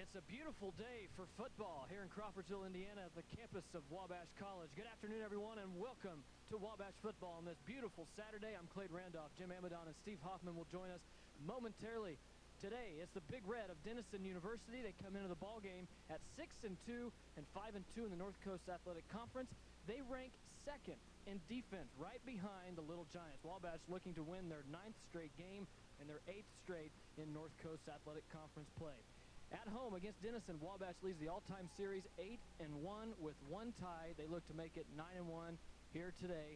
It's a beautiful day for football here in Crawfordsville, Indiana, at the campus of Wabash College. Good afternoon, everyone, and welcome to Wabash football on this beautiful Saturday. I'm Clay Randolph. Jim Amadon and Steve Hoffman will join us momentarily. Today, it's the Big Red of Denison University. They come into the ball game at 6-2 and 5-2 in the North Coast Athletic Conference. They rank second in defense, right behind the Little Giants. Wabash looking to win their 9th straight game and their 8th straight in North Coast Athletic Conference play. At home against Denison, Wabash leads the all-time series 8-1 with one tie. They look to make it 9-1 here today.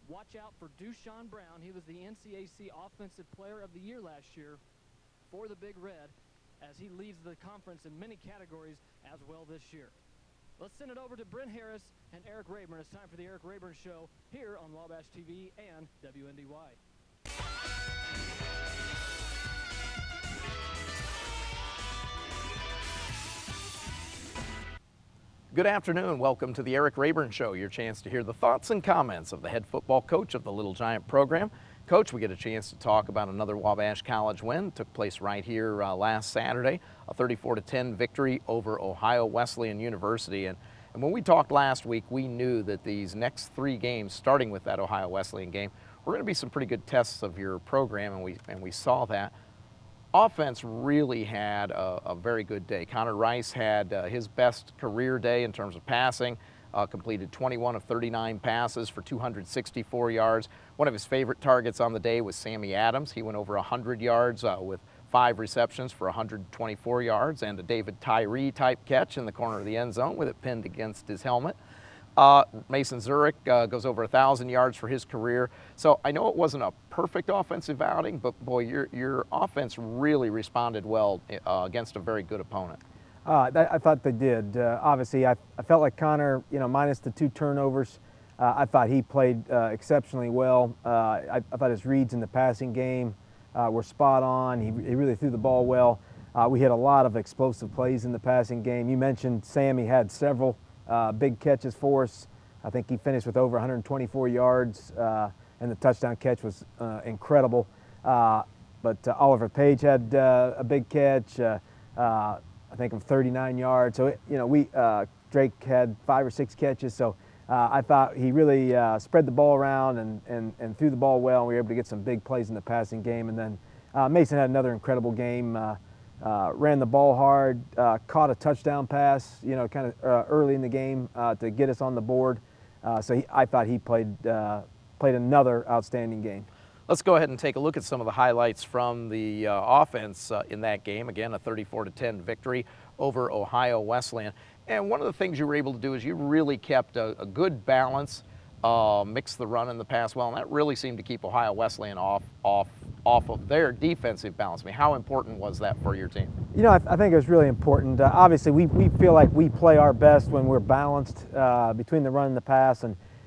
Watch out for Dushan Brown. He was the NCAC Offensive Player of the Year last year for the Big Red, as he leads the conference in many categories as well this year. Let's send it over to Brent Harris and Eric Rayburn. It's time for the Eric Rayburn Show here on Wabash TV and WNDY. Good afternoon. Welcome to the Eric Rayburn Show, your chance to hear the thoughts and comments of the head football coach of the Little Giant program. Coach, we get a chance to talk about another Wabash College win. Took place right here last Saturday, a 34-10 victory over Ohio Wesleyan University. And when we talked last week, we knew that these next 3 games, starting with that Ohio Wesleyan game, were going to be some pretty good tests of your program, and we saw that. Offense really had a very good day. Connor Rice had his best career day in terms of passing, completed 21 of 39 passes for 264 yards. One of his favorite targets on the day was Sammy Adams. He went over 100 yards with 5 receptions for 124 yards and a David Tyree type catch in the corner of the end zone with it pinned against his helmet. Mason Zurich goes over 1,000 yards for his career. So I know it wasn't a perfect offensive outing, but boy, your offense really responded well against a very good opponent. I thought they did. Obviously, I felt like Connor, minus the 2 turnovers, I thought he played exceptionally well. I thought his reads in the passing game were spot on. He really threw the ball well. We had a lot of explosive plays in the passing game. You mentioned Sammy had several big catches for us. I think he finished with over 124 yards, and the touchdown catch was incredible. But Oliver Page had a big catch, I think of 39 yards. So, Drake had 5 or 6 catches. So I thought he really spread the ball around and threw the ball well. And we were able to get some big plays in the passing game. And then Mason had another incredible game. Ran the ball hard, caught a touchdown pass, kind of early in the game to get us on the board. I thought he played another outstanding game. Let's go ahead and take a look at some of the highlights from the offense in that game. Again, a 34-10 victory over Ohio Wesleyan. And one of the things you were able to do is you really kept a good balance, mixed the run and the pass well, and that really seemed to keep Ohio Wesleyan off of their defensive balance. I mean, how important was that for your team? I think it was really important. Obviously, we feel like we play our best when we're balanced between the run and the pass,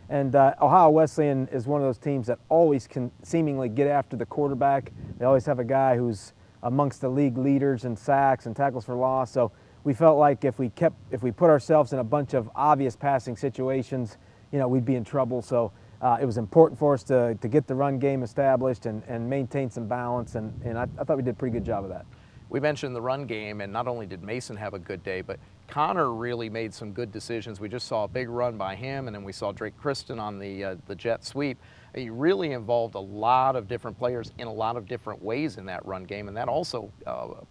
and Ohio Wesleyan is one of those teams that always can seemingly get after the quarterback. They always have a guy who's amongst the league leaders in sacks and tackles for loss. So we felt like if we put ourselves in a bunch of obvious passing situations, we'd be in trouble. So it was important for us to get the run game established and maintain some balance, and I thought we did a pretty good job of that. We mentioned the run game, and not only did Mason have a good day, but Connor really made some good decisions. We just saw a big run by him, and then we saw Drake Kristen on the jet sweep. He really involved a lot of different players in a lot of different ways in that run game, and that also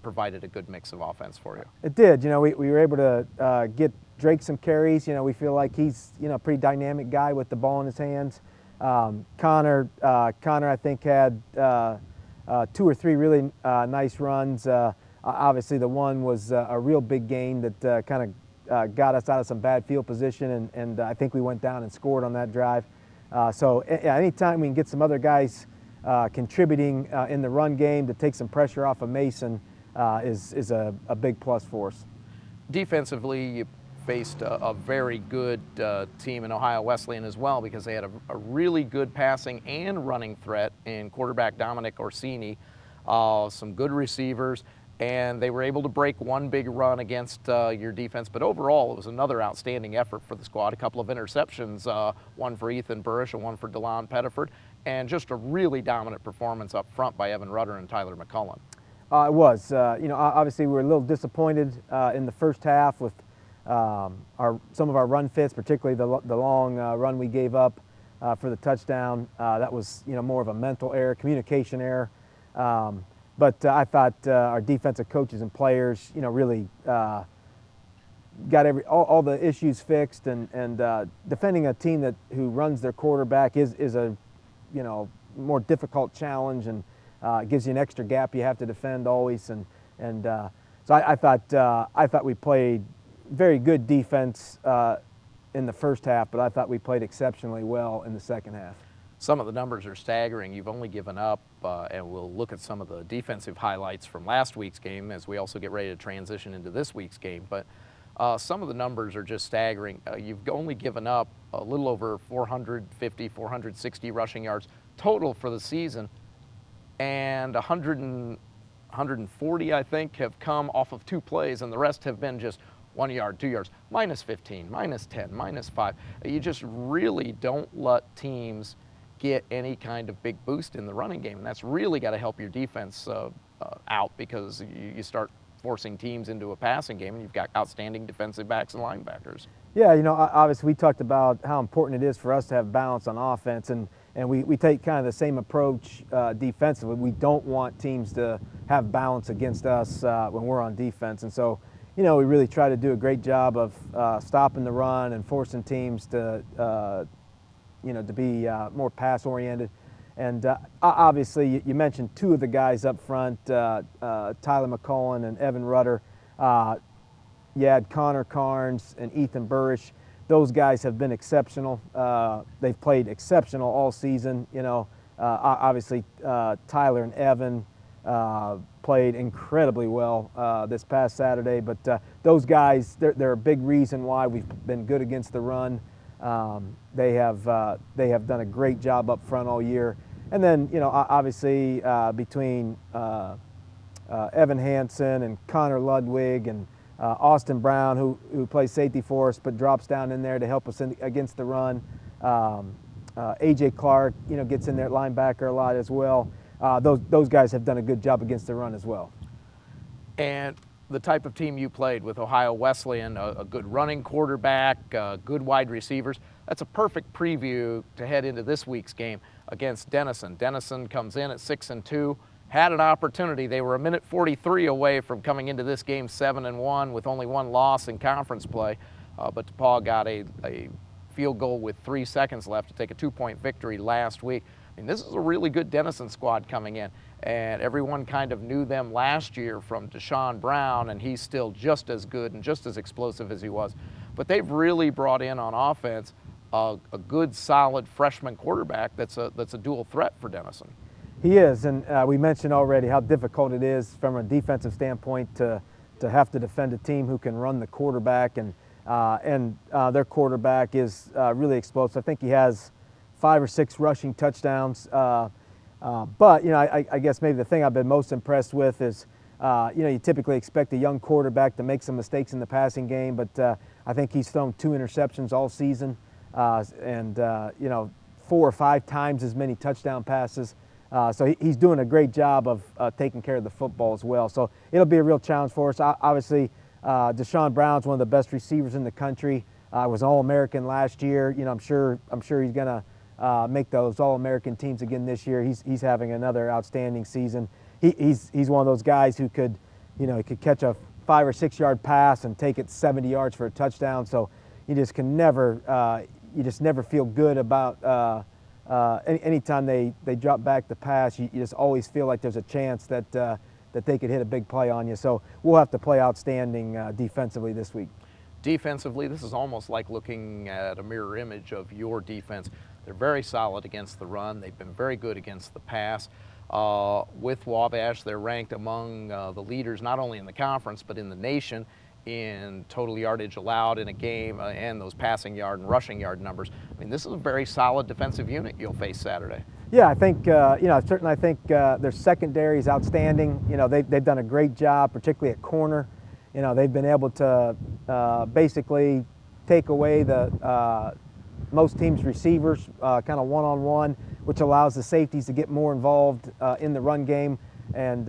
provided a good mix of offense for you. It did. We were able to get Drake some carries. We feel like he's a pretty dynamic guy with the ball in his hands. Connor, I think, had 2 or 3 really nice runs. Obviously, the one was a real big gain that kind of got us out of some bad field position, and I think we went down and scored on that drive. So anytime we can get some other guys contributing in the run game to take some pressure off of Mason is a big plus for us. Defensively, you faced a very good team in Ohio Wesleyan as well, because they had a really good passing and running threat in quarterback Dominic Orsini, some good receivers, and they were able to break one big run against your defense. But overall, it was another outstanding effort for the squad. A couple of interceptions, one for Ethan Burrish and one for DeLon Pettiford, and just a really dominant performance up front by Evan Rudder and Tyler McCullen. It was. Obviously we were a little disappointed in the first half with some of our run fits, particularly the long run we gave up for the touchdown. That was more of a mental error, communication error. But I thought our defensive coaches and players, really got all the issues fixed, and defending a team who runs their quarterback is a more difficult challenge, and gives you an extra gap you have to defend always. So I thought we played very good defense in the first half, but I thought we played exceptionally well in the second half. Some of the numbers are staggering. You've only given up, and we'll look at some of the defensive highlights from last week's game as we also get ready to transition into this week's game. But some of the numbers are just staggering. You've only given up a little over 450, 460 rushing yards total for the season, and 140, I think, have come off of 2 plays, and the rest have been just 1 yard, 2 yards, minus 15, minus 10, minus 5. You just really don't let teams get any kind of big boost in the running game, and that's really got to help your defense out, because you start forcing teams into a passing game, and you've got outstanding defensive backs and linebackers. Yeah, obviously we talked about how important it is for us to have balance on offense, and we take kind of the same approach defensively. We don't want teams to have balance against us when we're on defense, and so we really try to do a great job of stopping the run and forcing teams to to be more pass oriented. And obviously you mentioned 2 of the guys up front, Tyler McCullen and Evan Rutter. You had Connor Carnes and Ethan Burrish. Those guys have been exceptional. They've played exceptional all season. Obviously Tyler and Evan played incredibly well this past Saturday. But those guys, they're a big reason why we've been good against the run. They have done a great job up front all year. And then obviously between Evan Hansen and Connor Ludwig and Austin Brown, who plays safety for us but drops down in there to help us against the run. AJ Clark, gets in there at linebacker a lot as well. Those guys have done a good job against the run as well. And the type of team you played with, Ohio Wesleyan, a good running quarterback, good wide receivers, that's a perfect preview to head into this week's game against Denison. Denison comes in at 6-2. Had an opportunity. They were a minute 43 away from coming into this game 7-1 with only 1 loss in conference play, but DePaul got a field goal with 3 seconds left to take a 2-point victory last week. I mean, this is a really good Denison squad coming in, and everyone kind of knew them last year from Deshaun Brown, and he's still just as good and just as explosive as he was. But they've really brought in on offense a good, solid freshman quarterback that's a dual threat for Denison. He is, and we mentioned already how difficult it is from a defensive standpoint to have to defend a team who can run the quarterback, and their quarterback is really explosive. I think he has 5 or 6 rushing touchdowns. But I guess maybe the thing I've been most impressed with is you typically expect a young quarterback to make some mistakes in the passing game, but I think he's thrown 2 interceptions all season, and 4 or 5 times as many touchdown passes. So he's doing a great job of taking care of the football as well. So it'll be a real challenge for us. Obviously, Deshaun Brown's one of the best receivers in the country. Was All-American last year. I'm sure he's going to make those All-American teams again this year. He's having another outstanding season. He's one of those guys who could, he could catch a 5 or 6 yard pass and take it 70 yards for a touchdown. So you just can never, feel good about. Anytime they drop back the pass, you just always feel like there's a chance that they could hit a big play on you. So we'll have to play outstanding defensively this week. Defensively, this is almost like looking at a mirror image of your defense. They're very solid against the run. They've been very good against the pass. With Wabash, they're ranked among the leaders not only in the conference but in the nation in total yardage allowed in a game and those passing yard and rushing yard numbers. I mean, this is a very solid defensive unit you'll face Saturday. Yeah, I think, certainly I think their secondary is outstanding. They've done a great job, particularly at corner. They've been able to basically take away the most teams' receivers kind of one-on-one, which allows the safeties to get more involved in the run game. And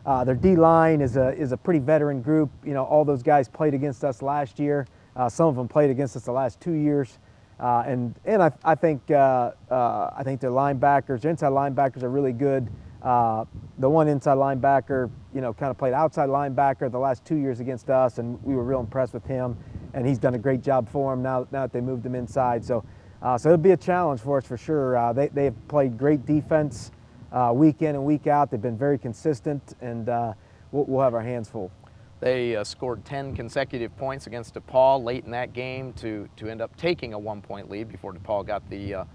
Their D-line is a pretty veteran group. All those guys played against us last year. Some of them played against us the last 2 years. And I think their linebackers, their inside linebackers are really good. The one inside linebacker, kind of played outside linebacker the last 2 years against us, and we were real impressed with him. And he's done a great job for him now that they moved him inside. So it'll be a challenge for us for sure. They've played great defense week in and week out. They've been very consistent, and we'll have our hands full. They scored 10 consecutive points against DePaul late in that game to end up taking a 1-point lead before DePaul got the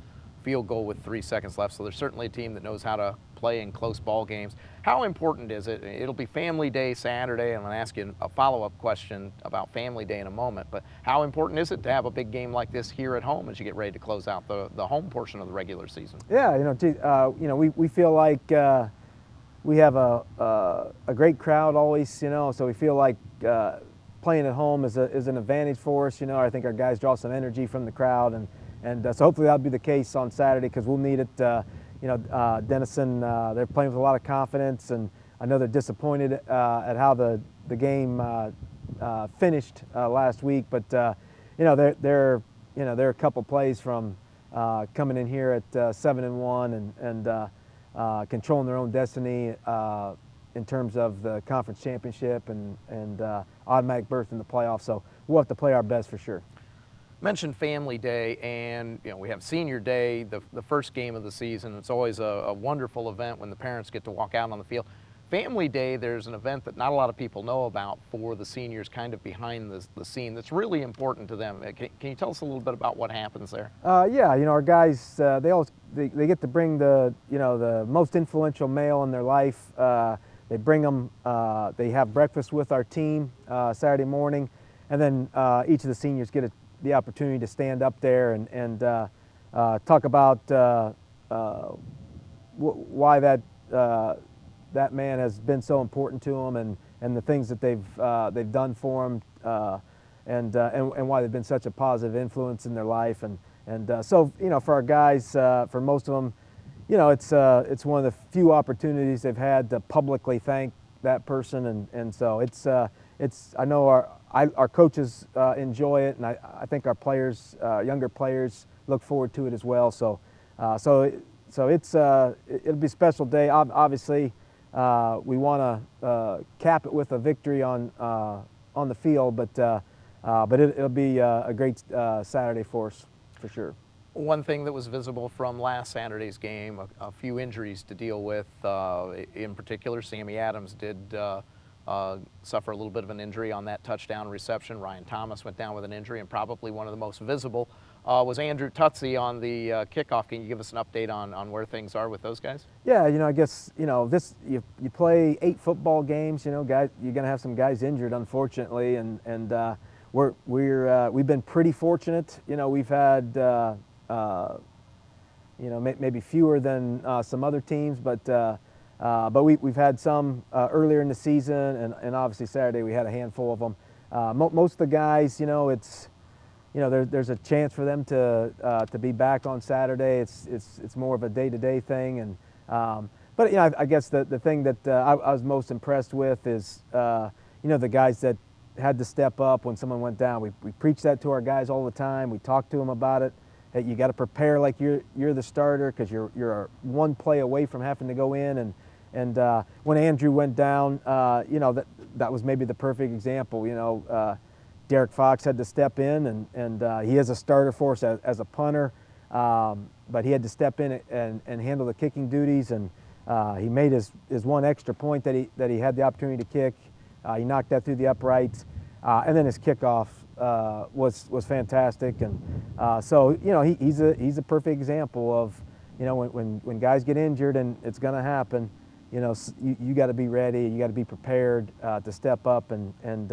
field goal with 3 seconds left. So they're certainly a team that knows how to play in close ball games. How important is it? It'll be Family Day Saturday. I'm going to ask you a follow-up question about Family Day in a moment. But how important is it to have a big game like this here at home as you get ready to close out the home portion of the regular season? Yeah, we feel like we have a great crowd always, so we feel like playing at home is an advantage for us. I think our guys draw some energy from the crowd, and so hopefully that'll be the case on Saturday because we'll need it. Denison, they're playing with a lot of confidence, and I know they're disappointed at how the game finished last week, but they're a couple plays from coming in here at 7-1 and controlling their own destiny in terms of the conference championship and automatic berth in the playoffs. So we'll have to play our best for sure. Mentioned Family Day, and we have Senior Day, the first game of the season. It's always a wonderful event when the parents get to walk out on the field. Family Day, there's an event that not a lot of people know about for the seniors, kind of behind the scene, that's really important to them. Can you tell us a little bit about what happens there? Yeah, our guys, they get to bring the most influential male in their life. They bring them, they have breakfast with our team Saturday morning, and then each of the seniors get the opportunity to stand up there and talk about why that man has been so important to them and the things that they've done for him and why they've been such a positive influence in their life and so for our guys, for most of them, it's one of the few opportunities they've had to publicly thank that person, and so it's I know our coaches enjoy it, and I think our players, younger players, look forward to it as well. So it'll be a special day. Obviously, we want to cap it with a victory on the field, but it'll be a great Saturday for us for sure. One thing that was visible from last Saturday's game, a few injuries to deal with. In particular, Sammy Adams did suffer a little bit of an injury on that touchdown reception. Ryan Thomas went down with an injury, and probably one of the most visible was Andrew Tutsi on the kickoff. Can you give us an update on where things are with those guys? Yeah, I guess this you play 8 football games. Guys, you're going to have some guys injured, unfortunately, and we've been pretty fortunate. We've had maybe fewer than some other teams, but we've had some earlier in the season, and obviously Saturday we had a handful of them. Most of the guys, there's a chance for them to be back on Saturday. It's more of a day-to-day thing, but I guess the thing that I was most impressed with is the guys that had to step up when someone went down. We preach that to our guys all the time. We talk to them about it. That you got to prepare like you're the starter because you're one play away from having to go in. And when Andrew went down, that was maybe the perfect example. Derek Fox had to step in, and he is a starter for us as a punter, but he had to step in and handle the kicking duties, and he made his one extra point that he had the opportunity to kick. He knocked that through the uprights, and then his kickoff was fantastic, and so he's a perfect example of when guys get injured, and it's going to happen. You got to be ready. You got to be prepared to step up and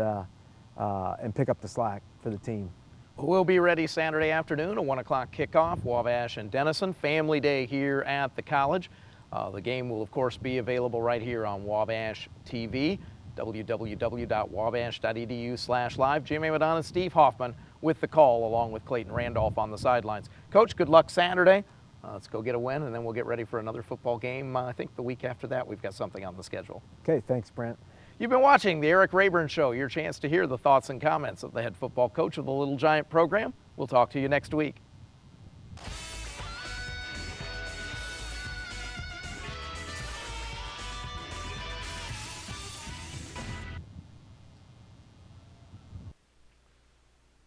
pick up the slack for the team. We'll be ready Saturday afternoon, a 1 o'clock kickoff, Wabash and Denison. Family Day here at the college. The game will, of course, be available right here on Wabash TV, www.wabash.edu/live. Jim Amadon and Steve Hoffman with the call, along with Clayton Randolph on the sidelines. Coach, good luck Saturday. Let's go get a win, and then we'll get ready for another football game. I think the week after that, we've got something on the schedule. Okay, thanks, Brent. You've been watching the Eric Rayburn Show, your chance to hear the thoughts and comments of the head football coach of the Little Giant program. We'll talk to you next week.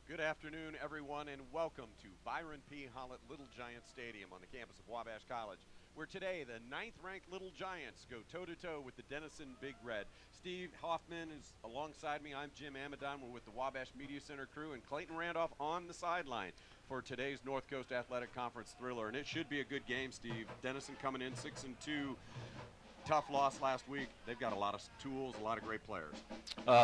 Good afternoon, everyone, and welcome to Byron P. Hollett Little Giant Stadium on the campus of Wabash College, where today the 9th-ranked Little Giants go toe-to-toe with the Denison Big Red. Steve Hoffman is alongside me. I'm Jim Amadon. We're with the Wabash Media Center crew, and Clayton Randolph on the sideline for today's North Coast Athletic Conference thriller. And it should be a good game, Steve. Denison coming in 6-2. Tough loss last week. They've got a lot of tools, a lot of great players.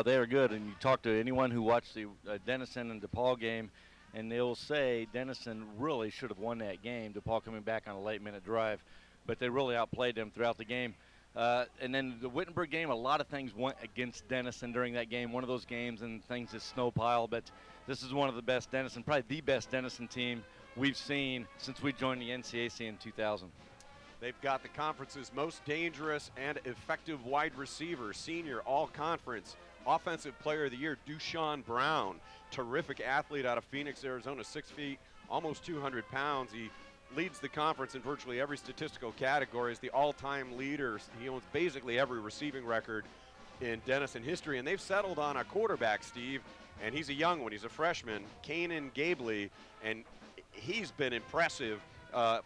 They are good, and you talk to anyone who watched the Denison and DePaul game, and they'll say Denison really should have won that game. DePaul coming back on a late-minute drive, but they really outplayed them throughout the game. And then the Wittenberg game, a lot of things went against Denison during that game. One of those games and things that snowpile, but this is one of the best Denison, probably the best Denison team we've seen since we joined the NCAC in 2000. They've got the conference's most dangerous and effective wide receiver, senior all-conference offensive player of the year, Dushan Brown. Terrific athlete out of Phoenix, Arizona, 6 feet, almost 200 pounds. He leads the conference in virtually every statistical category, is the all-time leader. He owns basically every receiving record in Denison history, and they've settled on a quarterback, Steve, and he's a young one. He's a freshman, Kanan Gabley, and he's been impressive.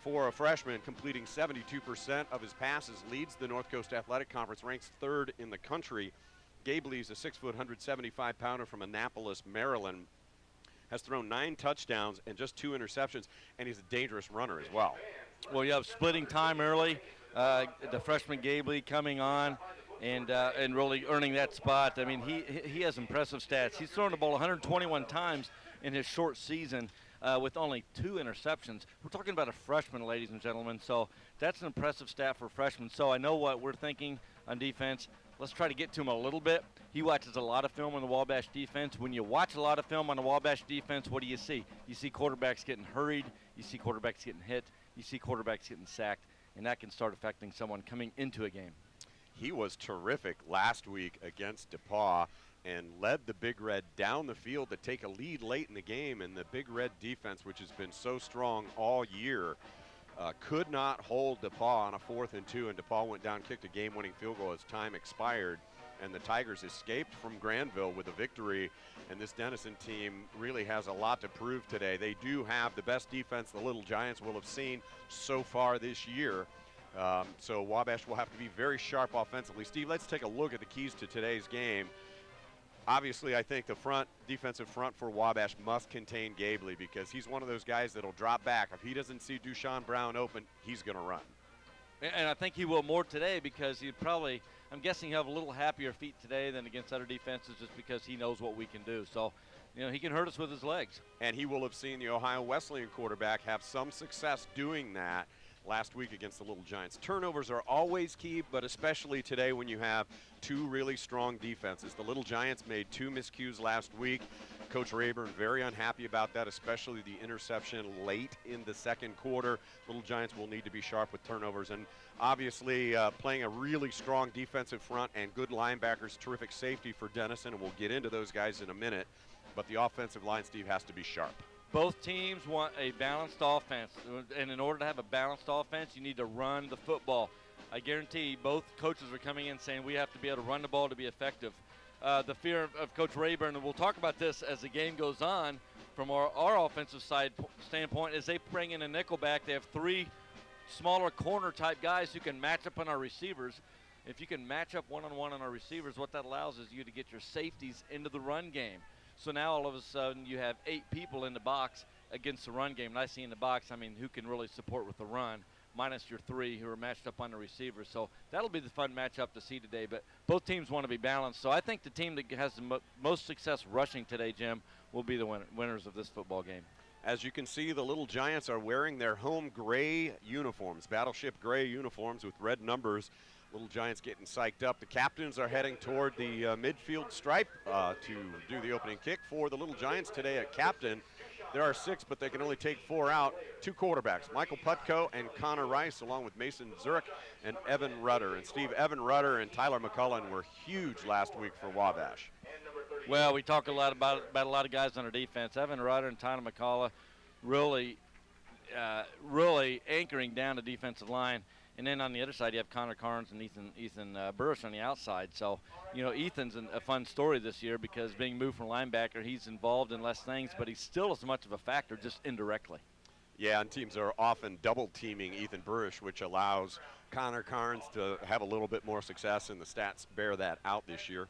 For a freshman, completing 72% of his passes, leads the North Coast Athletic Conference, ranks 3rd in the country. Gabley's a 6-foot, 175-pounder from Annapolis, Maryland, has thrown 9 touchdowns and just 2 interceptions, and he's a dangerous runner as well. Well, you have splitting time early. The freshman Gabley coming on and really earning that spot. I mean, he has impressive stats. He's thrown the ball 121 times in his short season. With only 2 interceptions. We're talking about a freshman, ladies and gentlemen, so that's an impressive stat for a freshman. So I know what we're thinking on defense. Let's try to get to him a little bit. He watches a lot of film on the Wabash defense. When you watch a lot of film on the Wabash defense, what do you see? You see quarterbacks getting hurried. You see quarterbacks getting hit. You see quarterbacks getting sacked, and that can start affecting someone coming into a game. He was terrific last week against DePaul and led the Big Red down the field to take a lead late in the game, and the Big Red defense, which has been so strong all year, could not hold DePaul on a 4th and 2, and DePaul went down, kicked a game-winning field goal as time expired, and the Tigers escaped from Granville with a victory, and this Denison team really has a lot to prove today. They do have the best defense the Little Giants will have seen so far this year. So Wabash will have to be very sharp offensively. Steve, let's take a look at the keys to today's game. Obviously, I think the defensive front for Wabash must contain Gabley, because he's one of those guys that'll drop back. If he doesn't see Dushan Brown open, he's going to run. And I think he will more today, because he'd probably, I'm guessing he'll have a little happier feet today than against other defenses, just because he knows what we can do. So, you know, he can hurt us with his legs. And he will have seen the Ohio Wesleyan quarterback have some success doing that last week against the Little Giants. Turnovers are always key, but especially today when you have 2 really strong defenses. The Little Giants made 2 miscues last week. Coach Rayburn very unhappy about that, especially the interception late in the 2nd quarter. Little Giants will need to be sharp with turnovers, and obviously playing a really strong defensive front and good linebackers, terrific safety for Denison, and we'll get into those guys in a minute. But the offensive line, Steve, has to be sharp. Both teams want a balanced offense, and in order to have a balanced offense, you need to run the football. I guarantee both coaches are coming in saying we have to be able to run the ball to be effective. The fear of Coach Rayburn, and we'll talk about this as the game goes on from our offensive side standpoint, is they bring in a nickelback. They have 3 smaller corner-type guys who can match up on our receivers. If you can match up one-on-one on our receivers, what that allows is you to get your safeties into the run game. So now all of a sudden you have 8 people in the box against the run game. And I see in the box, I mean, who can really support with the run, minus your 3 who are matched up on the receivers. So that'll be the fun matchup to see today. But both teams want to be balanced. So I think the team that has the most success rushing today, Jim, will be the winners of this football game. As you can see, the Little Giants are wearing their home gray uniforms, battleship gray uniforms with red numbers. Little Giants getting psyched up. The captains are heading toward the midfield stripe to do the opening kick for the Little Giants today. A captain There are 6, but they can only take 4 out. 2 quarterbacks, Michael Putko and Connor Rice, along with Mason Zurich and Evan Rudder. And Steve, Evan Rudder and Tyler McCullen were huge last week for Wabash. Well, we talk a lot about a lot of guys on our defense. Evan Rudder and Tyler McCullen really anchoring down the defensive line. And then on the other side, you have Connor Carnes and Ethan Burris on the outside. So, you know, Ethan's a fun story this year because being moved from linebacker, he's involved in less things, but he's still as much of a factor, just indirectly. Yeah, and teams are often double-teaming Ethan Burris, which allows Connor Carnes to have a little bit more success, and the stats bear that out this year.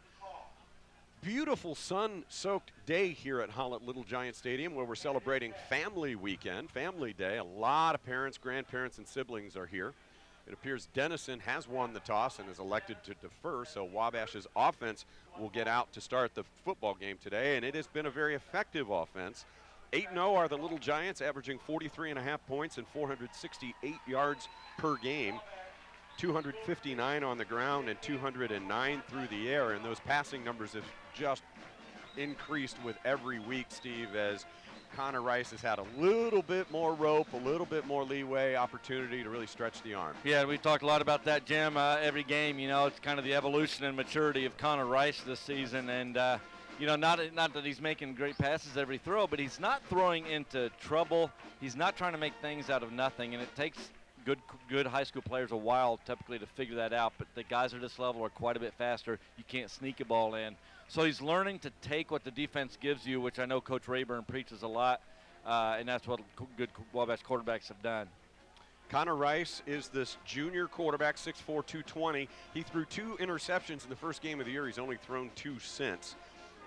Beautiful sun-soaked day here at Holland Little Giant Stadium, where we're celebrating Family Weekend, Family Day. A lot of parents, grandparents, and siblings are here. It appears Denison has won the toss and is elected to defer, so Wabash's offense will get out to start the football game today, and it has been a very effective offense. 8-0 are the Little Giants, averaging 43.5 points and 468 yards per game. 259 on the ground and 209 through the air, and those passing numbers have just increased with every week, Steve, as Connor Rice has had a little bit more rope, a little bit more leeway, opportunity to really stretch the arm. Yeah, we've talked a lot about that, Jim. Every game, you know, it's kind of the evolution and maturity of Connor Rice this season, and you know, not that he's making great passes every throw, but he's not throwing into trouble. He's not trying to make things out of nothing, and it takes good high school players a while typically to figure that out, but the guys at this level are quite a bit faster. You can't sneak a ball in. So he's learning to take what the defense gives you, which I know Coach Rayburn preaches a lot, and that's what good Wabash quarterbacks have done. Connor Rice is this junior quarterback, 6'4", 220. He threw 2 interceptions in the first game of the year. He's only thrown 2 since,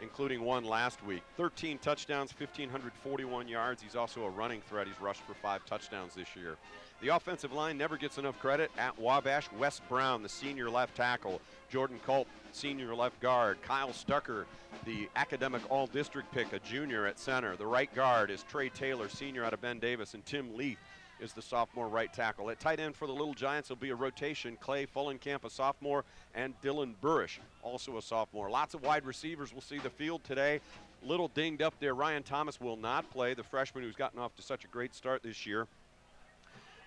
including 1 last week. 13 touchdowns, 1,541 yards. He's also a running threat. He's rushed for 5 touchdowns this year. The offensive line never gets enough credit at Wabash. Wes Brown, the senior left tackle. Jordan Culp, senior left guard. Kyle Stucker, the academic all-district pick, a junior at center. The right guard is Trey Taylor, senior out of Ben Davis, and Tim Leaf is the sophomore right tackle. At tight end for the Little Giants will be a rotation. Clay Fullenkamp, a sophomore, and Dylan Burrish, also a sophomore. Lots of wide receivers will see the field today. Little dinged up there. Ryan Thomas will not play, the freshman who's gotten off to such a great start this year.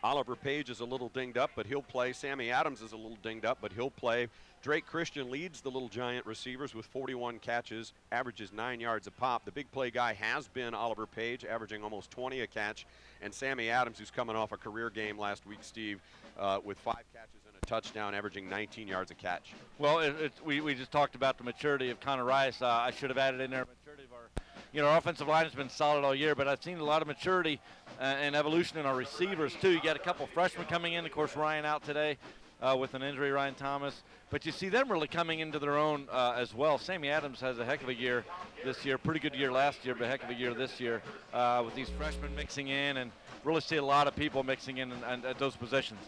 Oliver Page is a little dinged up, but he'll play. Sammy Adams is a little dinged up, but he'll play. Drake Christian leads the Little Giant receivers with 41 catches, averages 9 yards a pop. The big play guy has been Oliver Page, averaging almost 20 a catch, and Sammy Adams, who's coming off a career game last week, Steve, with 5 catches and a touchdown, averaging 19 yards a catch. Well, we just talked about the maturity of Connor Rice. I should have added in there maturity of our, you know, our offensive line has been solid all year, but I've seen a lot of maturity and evolution in our receivers too. You got a couple freshmen coming in, of course Ryan out today with an injury, Ryan Thomas, but you see them really coming into their own as well. Sammy Adams has a heck of a year this year, pretty good year last year, but a heck of a year this year with these freshmen mixing in, and really see a lot of people mixing in at those positions.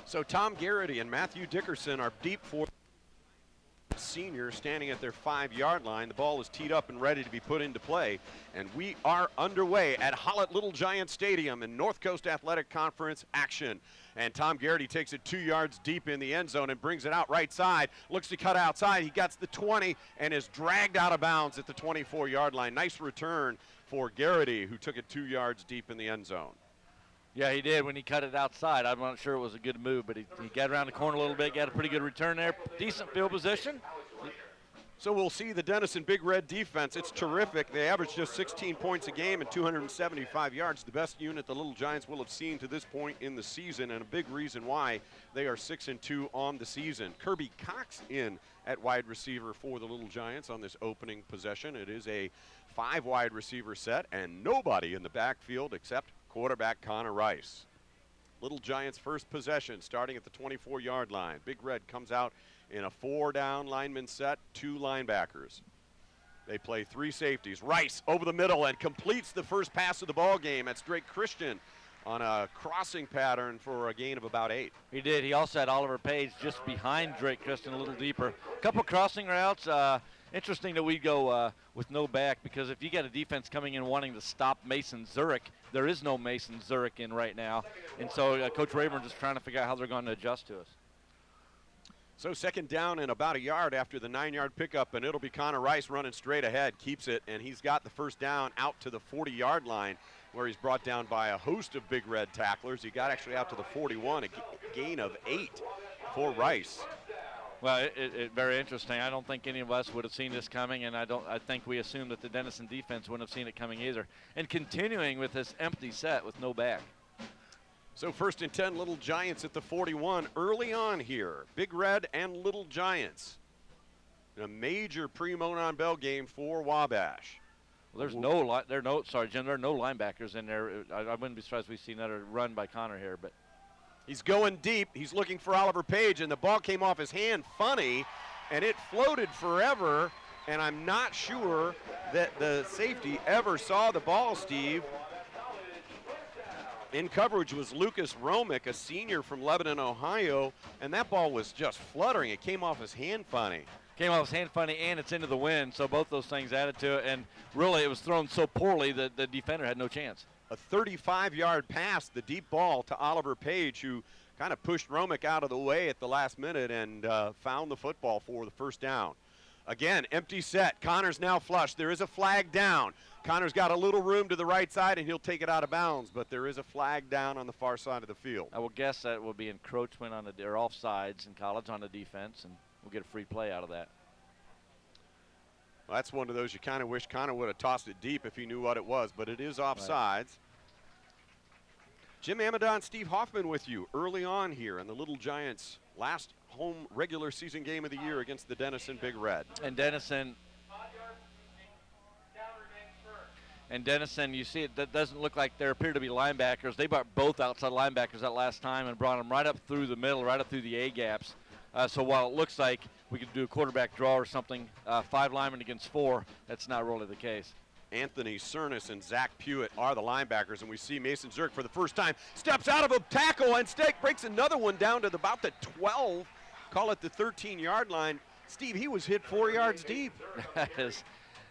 So Tom Garrity and Matthew Dickerson are deep for seniors standing at their 5-yard line. The ball is teed up and ready to be put into play, and we are underway at Hollett Little Giant Stadium in North Coast Athletic Conference action. And Tom Garrity takes it 2 yards deep in the end zone and brings it out right side. Looks to cut outside. He gets the 20 and is dragged out of bounds at the 24-yard line. Nice return for Garrity, who took it 2 yards deep in the end zone. Yeah, he did when he cut it outside. I'm not sure it was a good move, but he got around the corner a little bit, got a pretty good return there. Decent field position. So we'll see the Denison Big Red defense. It's terrific. They average just 16 points a game and 275 yards, the best unit the Little Giants will have seen to this point in the season, and a big reason why they are 6-2 on the season. Kirby Cox in at wide receiver for the Little Giants on this opening possession. It is a 5 wide receiver set and nobody in the backfield except quarterback Connor Rice. Little Giants first possession starting at the 24-yard line. Big Red comes out in a 4-down lineman set, 2 linebackers. They play 3 safeties. Rice over the middle and completes the first pass of the ball game. That's Drake Christian on a crossing pattern for a gain of about 8. He did. He also had Oliver Page just behind Drake Christian a little deeper. A couple crossing routes. Interesting that we go with no back, because if you got a defense coming in wanting to stop Mason Zurich, there is no Mason Zurich in right now. And so Coach Rayburn just trying to figure out how they're going to adjust to us. So second down and about a yard after the 9-yard pickup, and it'll be Connor Rice running straight ahead, keeps it, and he's got the first down out to the 40-yard line, where he's brought down by a host of Big Red tacklers. He got actually out to the 41, a gain of 8 for Rice. Well, it very interesting. I don't think any of us would have seen this coming, and I think we assumed that the Denison defense wouldn't have seen it coming either. And continuing with this empty set with no back. So first and 10, Little Giants at the 41 early on here. Big Red and Little Giants. A major pre-Monon Bell game for Wabash. Well, Jim, there are no linebackers in there. I wouldn't be surprised if we see another run by Connor here, but. He's going deep. He's looking for Oliver Page, and the ball came off his hand funny, and it floated forever, and I'm not sure that the safety ever saw the ball, Steve. In coverage was Lucas Romick, a senior from Lebanon, Ohio, and that ball was just fluttering. It came off his hand funny. Came off his hand funny, and it's into the wind, so both those things added to it, and really it was thrown so poorly that the defender had no chance. A 35-yard pass, the deep ball to Oliver Page, who kind of pushed Romick out of the way at the last minute and found the football for the first down. Again, empty set. Connor's now flush. There is a flag down. Connor's got a little room to the right side, and he'll take it out of bounds, but there is a flag down on the far side of the field. I will guess that will be encroachment on or offsides in college on the defense, and we'll get a free play out of that. Well, that's one of those you kind of wish Connor would have tossed it deep if he knew what it was, but it is offsides. Right. Jim Amadon, Steve Hoffman with you early on here in the Little Giants' last home regular season game of the year against the Denison Big Red. And Denison, you see it, that doesn't look like there appear to be linebackers. They brought both outside linebackers that last time and brought them right up through the middle, right up through the A-gaps. So while it looks like we could do a quarterback draw or something, 5 linemen against 4, that's not really the case. Anthony Cernas and Zach Pewitt are the linebackers, and we see Mason Zurich for the first time steps out of a tackle and breaks another one down to about the 12, call it the 13-yard line. Steve, he was hit 4 yards deep.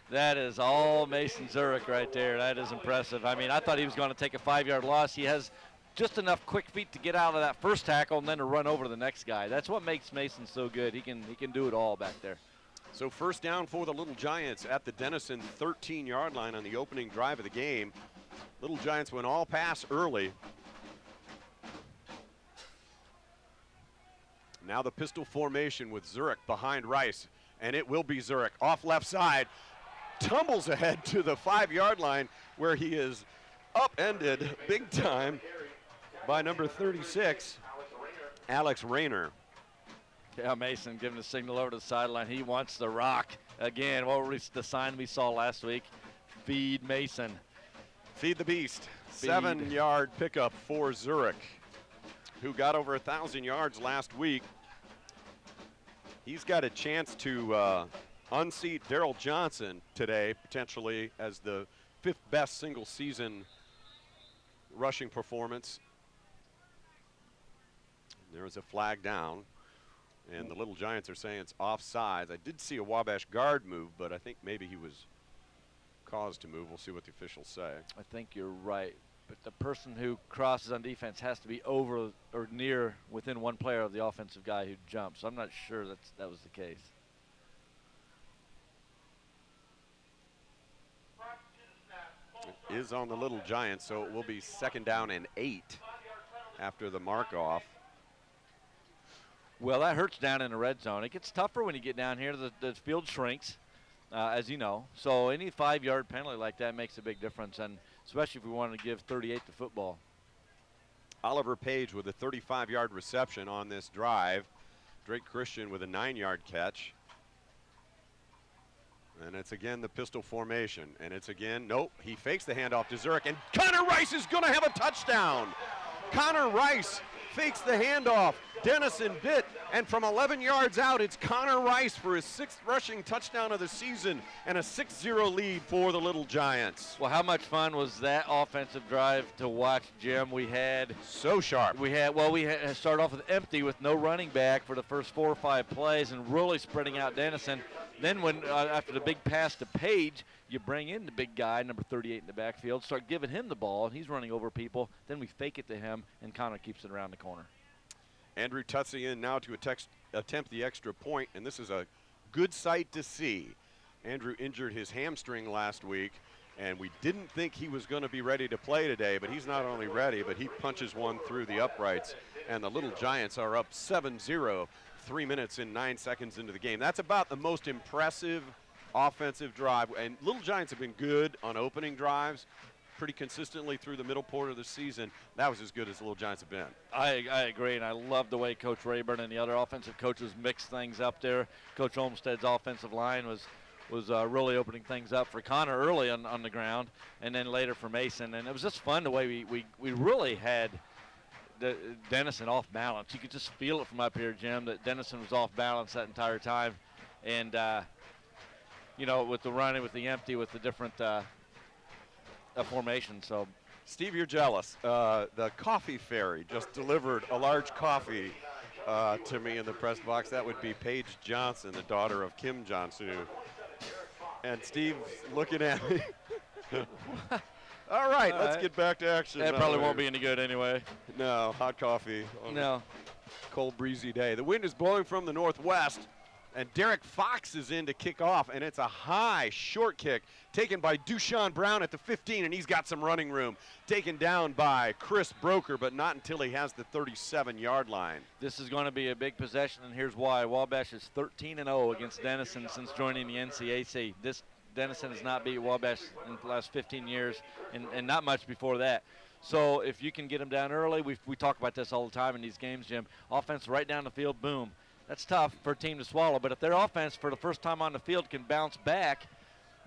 That is all Mason Zurich right there. That is impressive. I mean, I thought he was going to take a 5-yard loss. He has just enough quick feet to get out of that first tackle and then to run over to the next guy. That's what makes Mason so good. He can do it all back there. So first down for the Little Giants at the Denison 13-yard line on the opening drive of the game. Little Giants went all pass early. Now the pistol formation with Zurich behind Rice, and it will be Zurich off left side. Tumbles ahead to the 5-yard line where he is upended big time by number 36, Alex Rayner. Yeah, Mason giving a signal over to the sideline. He wants the rock. Again, what was the sign we saw last week? Feed Mason. Feed the beast. 7-yard pickup for Zurich, who got over 1,000 yards last week. He's got a chance to unseat Darrell Johnson today, potentially as the 5th best single season rushing performance. There is a flag down, and the Little Giants are saying it's offsides. I did see a Wabash guard move, but I think maybe he was caused to move. We'll see what the officials say. I think you're right, but the person who crosses on defense has to be over or near within one player of the offensive guy who jumps. I'm not sure that was the case. It is on the Little Giants, so it will be 2nd down and 8 after the mark off. Well, that hurts down in the red zone. It gets tougher when you get down here. The field shrinks, as you know. So any 5-yard penalty like that makes a big difference, and especially if we wanted to give 38 to football. Oliver Page with a 35-yard reception on this drive. Drake Christian with a 9-yard catch. And it's again the pistol formation. And it's again, nope, he fakes the handoff to Zurich, and Connor Rice is going to have a touchdown. Connor Rice fakes the handoff. Denison bit, and from 11 yards out, it's Connor Rice for his 6th rushing touchdown of the season and a 6-0 lead for the Little Giants. Well, how much fun was that offensive drive to watch, Jim? We had so sharp. We had started off with empty with no running back for the first 4 or 5 plays and really spreading out Denison. Then when after the big pass to Page, you bring in the big guy, number 38 in the backfield, start giving him the ball, and he's running over people. Then we fake it to him, and Connor keeps it around the corner. Andrew Tutsi in now to attempt the extra point, and this is a good sight to see. Andrew injured his hamstring last week, and we didn't think he was going to be ready to play today, but he's not only ready, but he punches one through the uprights, and the Little Giants are up 7-0, 3 minutes and 9 seconds into the game. That's about the most impressive offensive drive, and Little Giants have been good on opening drives pretty consistently through the middle part of the season. That was as good as the Little Giants have been. I agree, and I love the way Coach Rayburn and the other offensive coaches mixed things up there. Coach Olmstead's offensive line was really opening things up for Connor early on the ground, and then later for Mason. And it was just fun the way we really had Denison off balance. You could just feel it from up here, Jim, that Denison was off balance that entire time. And, you know, with the running, with the empty, with the different formation. So, Steve, you're jealous. The coffee fairy just delivered a large coffee to me in the press box. That would be Paige Johnson, the daughter of Kim Johnson, and Steve's looking at me. All right, let's get back to action. That probably won't be any good anyway. No, hot coffee on No. a cold, breezy day. The wind is blowing from the northwest, and Derek Fox is in to kick off, and it's a high, short kick taken by Dushan Brown at the 15, and he's got some running room. Taken down by Chris Broker, but not until he has the 37-yard line. This is going to be a big possession, and here's why. Wabash is 13-0 against Denison since joining the NCAC. This Denison has not beat Wabash in the last 15 years, and not much before that. So if you can get them down early, we talk about this all the time in these games, Jim. Offense right down the field, boom. That's tough for a team to swallow, but if their offense for the first time on the field can bounce back,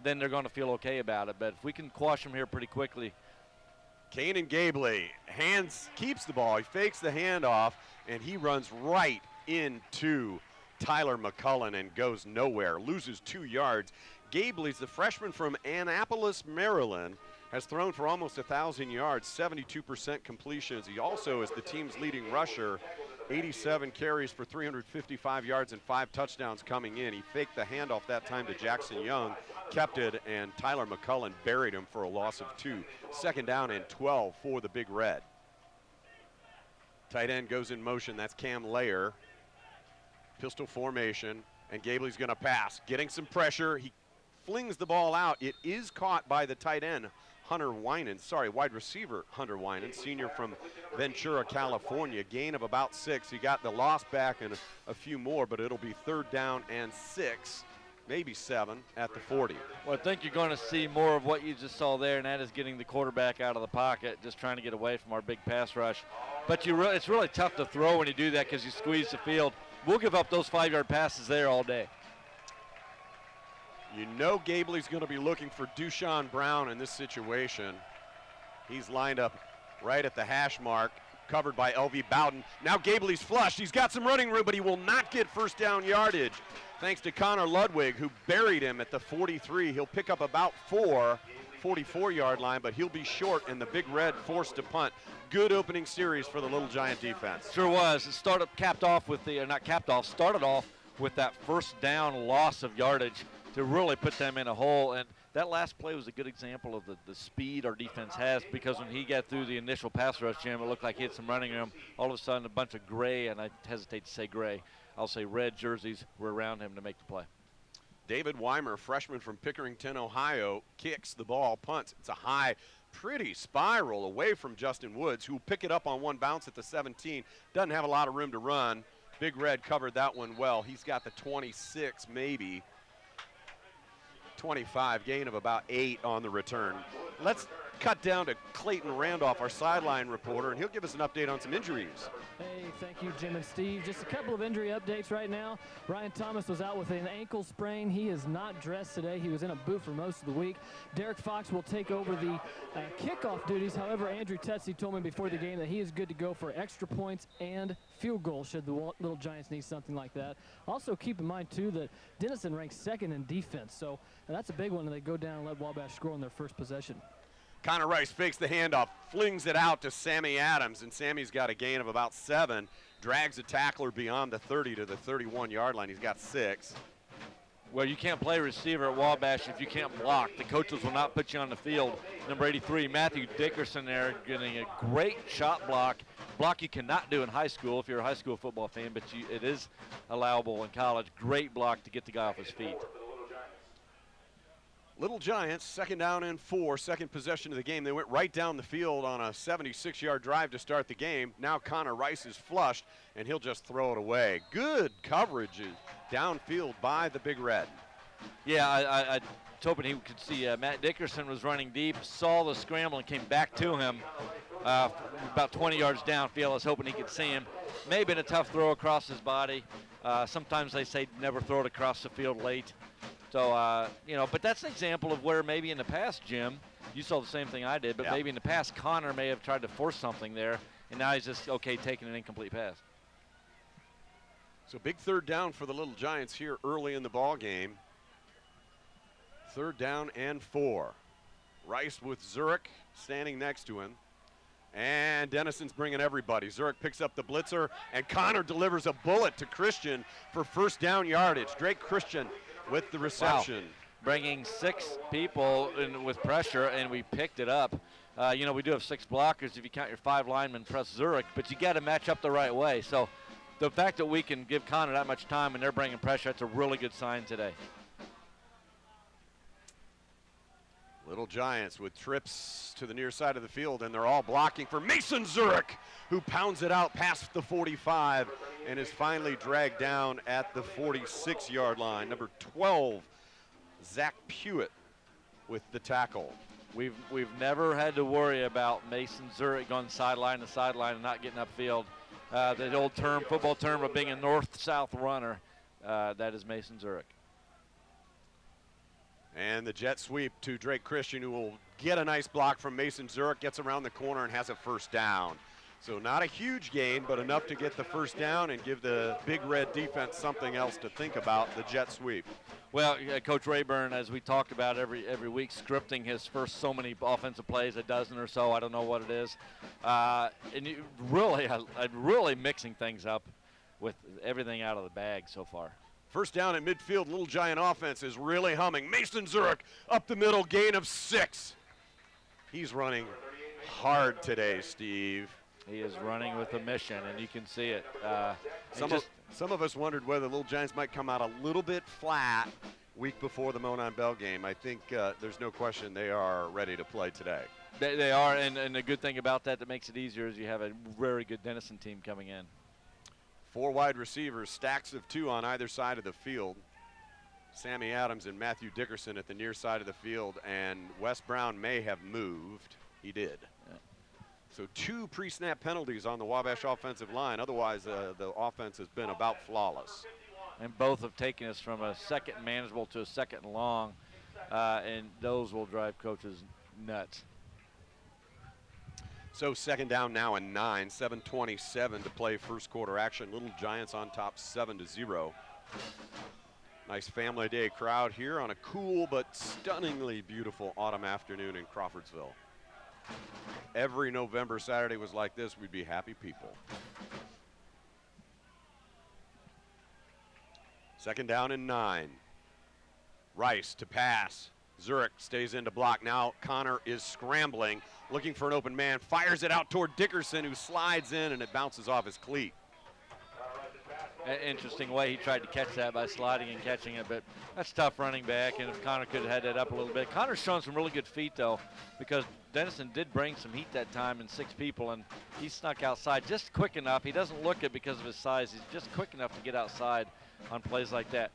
then they're going to feel okay about it. But if we can quash them here pretty quickly. Kanan Gabley keeps the ball. He fakes the handoff, and he runs right into Tyler McCullen and goes nowhere, loses 2 yards. Gabley's the freshman from Annapolis, Maryland, has thrown for almost 1,000 yards, 72% completions. He also is the team's leading rusher, 87 carries for 355 yards and 5 touchdowns coming in. He faked the handoff that time to Jackson Young, kept it, and Tyler McCullen buried him for a loss of 2. Second down and 12 for the Big Red. Tight end goes in motion. That's Cam Layer. Pistol formation, and Gabley's going to pass. Getting some pressure. He flings the ball out. It is caught by the tight end, wide receiver Hunter Winan, senior from Ventura, California. Gain of about 6. He got the loss back and a few more, but it'll be 3rd down and 6, maybe 7 at the 40. Well, I think you're going to see more of what you just saw there, and that is getting the quarterback out of the pocket, just trying to get away from our big pass rush. But it's really tough to throw when you do that because you squeeze the field. We'll give up those 5-yard passes there all day. You know Gabley's going to be looking for Dushan Brown in this situation. He's lined up right at the hash mark, covered by L.V. Bowden. Now Gabley's flushed. He's got some running room, but he will not get first down yardage, thanks to Connor Ludwig, who buried him at the 43. He'll pick up about 44-yard line, but he'll be short, and the Big Red forced to punt. Good opening series for the Little Giant defense. Sure was. It started off with that first down loss of yardage to really put them in a hole. And that last play was a good example of the speed our defense has, because when he got through the initial pass rush, Jim, it looked like he had some running room. All of a sudden, a bunch of gray, and I hesitate to say gray, I'll say red jerseys were around him to make the play. David Weimer, freshman from Pickerington, Ohio, kicks the ball, punts. It's a high, pretty spiral away from Justin Woods, who will pick it up on one bounce at the 17. Doesn't have a lot of room to run. Big Red covered that one well. He's got the 26, maybe 25, gain of about 8 on the return. Let's cut down to Clayton Randolph, our sideline reporter, and he'll give us an update on some injuries. Hey, thank you, Jim and Steve. Just a couple of injury updates right now. Ryan Thomas was out with an ankle sprain. He is not dressed today. He was in a boot for most of the week. Derek Fox will take over the kickoff duties. However, Andrew Tetzy told me before the game that he is good to go for extra points and field goals should the Little Giants need something like that. Also, keep in mind, too, that Denison ranks 2nd in defense. So that's a big one, and they go down and let Wabash score on their first possession. Connor Rice fakes the handoff, flings it out to Sammy Adams, and Sammy's got a gain of about 7, drags a tackler beyond the 30 to the 31-yard line. He's got 6. Well, you can't play receiver at Wabash if you can't block. The coaches will not put you on the field. Number 83, Matthew Dickerson there, getting a great shot block you cannot do in high school if you're a high school football fan, but it is allowable in college. Great block to get the guy off his feet. Little Giants, 2nd down and 4, second possession of the game. They went right down the field on a 76-yard drive to start the game. Now Connor Rice is flushed, and he'll just throw it away. Good coverage downfield by the Big Red. Yeah, I was hoping he could see Matt Dickerson was running deep, saw the scramble, and came back to him about 20 yards downfield. I was hoping he could see him. May have been a tough throw across his body. Sometimes they say never throw it across the field late. So, but that's an example of where maybe in the past, Jim, you saw the same thing I did, but maybe in the past Connor may have tried to force something there, and now he's just, okay, taking an incomplete pass. So big 3rd down for the Little Giants here early in the ball game. 3rd down and 4. Rice with Zurich standing next to him. And Denison's bringing everybody. Zurich picks up the blitzer, and Connor delivers a bullet to Christian for 1st down yardage. Drake Christian with the reception. Wow. Bringing 6 people in with pressure, and we picked it up. We do have 6 blockers if you count your 5 linemen plus Zurich, but you got to match up the right way. So the fact that we can give Connor that much time and they're bringing pressure, that's a really good sign today. Little Giants with trips to the near side of the field, and they're all blocking for Mason Zurich, who pounds it out past the 45 and is finally dragged down at the 46-yard line. Number 12, Zach Pewitt with the tackle. We've never had to worry about Mason Zurich going sideline to sideline and not getting upfield. The old football term of being a north-south runner, that is Mason Zurich. And the jet sweep to Drake Christian, who will get a nice block from Mason Zurich, gets around the corner and has a 1st down. So not a huge gain, but enough to get the 1st down and give the Big Red defense something else to think about, the jet sweep. Well, Coach Rayburn, as we talked about every week, scripting his first so many offensive plays, a dozen or so, I don't know what it is. And really mixing things up with everything out of the bag so far. 1st down at midfield, Little Giant offense is really humming. Mason Zurich up the middle, gain of 6. He's running hard today, Steve. He is running with a mission, and you can see it. Some of us wondered whether the Little Giants might come out a little bit flat week before the Monon Bell game. I think there's no question they are ready to play today. They are, and the good thing about that makes it easier is you have a very good Denison team coming in. 4 wide receivers, stacks of 2 on either side of the field. Sammy Adams and Matthew Dickerson at the near side of the field, and Wes Brown may have moved. He did. Yeah. So 2 pre-snap penalties on the Wabash offensive line. Otherwise, the offense has been about flawless. And both have taken us from a 2nd manageable to a 2nd long, and those will drive coaches nuts. So 2nd down now and 9, 7:27 to play 1st quarter action. Little Giants on top 7-0. Nice family day crowd here on a cool but stunningly beautiful autumn afternoon in Crawfordsville. Every November Saturday was like this, we'd be happy people. 2nd down and 9. Rice to pass. Zurich stays in to block. Now Connor is scrambling, looking for an open man, fires it out toward Dickerson, who slides in, and it bounces off his cleat. Interesting way he tried to catch that by sliding and catching it, but that's tough running back, and if Connor could have had that up a little bit. Connor's shown some really good feet, though, because Denison did bring some heat that time in 6 people, and he snuck outside just quick enough. He doesn't look it because of his size. He's just quick enough to get outside on plays like that.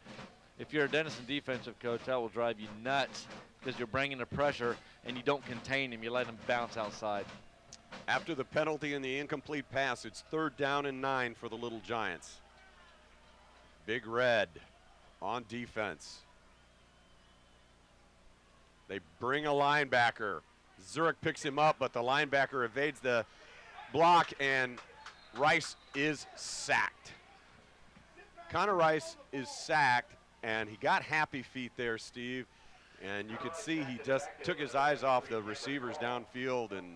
If you're a Denison defensive coach, that will drive you nuts because you're bringing the pressure and you don't contain him. You let him bounce outside. After the penalty and the incomplete pass, it's 3rd down and 9 for the Little Giants. Big Red on defense. They bring a linebacker. Zurich picks him up, but the linebacker evades the block, and Rice is sacked. Connor Rice is sacked. And he got happy feet there, Steve. And you could see he just took his eyes off the receivers downfield and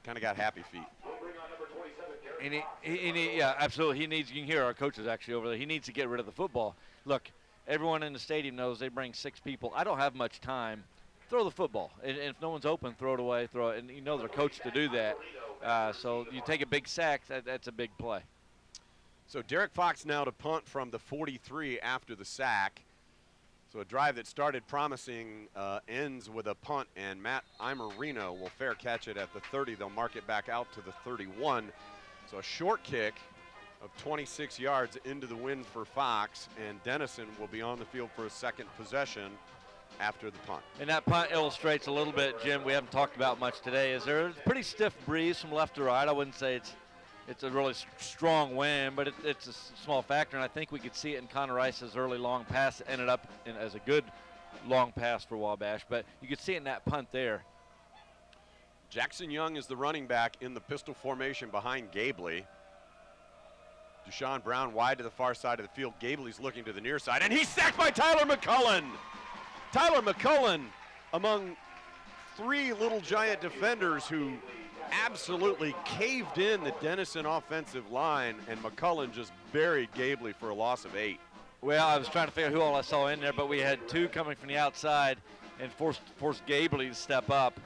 kind of got happy feet. And yeah, absolutely. He needs, you can hear our coaches actually over there, he needs to get rid of the football. Look, everyone in the stadium knows they bring 6 people. I don't have much time. Throw the football. And if no one's open, throw it away, throw it. And you know they're coached to do that. So you take a big sack, that's a big play. So Derek Fox now to punt from the 43 after the sack. So a drive that started promising ends with a punt, and Matt Imerino will fair catch it at the 30. They'll mark it back out to the 31. So a short kick of 26 yards into the wind for Fox, and Denison will be on the field for a second possession after the punt. And that punt illustrates a little bit, Jim, we haven't talked about much today, is there's a pretty stiff breeze from left to right. I wouldn't say it's a really strong wind, but it's a small factor, and I think we could see it in Connor Rice's early long pass that ended up as a good long pass for Wabash, but you could see it in that punt there. Jackson Young is the running back in the pistol formation behind Gabley. Deshaun Brown wide to the far side of the field. Gabley's looking to the near side, and he's sacked by Tyler McCullen. Tyler McCullen among 3 Little Giant defenders who absolutely caved in the Denison offensive line, and McCullen just buried Gabley for a loss of 8. Well, I was trying to figure out who all I saw in there, but we had 2 coming from the outside and forced Gabley to step up,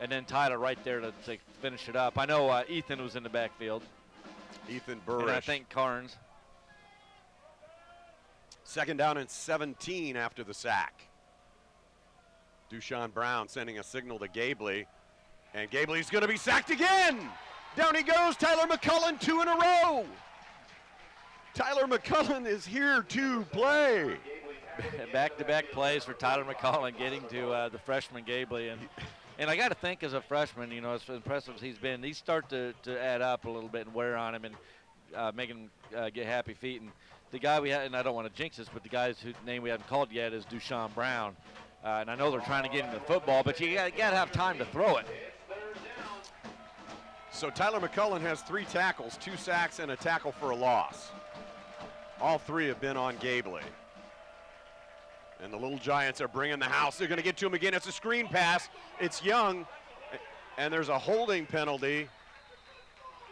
and then Tyler right there to finish it up. I know Ethan was in the backfield. Ethan Burrish. And I think Carnes. Second down and 17 after the sack. Deshaun Brown sending a signal to Gabley, and Gabley's going to be sacked again. Down he goes, Tyler McCullen, 2 in a row. Tyler McCullen is here to play. Back-to-back plays for Tyler McCullen, getting to the freshman Gabley. And I got to think, as a freshman, you know, as impressive as he's been, these start to add up a little bit and wear on him and make him get happy feet. And the guy we had, and I don't want to jinx this, but the guy's whose name we haven't called yet is Deshaun Brown. And I know they're trying to get him the football, but you got to have time to throw it. So Tyler McCullen has 3 tackles, 2 sacks, and a tackle for a loss. All 3 have been on Gabley. And the Little Giants are bringing the house. They're going to get to him again. It's a screen pass. It's Young, and there's a holding penalty.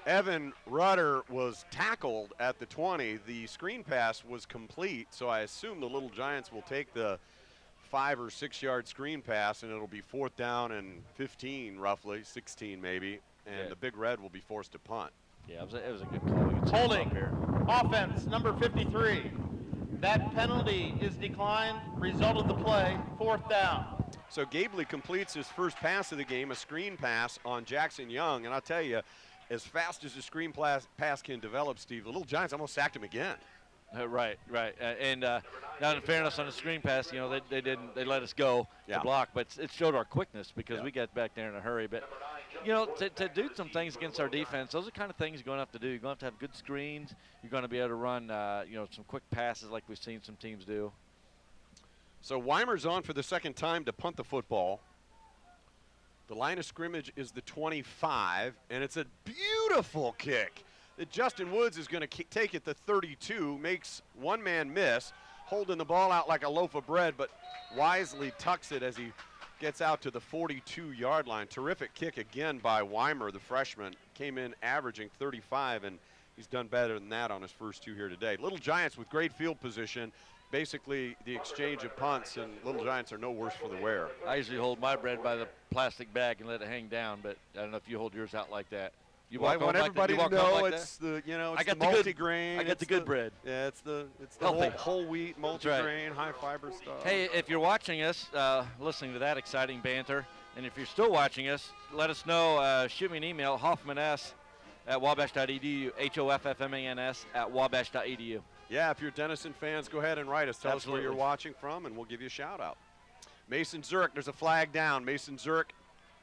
Evan Rudder was tackled at the 20. The screen pass was complete, so I assume the Little Giants will take the 5 or 6 yard screen pass, and it'll be 4th down and 15 roughly, 16 maybe, and the Big Red will be forced to punt. Yeah, it was a good call. Holding, offense, number 53. That penalty is declined. Result of the play, 4th down. So Gabley completes his first pass of the game, a screen pass on Jackson Young, and I'll tell you, as fast as a screen pass can develop, Steve, the Little Giants almost sacked him again. Right. And now, in fairness, on the screen pass, you know, they let us go to block, but it showed our quickness because we got back there in a hurry. But, you know, to do some things against our defense, those are the kind of things you're going to have to do. You're going to have good screens. You're going to be able to run, you know, some quick passes like we've seen some teams do. So Weimer's on for the second time to punt the football. The line of scrimmage is the 25, and it's a beautiful kick that Justin Woods is going to take at the 32, makes one man miss, holding the ball out like a loaf of bread, but wisely tucks it as he gets out to the 42-yard line. Terrific kick again by Weimer, the freshman. Came in averaging 35, and he's done better than that on his first 2 here today. Little Giants with great field position. Basically the exchange of punts, and Little Giants are no worse for the wear. I usually hold my bread by the plastic bag and let it hang down, but I don't know if you hold yours out like that. I want everybody to know it's the the multi-grain. I got the good bread. Yeah, it's the whole wheat multi-grain, high fiber stuff. Hey, if you're watching us, listening to that exciting banter, and if you're still watching us, let us know. Shoot me an email, hoffmans@wabash.edu, hoffmans@wabash.edu. Yeah, if you're Denison fans, go ahead and write us. Tell us where you're watching from, and we'll give you a shout out. Mason Zurich, there's a flag down. Mason Zurich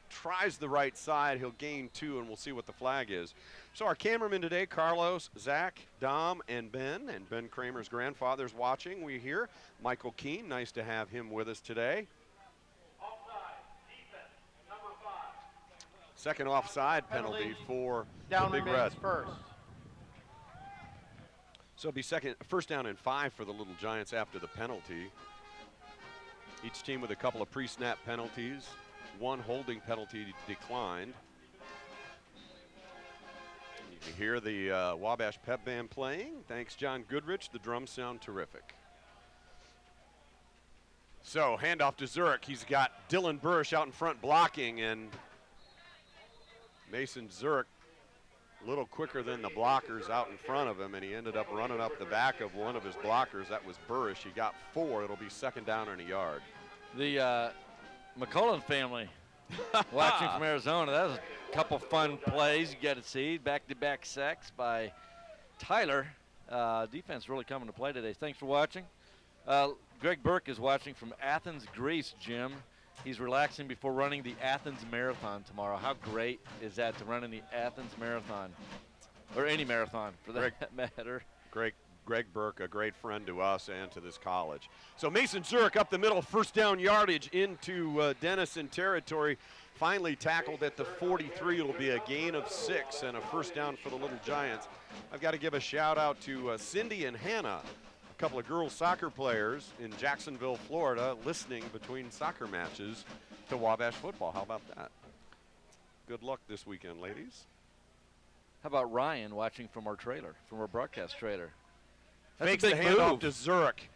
tries the right side. He'll gain 2, and we'll see what the flag is. So our cameramen today, Carlos, Zach, Dom, and Ben Kramer's grandfather's watching. We hear Michael Keene. Nice to have him with us today. Offside, defense, number 5. Second offside penalty for Down the Big Red. First. So it'll be first down and 5 for the Little Giants after the penalty. Each team with a couple of pre-snap penalties. 1 holding penalty declined. You can hear the Wabash Pep Band playing. Thanks, John Goodrich. The drums sound terrific. So handoff to Zurich. He's got Dylan Burrish out in front blocking, and Mason Zurich a little quicker than the blockers out in front of him, and he ended up running up the back of one of his blockers. That was Burrish. He got 4. It'll be second down and a yard. The McCullen family watching from Arizona. That was a couple fun plays you got to see. Back-to-back sacks by Tyler. Defense really coming to play today. Thanks for watching. Greg Burke is watching from Athens, Greece, Jim. He's relaxing before running the Athens Marathon tomorrow. How great is that to run in the Athens Marathon? Or any marathon, for that matter. Greg Burke, a great friend to us and to this college. So Mason Zurich up the middle, first down yardage into Denison territory. Finally tackled at the 43. It'll be a gain of 6 and a first down for the Little Giants. I've got to give a shout out to Cindy and Hannah, a couple of girls soccer players in Jacksonville, Florida, listening between soccer matches to Wabash football. How about that? Good luck this weekend, ladies. How about Ryan watching from our trailer, from our broadcast trailer? That's Fakes a the big handoff move to Zurich.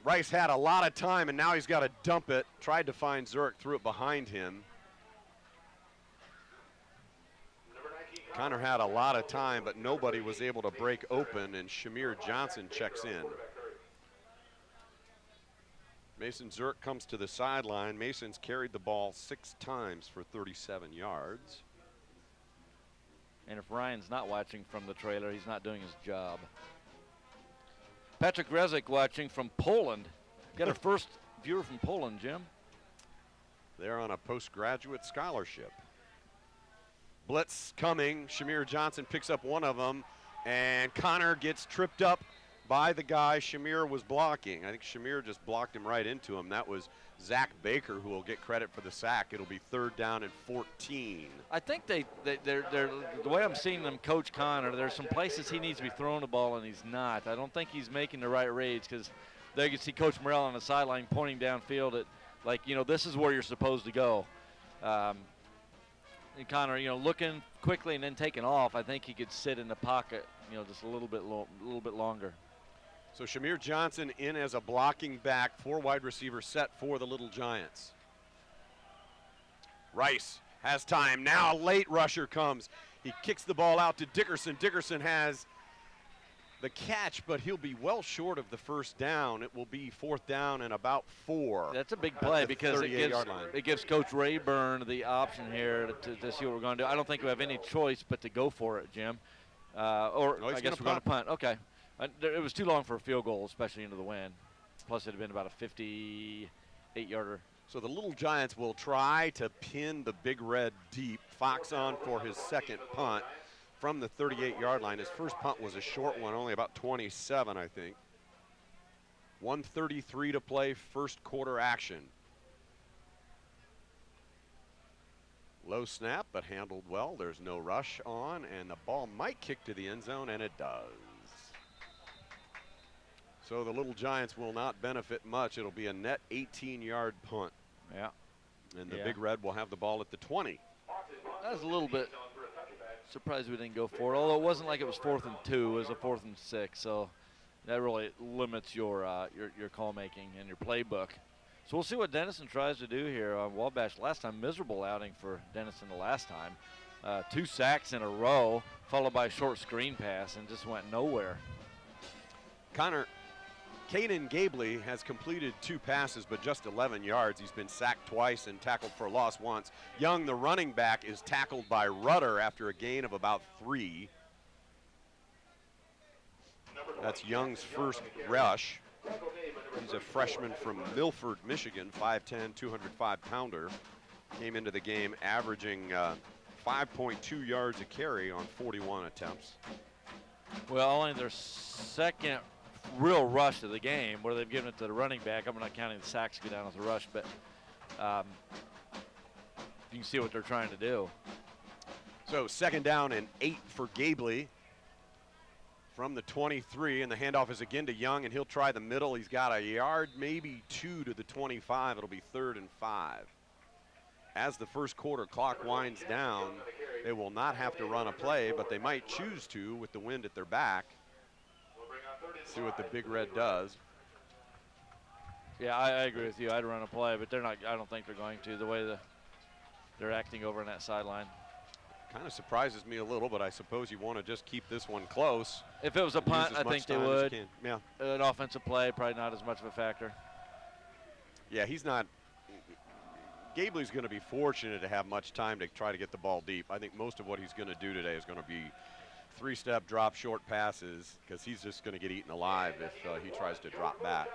Rice had a lot of time, and now he's got to dump it. Tried to find Zurich, threw it behind him. Connor had a lot of time, but nobody was able to break open, and Shamir Johnson checks in. Mason Zurich comes to the sideline. Mason's carried the ball 6 times for 37 yards. And if Ryan's not watching from the trailer, he's not doing his job. Patrick Rezik watching from Poland. Got our first viewer from Poland, Jim. They're on a postgraduate scholarship. Blitz coming. Shamir Johnson picks up one of them, and Connor gets tripped up by the guy Shamir was blocking. I think Shamir just blocked him right into him. That was Zach Baker, who will get credit for the sack. It'll be 3rd down and 14. I think they're the way I'm seeing them coach Connor, there's some places he needs to be throwing the ball and he's not. I don't think he's making the right reads, because there you can see Coach Morrell on the sideline pointing downfield at, like, this is where you're supposed to go. And Connor, looking quickly and then taking off. I think he could sit in the pocket, just a little bit longer. So Shamir Johnson in as a blocking back, 4 wide receiver set for the Little Giants. Rice has time. Now a late rusher comes. He kicks the ball out to Dickerson. Dickerson has the catch, but he'll be well short of the first down. It will be 4th down and about 4. That's a big play because it gives Coach Rayburn the option here to see what we're going to do. I don't think we have any choice but to go for it, Jim. I guess we're going to punt. Okay. It was too long for a field goal, especially into the wind. Plus, it had been about a 58-yarder. So the Little Giants will try to pin the Big Red deep. Fox on for his second punt from the 38-yard line. His first punt was a short one, only about 27, I think. 1:33 to play, first quarter action. Low snap, but handled well. There's no rush on, and the ball might kick to the end zone, and it does. So the Little Giants will not benefit much. It'll be a net 18-yard punt. Yeah. And the Big Red will have the ball at the 20. I was a little bit surprised we didn't go for it, although it wasn't like it was 4th and 2. It was a 4th and 6, so that really limits your call making and your playbook. So we'll see what Denison tries to do here. Wabash last time, miserable outing for Denison the last time. 2 sacks in a row, followed by a short screen pass, and just went nowhere. Caden Gabley has completed 2 passes, but just 11 yards. He's been sacked twice and tackled for a loss once. Young, the running back, is tackled by Rudder after a gain of about 3. That's Young's first rush. He's a freshman from Milford, Michigan, 5'10", 205-pounder. Came into the game averaging 5.2 yards a carry on 41 attempts. Well, only their second real rush of the game where they've given it to the running back. I'm not counting the sacks go down as a rush, but you can see what they're trying to do. So 2nd down and 8 for Gabley from the 23, and the handoff is again to Young, and he'll try the middle. He's got a yard, maybe 2 to the 25. It'll be 3rd and 5. As the first quarter clock winds down, they will not have to run a play, but they might choose to with the wind at their back. See what the Big Red does. Yeah, I agree with you. I'd run a play, but they're not. I don't think they're going to. The way they're acting over on that sideline. Kind of surprises me a little, but I suppose you want to just keep this one close. If it was a punt, I think they would. Yeah. An offensive play, probably not as much of a factor. Yeah, he's not. Gabley's going to be fortunate to have much time to try to get the ball deep. I think most of what he's going to do today is going to be 3-step drop short passes, because he's just going to get eaten alive if he tries to drop back.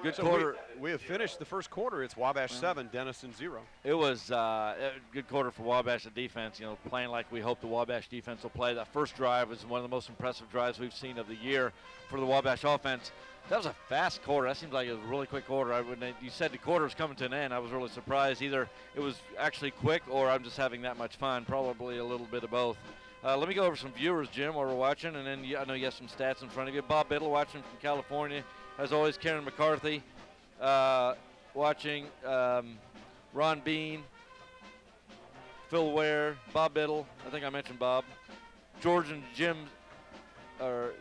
Good So quarter. we have finished the first quarter. It's Wabash 7, Denison 0. It was a good quarter for Wabash defense, you know, playing like we hope the Wabash defense will play. That first drive was one of the most impressive drives we've seen of the year for the Wabash offense. That was a fast quarter. That seems like it was a really quick quarter. When you said the quarter was coming to an end, I was really surprised. Either it was actually quick or I'm just having that much fun, probably a little bit of both. Let me go over some viewers, Jim, while we're watching, and then I know you have some stats in front of you. Bob Biddle watching from California. As always, Karen McCarthy watching, Ron Bean, Phil Ware, Bob Biddle. I think I mentioned Bob. George and Jim, or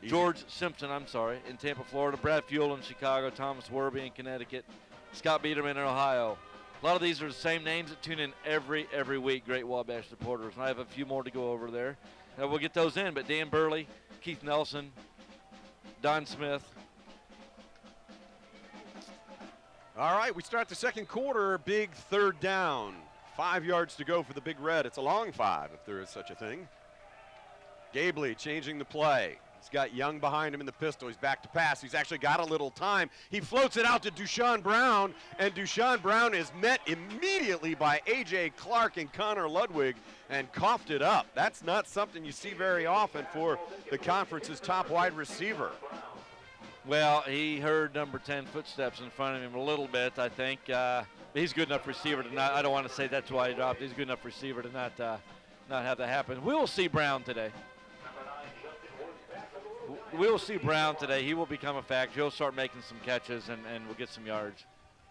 George Simpson, I'm sorry, in Tampa, Florida. Brad Fuel in Chicago. Thomas Werby in Connecticut. Scott Biederman in Ohio. A lot of these are the same names that tune in every week. Great Wabash supporters. And I have a few more to go over there. We'll get those in, but Dan Burley, Keith Nelson, Don Smith. All right, we start the second quarter. Big third down. 5 yards to go for the Big Red. It's a long 5, if there is such a thing. Gabley changing the play. He's got Young behind him in the pistol. He's back to pass. He's actually got a little time. He floats it out to Dushawn Brown, and Dushawn Brown is met immediately by A.J. Clark and Connor Ludwig and coughed it up. That's not something you see very often for the conference's top wide receiver. Well, he heard number 10 footsteps in front of him a little bit, I think. He's a good enough receiver to not, I don't want to say that's why he dropped. He's a good enough receiver to not have that happen. We will see Brown today. We will see Brown today. He will become a factor. He'll start making some catches and will get some yards.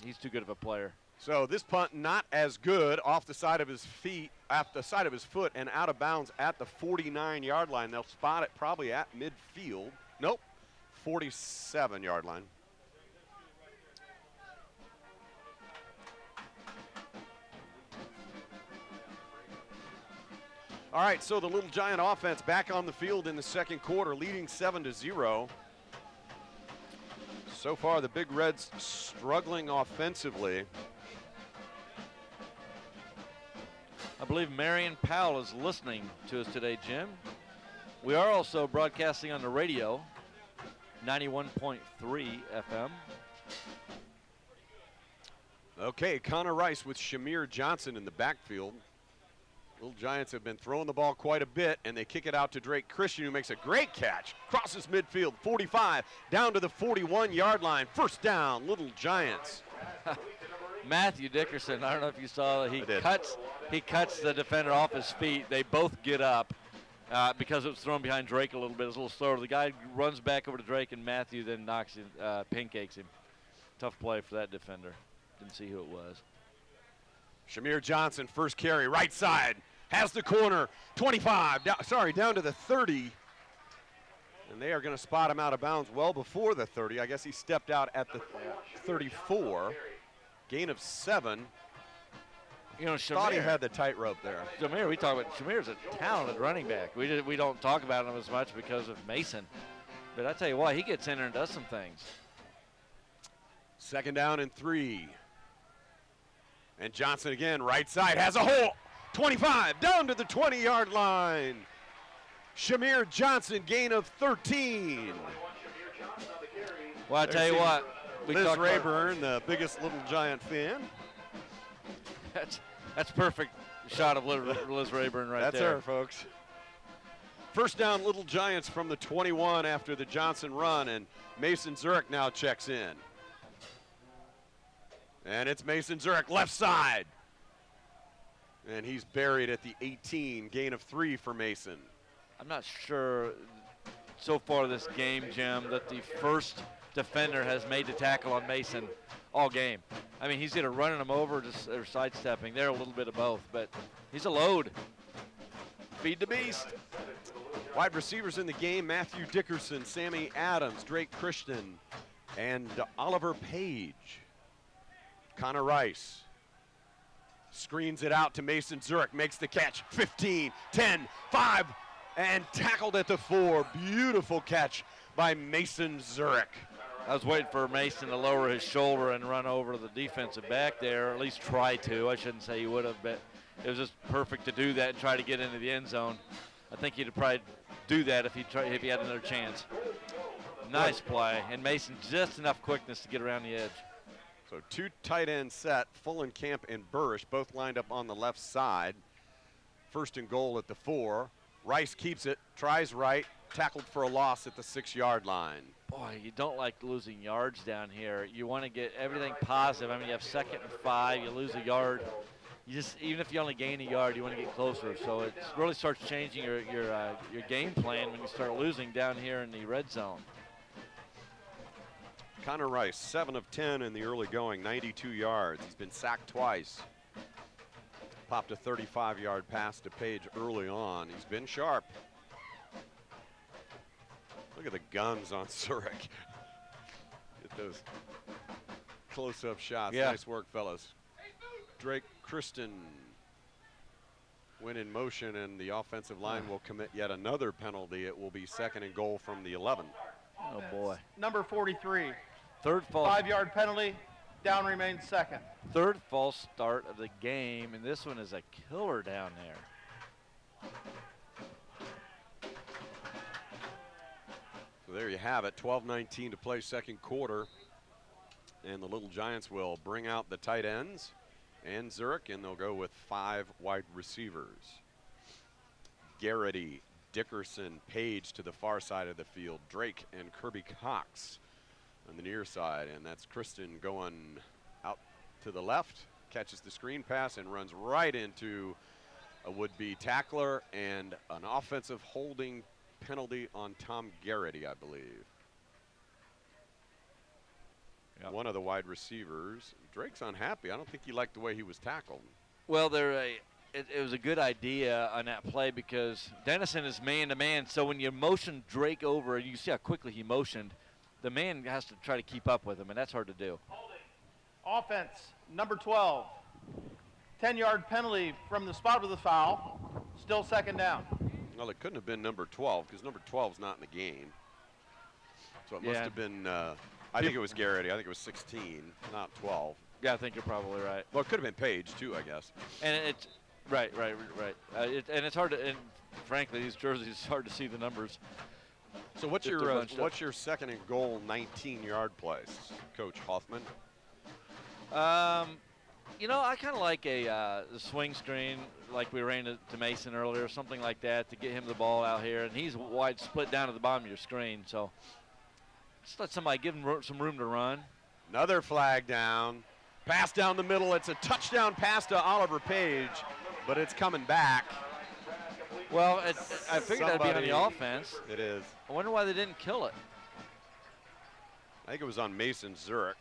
He's too good of a player. So this punt not as good, off the side of his feet, off the side of his foot, and out of bounds at the 49-yard line. They'll spot it probably at midfield. Nope, 47-yard line. All right, so the Little Giant offense back on the field in the second quarter, leading 7-0. So far, the Big Reds struggling offensively. I believe Marion Powell is listening to us today, Jim. We are also broadcasting on the radio, 91.3 FM. Okay, Connor Rice with Shamir Johnson in the backfield. Little Giants have been throwing the ball quite a bit, and they kick it out to Drake Christian, who makes a great catch. Crosses midfield, 45, down to the 41-yard line. First down, Little Giants. Matthew Dickerson, I don't know if you saw that he cuts the defender off his feet. They both get up because it was thrown behind Drake a little bit. It was a little slower. The guy runs back over to Drake, and Matthew then knocks him, pancakes him. Tough play for that defender. Didn't see who it was. Shamir Johnson, first carry, right side, has the corner, 25, down to the 30. And they are going to spot him out of bounds well before the 30. I guess he stepped out at the 34. Gain of 7. You know, Thought he had the tightrope there. Shamir, we talk about Shamir's a talented running back. We don't talk about him as much because of Mason. But I tell you what, he gets in there and does some things. Second down and 3. And Johnson again, right side, has a hole. 25, down to the 20-yard line. Shamir Johnson, gain of 13. Well, I tell you what. Liz Rayburn, the biggest Little Giant fan. That's perfect shot of Liz Rayburn right there. That's her, folks. First down, Little Giants from the 21 after the Johnson run, and Mason Zurich now checks in. And it's Mason Zurich, left side. And he's buried at the 18, gain of 3 for Mason. I'm not sure so far this game, Jim, that the first defender has made the tackle on Mason all game. I mean, he's either running him over or sidestepping. They're a little bit of both, but he's a load. Feed the beast. Wide receivers in the game, Matthew Dickerson, Sammy Adams, Drake Christian, And Oliver Page. Connor Rice screens it out to Mason Zurich, makes the catch. 15, 10, 5, and tackled at the 4. Beautiful catch by Mason Zurich. I was waiting for Mason to lower his shoulder and run over the defensive back there, or at least try to. I shouldn't say he would have, but it was just perfect to do that and try to get into the end zone. I think he'd probably do that if he had another chance. Nice play, and Mason just enough quickness to get around the edge. So 2 tight end set, Fullenkamp and Burrish both lined up on the left side. 1st and goal at the 4. Rice keeps it, tries right, tackled for a loss at the 6-yard line. Boy, you don't like losing yards down here. You want to get everything positive. I mean, you have 2nd and 5, you lose a yard. You just, even if you only gain a yard, you want to get closer. So it really starts changing your game plan when you start losing down here in the red zone. Connor Rice, 7 of 10 in the early going, 92 yards. He's been sacked twice. Popped a 35-yard pass to Page early on. He's been sharp. Look at the guns on Zurich. Get those close-up shots. Yeah. Nice work, fellas. Drake Kristen went in motion, and the offensive line will commit yet another penalty. It will be 2nd and goal from the 11. Oh, boy. Number 43. 3rd false. 5-yard penalty. Down remains 2nd. 3rd false start of the game, and this one is a killer down there. So there you have it, 12:19 to play 2nd quarter. And the Little Giants will bring out the tight ends and Zurich, and they'll go with 5 wide receivers. Garrity, Dickerson, Page to the far side of the field, Drake and Kirby Cox on the near side, and that's Kristen going out to the left, catches the screen pass and runs right into a would-be tackler and an offensive holding penalty on Tom Garrity, I believe. Yep. One of the wide receivers. Drake's unhappy. I don't think he liked the way he was tackled. Well, it was a good idea on that play because Denison is man-to-man, so when you motion Drake over, and you see how quickly he motioned, the man has to try to keep up with him, and that's hard to do. Offense, number 12. 10-yard penalty from the spot of the foul. Still 2nd down. Well, it couldn't have been number 12 because number 12's not in the game. So it must have been, I think it was Garrity. I think it was 16, not 12. Yeah, I think you're probably right. Well, it could have been Page, too, I guess. And it's right. And it's hard to, and frankly, these jerseys, it's hard to see the numbers. So what's your 2nd and goal 19-yard place, Coach Hoffman? You know, I kind of like a swing screen like we ran to Mason earlier, something like that to get him the ball out here. And he's wide split down to the bottom of your screen. So just let somebody give him some room to run. Another flag down. Pass down the middle. It's a touchdown pass to Oliver Page, but it's coming back. Well, I figured that'd be on the offense. It is. I wonder why they didn't kill it. I think it was on Mason Zurich.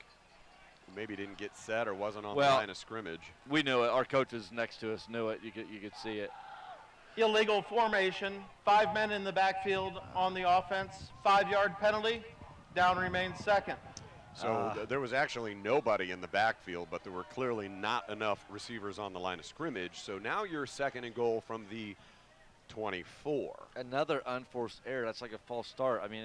Maybe didn't get set or wasn't on the line of scrimmage. We knew it. Our coaches next to us knew it. You could see it. Illegal formation. 5 men in the backfield on the offense. 5-yard penalty. Down remains 2nd. So there was actually nobody in the backfield, but there were clearly not enough receivers on the line of scrimmage. So now you're 2nd and goal from the 24. Another unforced error. That's like a false start. I mean,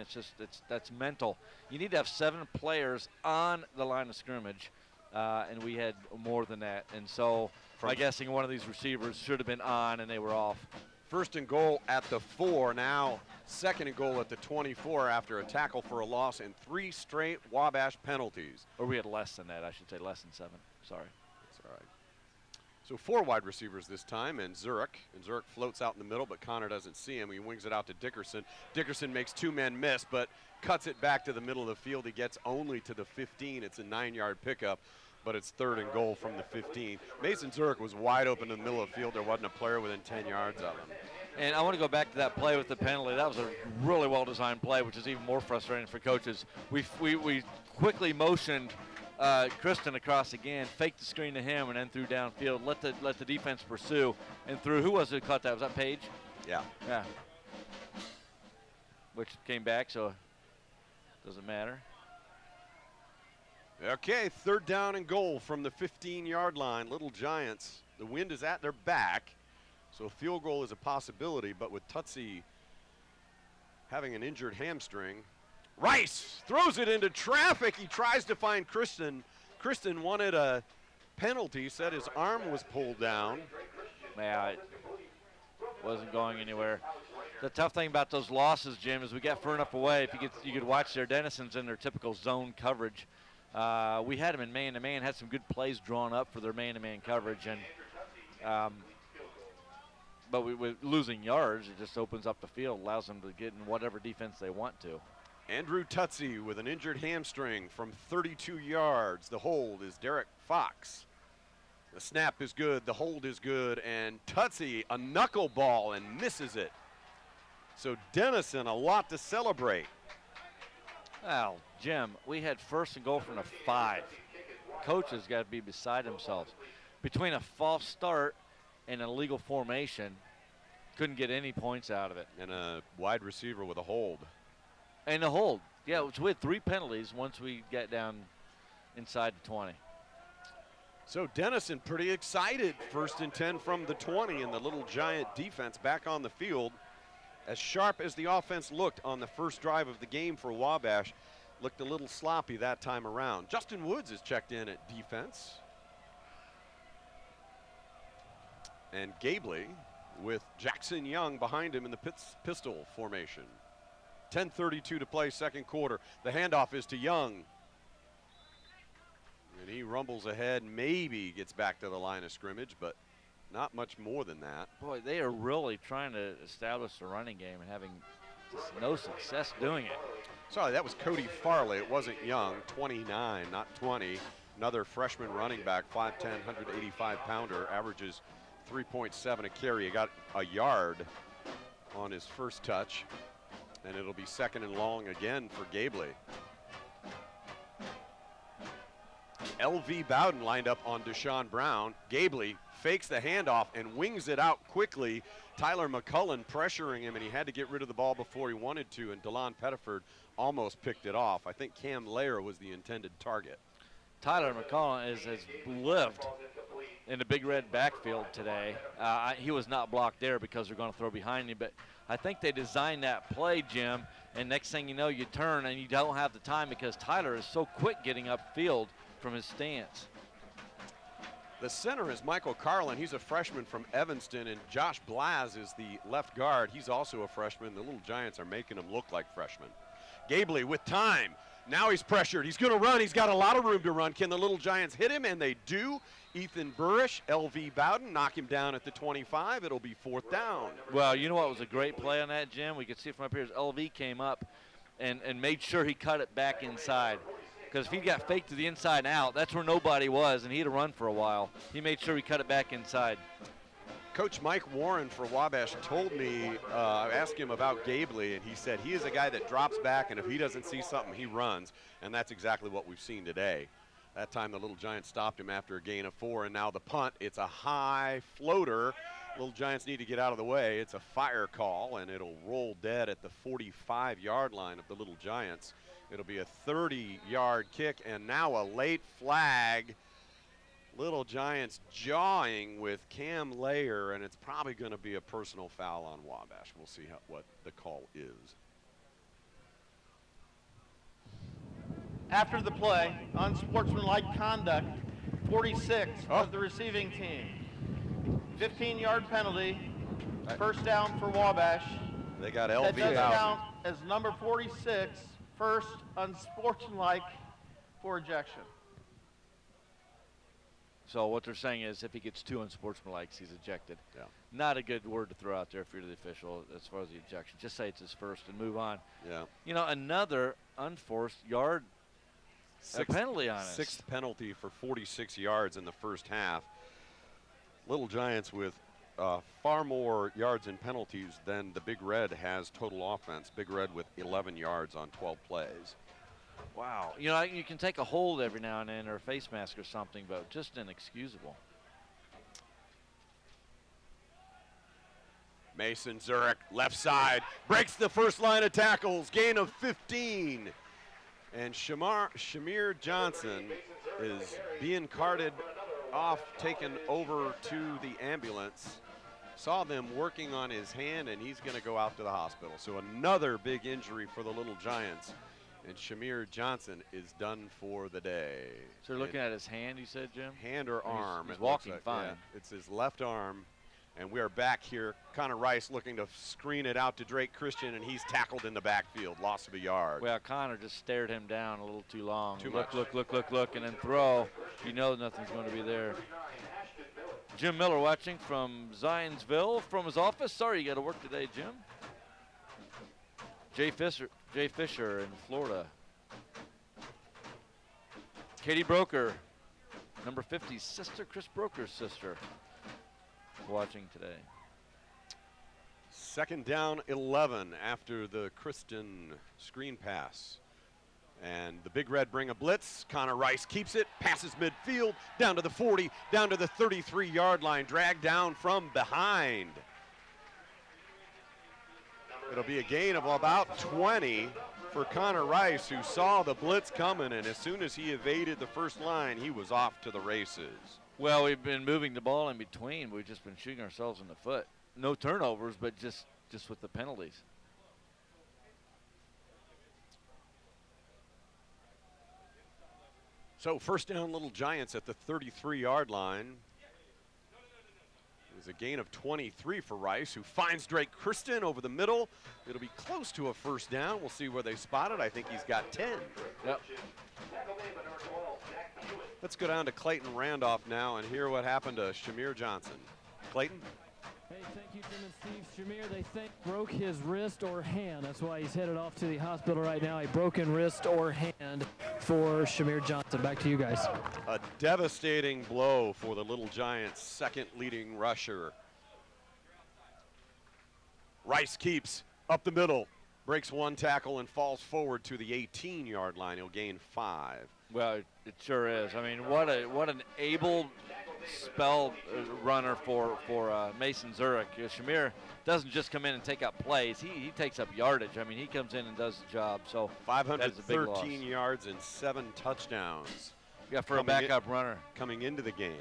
that's mental. You need to have 7 players on the line of scrimmage, and we had more than that. And so I'm guessing one of these receivers should have been on, and they were off. 1st and goal at the 4. Now 2nd and goal at the 24 after a tackle for a loss and 3 straight Wabash penalties. Or we had less than that. I should say less than 7. Sorry. That's all right. So 4 wide receivers this time, and Zurich floats out in the middle, but Connor doesn't see him. He wings it out to Dickerson. Dickerson makes 2 men miss, but cuts it back to the middle of the field. He gets only to the 15. It's a 9-yard pickup, but it's 3rd and goal from the 15. Mason Zurich was wide open in the middle of the field. There wasn't a player within 10 yards of him. And I want to go back to that play with the penalty. That was a really well-designed play, which is even more frustrating for coaches. We quickly motioned Kristen across again, faked the screen to him, and then threw downfield. Let the defense pursue, and threw. Who was it who caught that? Was that Page? Yeah. Yeah. Which came back, so doesn't matter. Okay, 3rd down and goal from the 15-yard line. Little Giants, the wind is at their back, so a field goal is a possibility, but with Tutsi having an injured hamstring, Rice throws it into traffic. He tries to find Kristen. Kristen wanted a penalty, said his arm was pulled down. Yeah, it wasn't going anywhere. The tough thing about those losses, Jim, is we got far enough away. If you could watch their Denison's in their typical zone coverage. We had them in man-to-man, had some good plays drawn up for their man-to-man coverage, and but with losing yards, it just opens up the field, allows them to get in whatever defense they want to. Andrew Tutsi with an injured hamstring from 32 yards. The hold is Derek Fox. The snap is good, the hold is good, and Tutsi a knuckleball and misses it. So Denison, a lot to celebrate. Well, Jim, we had 1st and goal from the 5. Coaches got to be beside themselves. Between a false start and an illegal formation, couldn't get any points out of it. And a wide receiver with a hold. And a hold. Yeah, so we had 3 penalties once we got down inside the 20. So Denison pretty excited. 1st and 10 from the 20, and the Little Giant defense back on the field. As sharp as the offense looked on the first drive of the game for Wabash, looked a little sloppy that time around. Justin Woods is checked in at defense. And Gabley with Jackson Young behind him in the pistol formation. 10:32 to play, 2nd quarter. The handoff is to Young. And he rumbles ahead, maybe gets back to the line of scrimmage, but not much more than that. Boy, they are really trying to establish the running game and having just no success doing it. Sorry, that was Cody Farley. It wasn't Young, 29, not 20. Another freshman running back, 5'10", 185-pounder, averages 3.7 a carry. He got a yard on his first touch, and it'll be 2nd and long again for Gabley. L.V. Bowden lined up on Deshaun Brown. Gabley fakes the handoff and wings it out quickly. Tyler McCullen pressuring him, and he had to get rid of the ball before he wanted to, and DeLon Pettiford almost picked it off. I think Cam Lair was the intended target. Tyler McCullen has lived in the Big Red backfield today. He was not blocked there because they're going to throw behind him, but I think they designed that play, Jim, and next thing you know, you turn and you don't have the time because Tyler is so quick getting upfield from his stance. The center is Michael Carlin. He's a freshman from Evanston, and Josh Blaz is the left guard. He's also a freshman. The Little Giants are making him look like freshmen. Gabley with time. Now he's pressured. He's going to run. He's got a lot of room to run. Can the Little Giants hit him? And they do. Ethan Burrish, L.V. Bowden knock him down at the 25. It'll be 4th down. Well, you know what was a great play on that, Jim? We could see it from up here as L.V. came up and made sure he cut it back inside. Because if he got faked to the inside and out, that's where nobody was, and he'd have run for a while. He made sure he cut it back inside. Coach Mike Warren for Wabash told me, I asked him about Gabley, and he said he is a guy that drops back, and if he doesn't see something, he runs. And that's exactly what we've seen today. That time the Little Giants stopped him after a gain of 4, and now the punt. It's a high floater. Little Giants need to get out of the way. It's a fire call, and it'll roll dead at the 45-yard line of the Little Giants. It'll be a 30-yard kick, and now a late flag. Little Giants jawing with Cam Lair, and it's probably going to be a personal foul on Wabash. We'll see what the call is. After the play, unsportsmanlike conduct, 46 of the receiving team. 15-yard penalty, 1st down for Wabash. They got That LV does out. count as number 46, first unsportsmanlike for ejection. So what they're saying is if he gets 2 unsportsmanlike, he's ejected. Yeah. Not a good word to throw out there if you're the official as far as the ejection. Just say it's his first and move on. Yeah. You know, another unforced yard penalty on us. 6th penalty for 46 yards in the first half. Little Giants with far more yards and penalties than the Big Red has total offense. Big Red with 11 yards on 12 plays. Wow. You know, you can take a hold every now and then or a face mask or something, but just inexcusable. Mason Zurich, left side, breaks the first line of tackles, gain of 15. And Shamir Johnson is being carted off, taken over to the ambulance. Saw them working on his hand, and he's going to go out to the hospital. So another big injury for the Little Giants. And Shamir Johnson is done for the day. So you're looking at his hand, you said, Jim? Hand or arm. He's walking fine. Yeah, it's his left arm. And we are back here. Connor Rice looking to screen it out to Drake Christian, and he's tackled in the backfield, loss of a yard. Well, Connor just stared him down a little too long. Too look, much. look, and then throw. You know nothing's going to be there. Jim Miller watching from Zionsville from his office. Sorry, you got to work today, Jim. Jay Fisher in Florida. Katie Broker, number 50's sister, Chris Broker's sister, watching today. Second down 11 after the Kristen screen pass. And the Big Red bring a blitz. Connor Rice keeps it, passes midfield, down to the 40, down to the 33-yard line, dragged down from behind. It'll be a gain of about 20 for Connor Rice, who saw the blitz coming, and as soon as he evaded the first line, he was off to the races. Well, we've been moving the ball in between. We've just been shooting ourselves in the foot. No turnovers, but just with the penalties. So first down, Little Giants at the 33-yard line. It was a gain of 23 for Rice, who finds Drake Kristen over the middle. It'll be close to a first down. We'll see where they spot it. I think he's got 10. Yep. Let's go down to Clayton Randolph now and hear what happened to Shamir Johnson. Clayton? Hey, thank you, Jim and Steve. Shamir, they think broke his wrist or hand. That's why he's headed off to the hospital right now. A broken wrist or hand for Shamir Johnson. Back to you guys. A devastating blow for the Little Giants' second leading rusher. Rice keeps up the middle, breaks one tackle and falls forward to the 18-yard line. He'll gain 5. Well, it sure is. I mean, what an able spell runner for Mason Zurich. Shamir doesn't just come in and take up plays. He takes up yardage. I mean, he comes in and does the job. So 513 yards and 7 touchdowns. Yeah, for a backup runner. Coming into the game.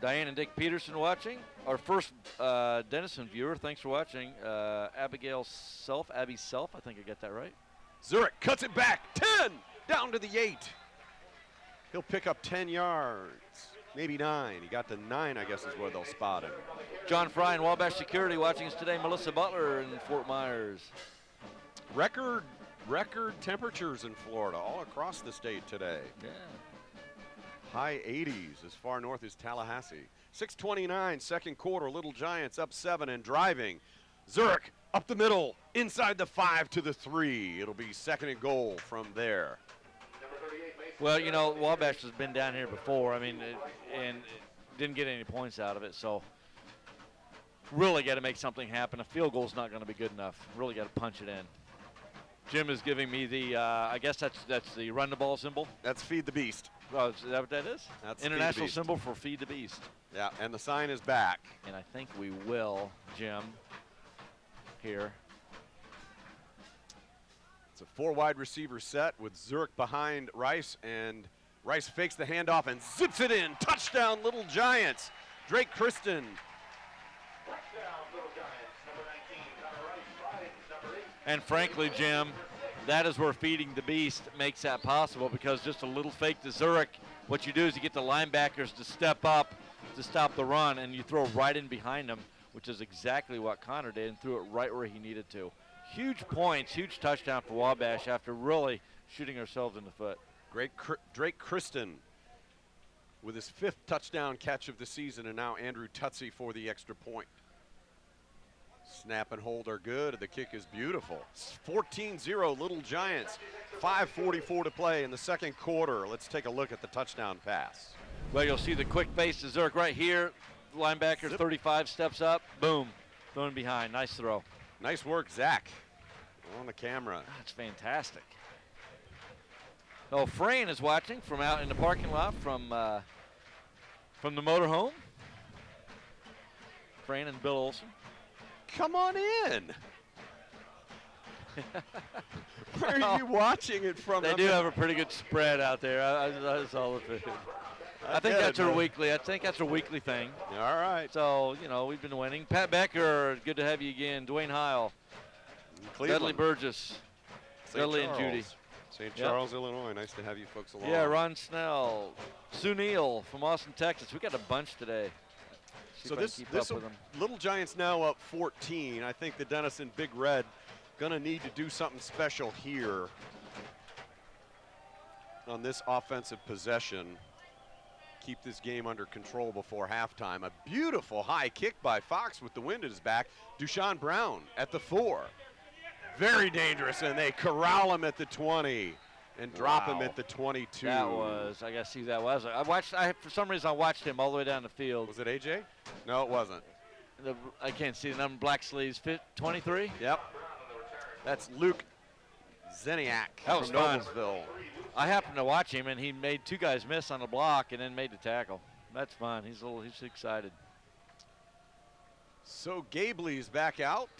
Diane and Dick Peterson watching. Our first Denison viewer, thanks for watching. Abby Self, I think I got that right. Zurich cuts it back, 10, down to the 8. He'll pick up 10 yards, maybe 9. He got to 9, I guess is where they'll spot him. John Fry and Wabash Security watching us today. Melissa Butler in Fort Myers. Record temperatures in Florida all across the state today. Yeah. High 80s as far north as Tallahassee. 6:29, second quarter, Little Giants up 7 and driving. Zurich up the middle, inside the 5 to the 3. It'll be second and goal from there. Well, you know, Wabash has been down here before. I mean, and didn't get any points out of it. So really got to make something happen. A field goal's not going to be good enough. Really got to punch it in. Jim is giving me the, I guess that's the run the ball symbol. That's Feed the Beast. Oh, is that what that is? That's international symbol for Feed the Beast. Yeah, and the sign is back. And I think we will, Jim, here. It's a 4 wide receiver set with Zurich behind Rice, and Rice fakes the handoff and zips it in. Touchdown, Little Giants. Drake Kristen. And frankly, Jim, that is where Feeding the Beast makes that possible, because just a little fake to Zurich, what you do is you get the linebackers to step up to stop the run, and you throw right in behind them, which is exactly what Connor did, and threw it right where he needed to. Huge points, huge touchdown for Wabash after really shooting ourselves in the foot. Great Drake Kristen with his 5th touchdown catch of the season, and now Andrew Tutsi for the extra point. Snap and hold are good. The kick is beautiful. 14-0 Little Giants. 5:44 to play in the second quarter. Let's take a look at the touchdown pass. Well, you'll see the quick face to Zurich right here. Linebacker 35 steps up. Boom. Throwing behind. Nice throw. Nice work, Zach, on the camera. That's fantastic. Oh, Frayne is watching from out in the parking lot from the motorhome. Frayne and Bill Olson. Come on in. Where are you watching it from? They do have a pretty good spread out there. I saw the video. I think that's her weekly. I think that's her weekly thing. All right. So, you know, we've been winning. Pat Becker, good to have you again. Dwayne Heil. Cleveland. Dudley Burgess. Dudley and Judy. St. Charles, Illinois. Nice to have you folks along. Yeah, Ron Snell. Sue Neal from Austin, Texas. We got a bunch today. So this Little Giants now up 14. I think the Denison Big Red going to need to do something special here on this offensive possession. Keep this game under control before halftime. A beautiful high kick by Fox with the wind at his back. Dushan Brown at the 4. Very dangerous, and they corral him at the 20 and drop him at the 22. That was, I guess, see that was. For some reason, I watched him all the way down the field. Was it AJ? No, it wasn't. I can't see the number, black sleeves, 23? Yep. That's Luke Zeniak from Noblesville. I happened to watch him, and he made 2 guys miss on the block and then made the tackle. That's fun. He's excited. So Gabley's back out.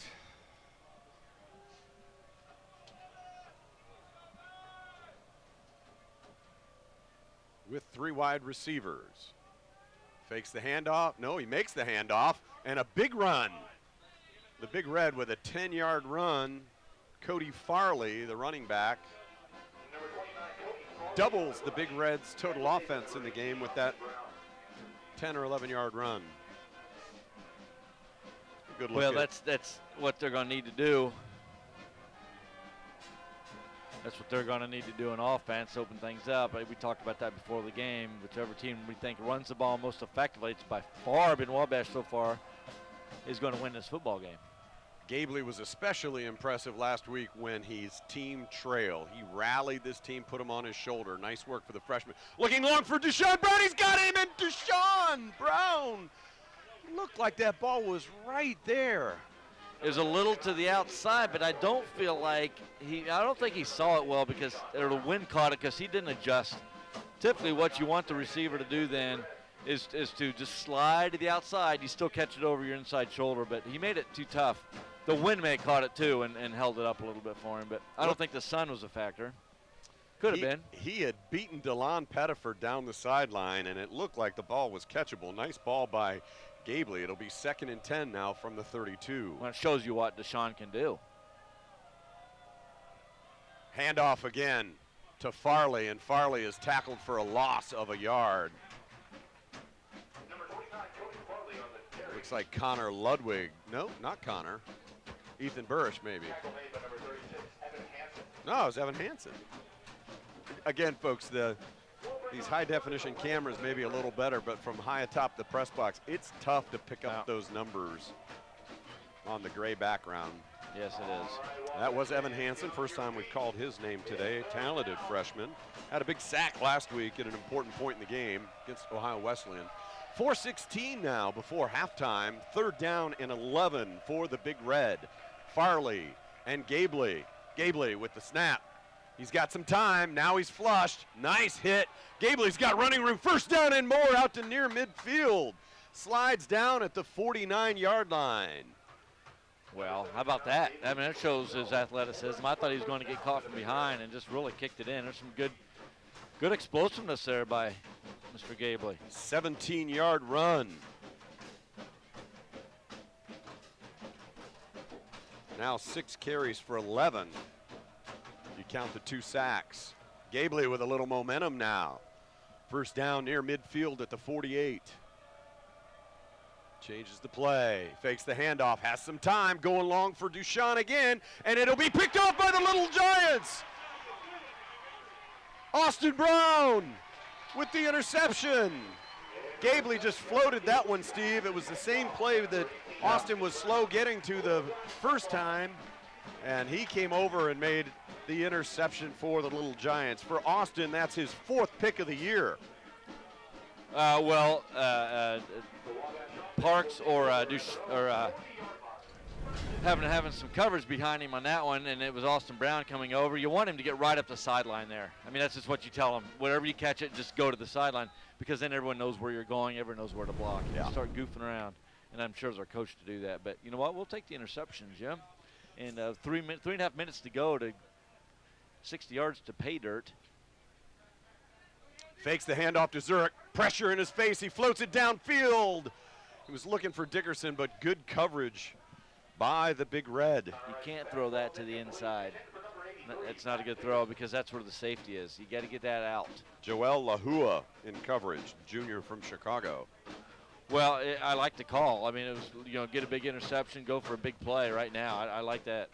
With 3 wide receivers. Fakes the handoff. No, he makes the handoff. And a big run. The Big Red with a 10-yard run. Cody Farley, the running back, doubles the Big Red's total offense in the game with that 10 or 11-yard run. Good look. Well, that's what they're going to need to do. That's what they're going to need to do in offense, open things up. We talked about that before the game. Whichever team we think runs the ball most effectively, it's by far been Wabash so far, is going to win this football game. Gabley was especially impressive last week when his team trailed. He rallied this team, put him on his shoulder. Nice work for the freshman. Looking long for Dushan Brown. He's got him, and Dushan Brown looked like that ball was right there. It was a little to the outside, but I don't feel like I don't think he saw it well because the wind caught it because he didn't adjust. Typically what you want the receiver to do then is to just slide to the outside. You still catch it over your inside shoulder, but he made it too tough. The wind may have caught it too and held it up a little bit for him, but I don't think the sun was a factor. Could have been. He had beaten DeLon Pettiford down the sideline, and it looked like the ball was catchable. Nice ball by Gabley. It'll be 2nd and 10 now from the 32. Well, it shows you what Dushan can do. Handoff again to Farley, and Farley is tackled for a loss of a yard. Looks like Connor Ludwig. No, not Connor. Ethan Burrish, maybe. No, it was Evan Hansen. Again, folks, these high-definition cameras may be a little better, but from high atop the press box, it's tough to pick up those numbers on the gray background. Yes, it is. That was Evan Hansen. First time we've called his name today. Talented freshman. Had a big sack last week at an important point in the game against Ohio Wesleyan. 4:16 now before halftime. 3rd down and 11 for the Big Red. Farley and Gabley. Gabley with the snap. He's got some time. Now he's flushed. Nice hit. Gabley's got running room. 1st down and more out to near midfield. Slides down at the 49-yard line. Well, how about that? I mean, that shows his athleticism. I thought he was going to get caught from behind and just really kicked it in. There's some good explosiveness there by Mr. Gabley. 17-yard run. Now 6 carries for 11. You count the 2 sacks. Gabley with a little momentum now. 1st down near midfield at the 48. Changes the play, fakes the handoff, has some time, going long for Dushan again, and it'll be picked off by the Little Giants. Austin Brown with the interception. Gabley just floated that one, Steve. It was the same play that Austin was slow getting to the first time, and he came over and made the interception for the Little Giants. For Austin, that's his 4th pick of the year. Parks or having some coverage behind him on that one, and it was Austin Brown coming over. You want him to get right up the sideline there. I mean, that's just what you tell him. Wherever you catch it, just go to the sideline, because then everyone knows where you're going, everyone knows where to block. Yeah. You start goofing around, and I'm sure it's our coach to do that. But you know what? We'll take the interceptions, Jim. And 3.5 minutes to go to 60 yards to pay dirt. Fakes the handoff to Zurich. Pressure in his face. He floats it downfield. He was looking for Dickerson, but good coverage by the Big Red. You can't throw that to the inside. It's not a good throw because that's where the safety is. You got to get that out. Joel Lahua in coverage, junior from Chicago. Well, I like the call. I mean, it was, get a big interception, go for a big play right now. I like that.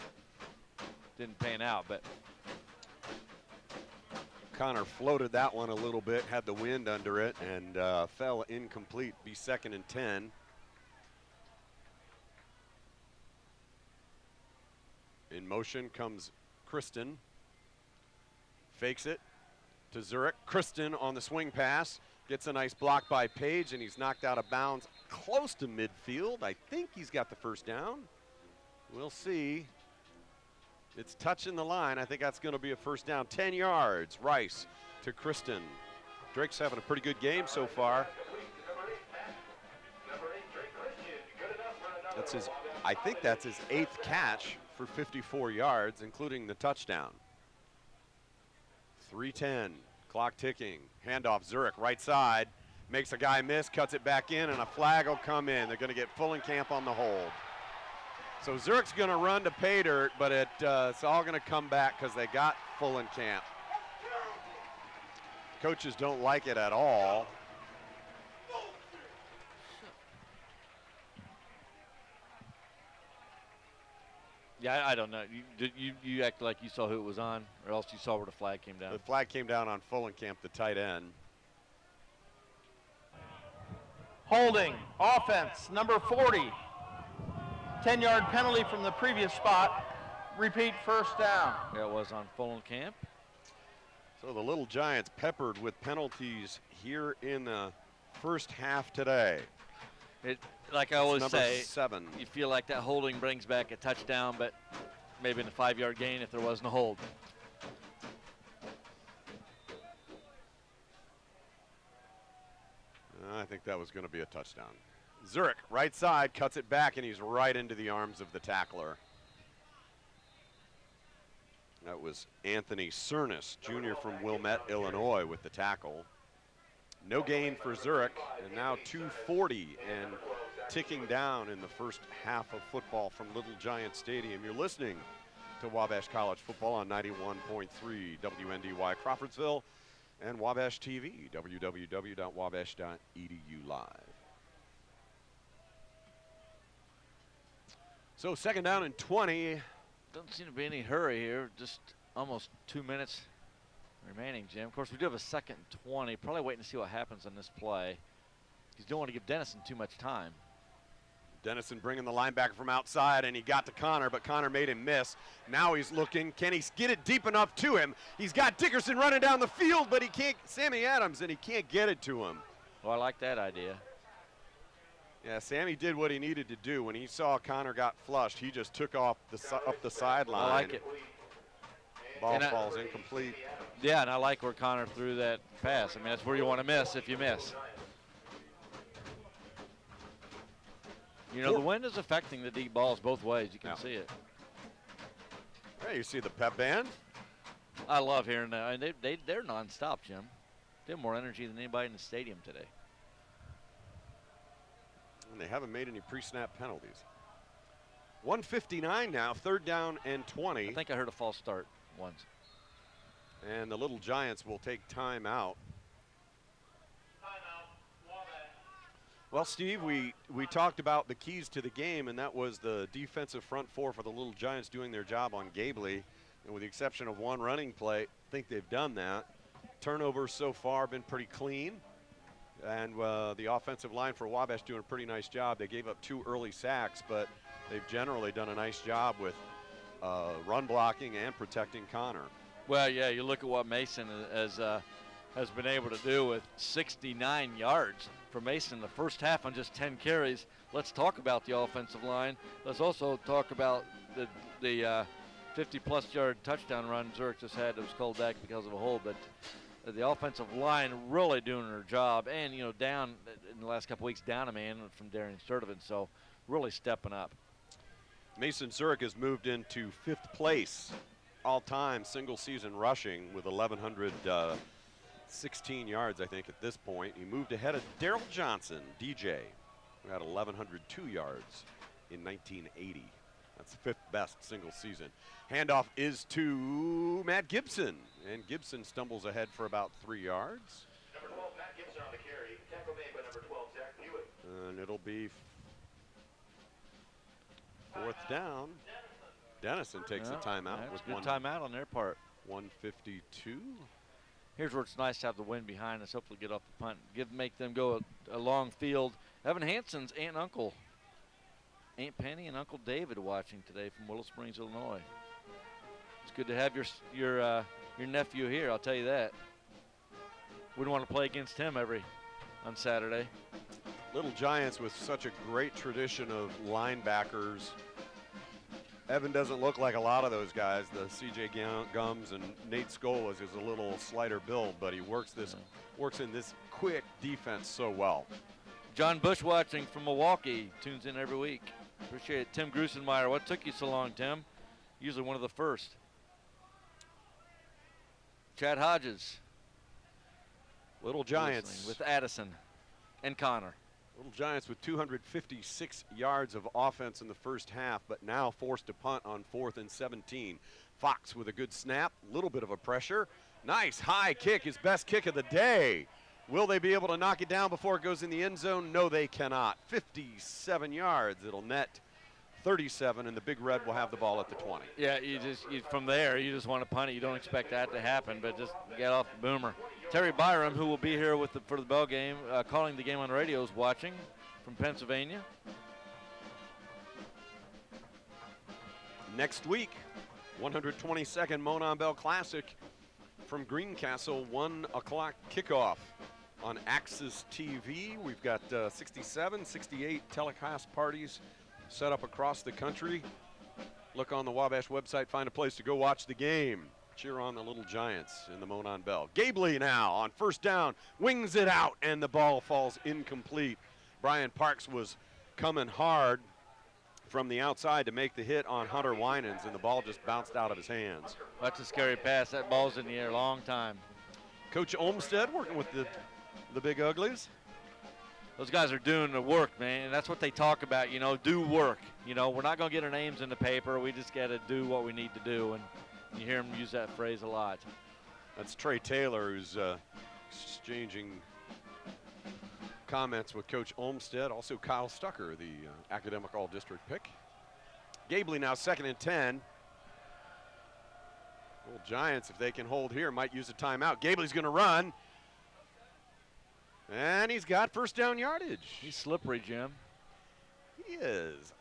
Didn't pan out, but. Connor floated that one a little bit, had the wind under it, and fell incomplete. Be 2nd and 10. In motion comes Kristen. Fakes it to Zurich. Kristen on the swing pass. Gets a nice block by Page, and he's knocked out of bounds close to midfield. I think he's got the first down. We'll see. It's touching the line. I think that's going to be a first down. 10 yards. Rice to Kristen. Drake's having a pretty good game so far. I think that's his 8th catch for 54 yards, including the touchdown. 3:10. Clock ticking. Handoff Zurich, right side. Makes a guy miss, cuts it back in, and a flag will come in. They're going to get Fullenkamp on the hold. So Zurich's going to run to pay dirt, but it's all going to come back because they got Fullenkamp. Coaches don't like it at all. Yeah, I don't know. You act like you saw who it was on, or else you saw where the flag came down. The flag came down on Fullenkamp, the tight end. Holding, offense, number 40. 10-yard penalty from the previous spot. Repeat, first down. That was on Fullenkamp. So the Little Giants peppered with penalties here in the first half today. Like I always say, 7. you feel like that holding brings back a touchdown, but maybe in a 5-yard gain if there wasn't a hold. I think that was going to be a touchdown. Zurich, right side, cuts it back, and he's right into the arms of the tackler. That was Anthony Cernis, junior from Wilmette, Illinois, with the tackle. No gain for Zurich, and now 2:40 and ticking down in the first half of football from Little Giant Stadium. You're listening to Wabash College football on 91.3 WNDY Crawfordsville and Wabash TV, www.wabash.edu live. So 2nd down and 20. Doesn't seem to be any hurry here. Just almost 2 minutes remaining, Jim. Of course, we do have a 2nd and 20. Probably waiting to see what happens on this play. You don't want to give Denison too much time. Denison bringing the linebacker from outside, and he got to Connor, but Connor made him miss. Now he's looking. Can he get it deep enough to him? He's got Dickerson running down the field, but he can't. Sammy Adams, and he can't get it to him. Well, I like that idea. Yeah, Sammy did what he needed to do. When he saw Connor got flushed, he just took off up the sideline. I like it. Ball falls incomplete. Yeah, and I like where Connor threw that pass. I mean, that's where you want to miss if you miss. You know, the wind is affecting the deep balls both ways. You can see it. Hey, you see the pep band? I love hearing that. And they're nonstop, Jim. They have more energy than anybody in the stadium today. And they haven't made any pre-snap penalties. 1:59 now, 3rd down and 20. I think I heard a false start once. And the Little Giants will take time out. Well, Steve, we talked about the keys to the game, and that was the defensive front four for the Little Giants doing their job on Gabley. And with the exception of one running play, I think they've done that. Turnovers so far been pretty clean. And the offensive line for Wabash doing a pretty nice job. They gave up 2 early sacks, but they've generally done a nice job with run blocking and protecting Connor. Well, yeah, you look at what Mason has been able to do with 69 yards for Mason in the first half on just 10 carries. Let's talk about the offensive line. Let's also talk about the 50-plus yard touchdown run Zurich just had that was called back because of a hold. But the offensive line really doing their job. And, you know, down in the last couple weeks, down a man from Darian Sturdivant. So really stepping up. Mason Zurich has moved into 5th place all-time single-season rushing with 1,116 yards, I think, at this point. He moved ahead of Daryl Johnson, DJ, who had 1,102 yards in 1980. That's the 5th best single season. Handoff is to Matt Gibson, and Gibson stumbles ahead for about 3 yards. Number 12, Matt Gibson on the carry. Tackle made by number 12, Zach Hewitt. And it'll be 4th down. Denison takes a timeout That's with a good timeout on their part. 1:52. Here's where it's nice to have the wind behind us. Hopefully get off the punt. Make them go a long field. Evan Hansen's aunt and uncle, Aunt Penny and Uncle David, watching today from Willow Springs, Illinois. It's good to have your nephew here, I'll tell you that. Wouldn't want to play against him on Saturday. Little Giants with such a great tradition of linebackers. Evan doesn't look like a lot of those guys. The C.J. Gums and Nate Scolas is a little slighter build, but he works in this quick defense so well. John Bush watching from Milwaukee, tunes in every week. Appreciate it. Tim Grusenmeyer, what took you so long, Tim? Usually one of the first. Chad Hodges. Little Giants with Addison and Connor. Little Giants with 256 yards of offense in the first half, but now forced to punt on 4th and 17. Fox with a good snap, little bit of a pressure. Nice high kick, his best kick of the day. Will they be able to knock it down before it goes in the end zone? No, they cannot. 57 yards. It'll net 37, and the Big Red will have the ball at the 20. Yeah, from there, you just want to punt it. You don't expect that to happen, but just get off the boomer. Terry Byram, who will be here for the Bell game, calling the game on the radio, is watching from Pennsylvania. Next week, 122nd Monon Bell Classic from Greencastle, 1 o'clock kickoff on Axis TV. We've got 67, 68 telecast parties set up across the country. Look on the Wabash website, find a place to go watch the game. Cheer on the Little Giants in the Monon Bell. Gabley now on 1st down, wings it out, and the ball falls incomplete. Brian Parks was coming hard from the outside to make the hit on Hunter Winans, and the ball just bounced out of his hands. That's a scary pass. That ball's in the air a long time. Coach Olmstead working with the Big Uglies. Those guys are doing the work, man, and that's what they talk about, do work. We're not going to get our names in the paper. We just got to do what we need to do, and you hear them use that phrase a lot. That's Trey Taylor, who's exchanging comments with Coach Olmstead. Also Kyle Stucker, the academic all-district pick. Gabley now 2nd and 10. Little Giants, if they can hold here, might use a timeout. Gabley's going to run. And he's got 1st down yardage. He's slippery, Jim. He is.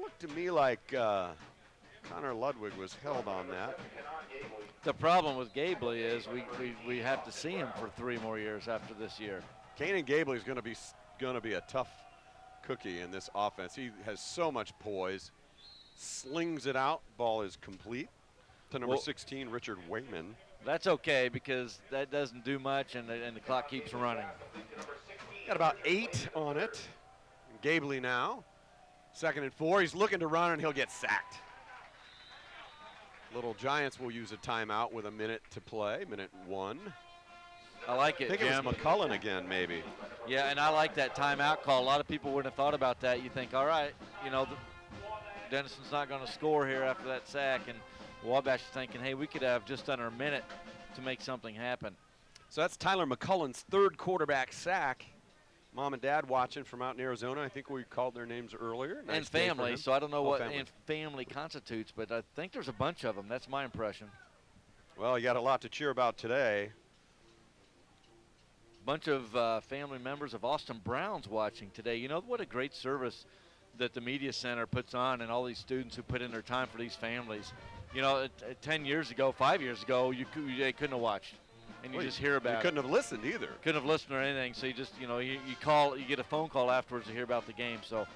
Looked to me like Connor Ludwig was held on that. The problem with Gabley is we have to see him for 3 more years after this year. Kanan Gabley is going to be a tough cookie in this offense. He has so much poise. Slings it out. Ball is complete to number 16, Richard Wayman. That's okay because that doesn't do much, and the clock keeps running. Got about 8 on it. Gabley now, 2nd and 4. He's looking to run, and he'll get sacked. Little Giants will use a timeout with a minute to play, minute 1. I like it, I think Jim. it was McCullen again, maybe. Yeah, and I like that timeout call. A lot of people wouldn't have thought about that. You think, all right, Denison's not going to score here after that sack, and Wabash is thinking, hey, we could have just under a minute to make something happen. So that's Tyler McCullen's 3rd quarterback sack. Mom and Dad watching from out in Arizona. I think we called their names earlier. Nice and family, so I don't know what family constitutes, but I think there's a bunch of them. That's my impression. Well, you got a lot to cheer about today. Bunch of family members of Austin Browns watching today. What a great service that the Media Center puts on, and all these students who put in their time for these families. 10 years ago, 5 years ago, they couldn't have watched, and you just hear about it. You couldn't have listened either. Couldn't have listened or anything. So you just, you call, you get a phone call afterwards to hear about the game. So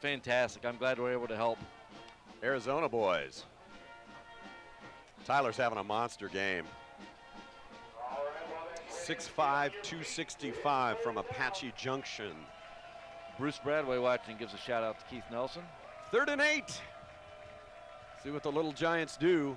fantastic. I'm glad we're able to help. Arizona boys. Tyler's having a monster game. 6'5", 265 from Apache Junction. Bruce Bradway watching gives a shout out to Keith Nelson. 3rd and 8. See what the Little Giants do.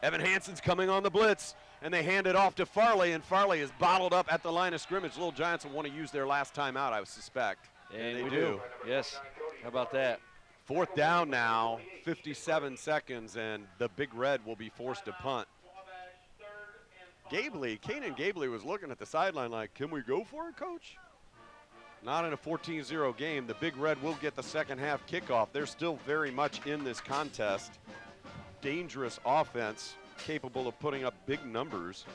Evan Hansen's coming on the blitz, and they hand it off to Farley, and Farley is bottled up at the line of scrimmage. Little Giants will want to use their last timeout, I would suspect. And they we do. Yes. How about that? 4th down now, 57 seconds, and the Big Red will be forced to punt. Kanan Gabley was looking at the sideline like, can we go for it, Coach? Not in a 14-0 game. The Big Red will get the second half kickoff. They're still very much in this contest. Dangerous offense, capable of putting up big numbers.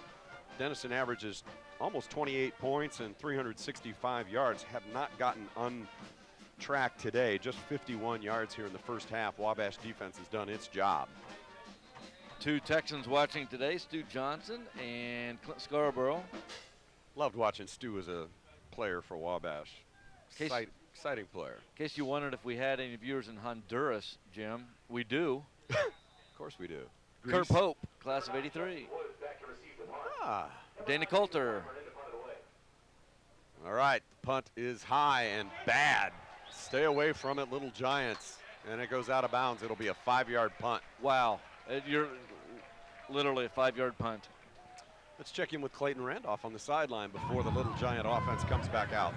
Denison averages almost 28 points and 365 yards. Have not gotten untracked today. Just 51 yards here in the first half. Wabash defense has done its job. 2 Texans watching today, Stu Johnson and Clint Scarborough. Loved watching Stu as a player for Wabash. Exciting player. In case you wondered if we had any viewers in Honduras, Jim, we do. Of course we do. Kurt Pope, class of '83. Ah. Dana Coulter. All right, the punt is high and bad. Stay away from it, Little Giants. And it goes out of bounds. It'll be a 5-yard punt. Wow, you're literally a 5-yard punt. Let's check in with Clayton Randolph on the sideline before the Little Giant offense comes back out.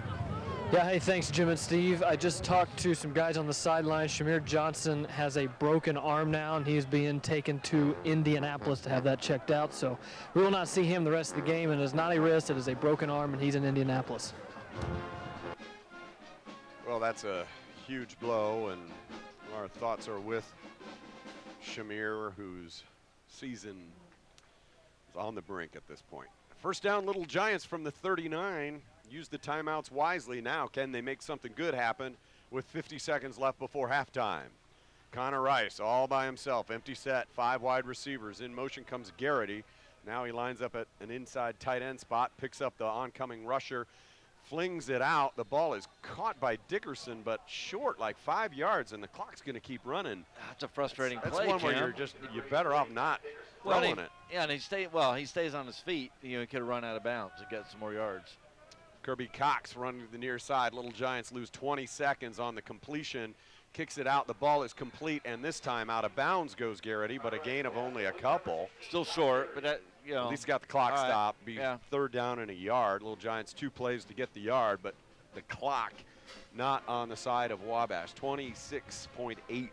Yeah, hey, thanks, Jim and Steve. I just talked to some guys on the sideline. Shamir Johnson has a broken arm now, and he's being taken to Indianapolis to have that checked out. So we will not see him the rest of the game, and it is not a wrist. It is a broken arm, and he's in Indianapolis. Well, that's a huge blow, and our thoughts are with Shamir, whose season is on the brink at this point. First down, Little Giants from the 39. Use the timeouts wisely now. Can they make something good happen with 50 seconds left before halftime? Connor Rice all by himself, empty set, 5 wide receivers. In motion comes Garrity. Now he lines up at an inside tight end spot, picks up the oncoming rusher, flings it out. The ball is caught by Dickerson, but short, like 5 yards, and the clock's going to keep running. That's a frustrating That's play, one where Jim. you're better off not throwing it. Yeah, and he stays on his feet. You know, he could have run out of bounds to get some more yards. Kirby Cox running to the near side. Little Giants lose 20 seconds on the completion. Kicks it out. The ball is complete, and this time out of bounds goes Garrity, but a gain of only a couple. Still short, but that, you know. At least got the clock stopped. Be yeah. 3rd down and a yard. Little Giants 2 plays to get the yard, but the clock not on the side of Wabash. 26.8.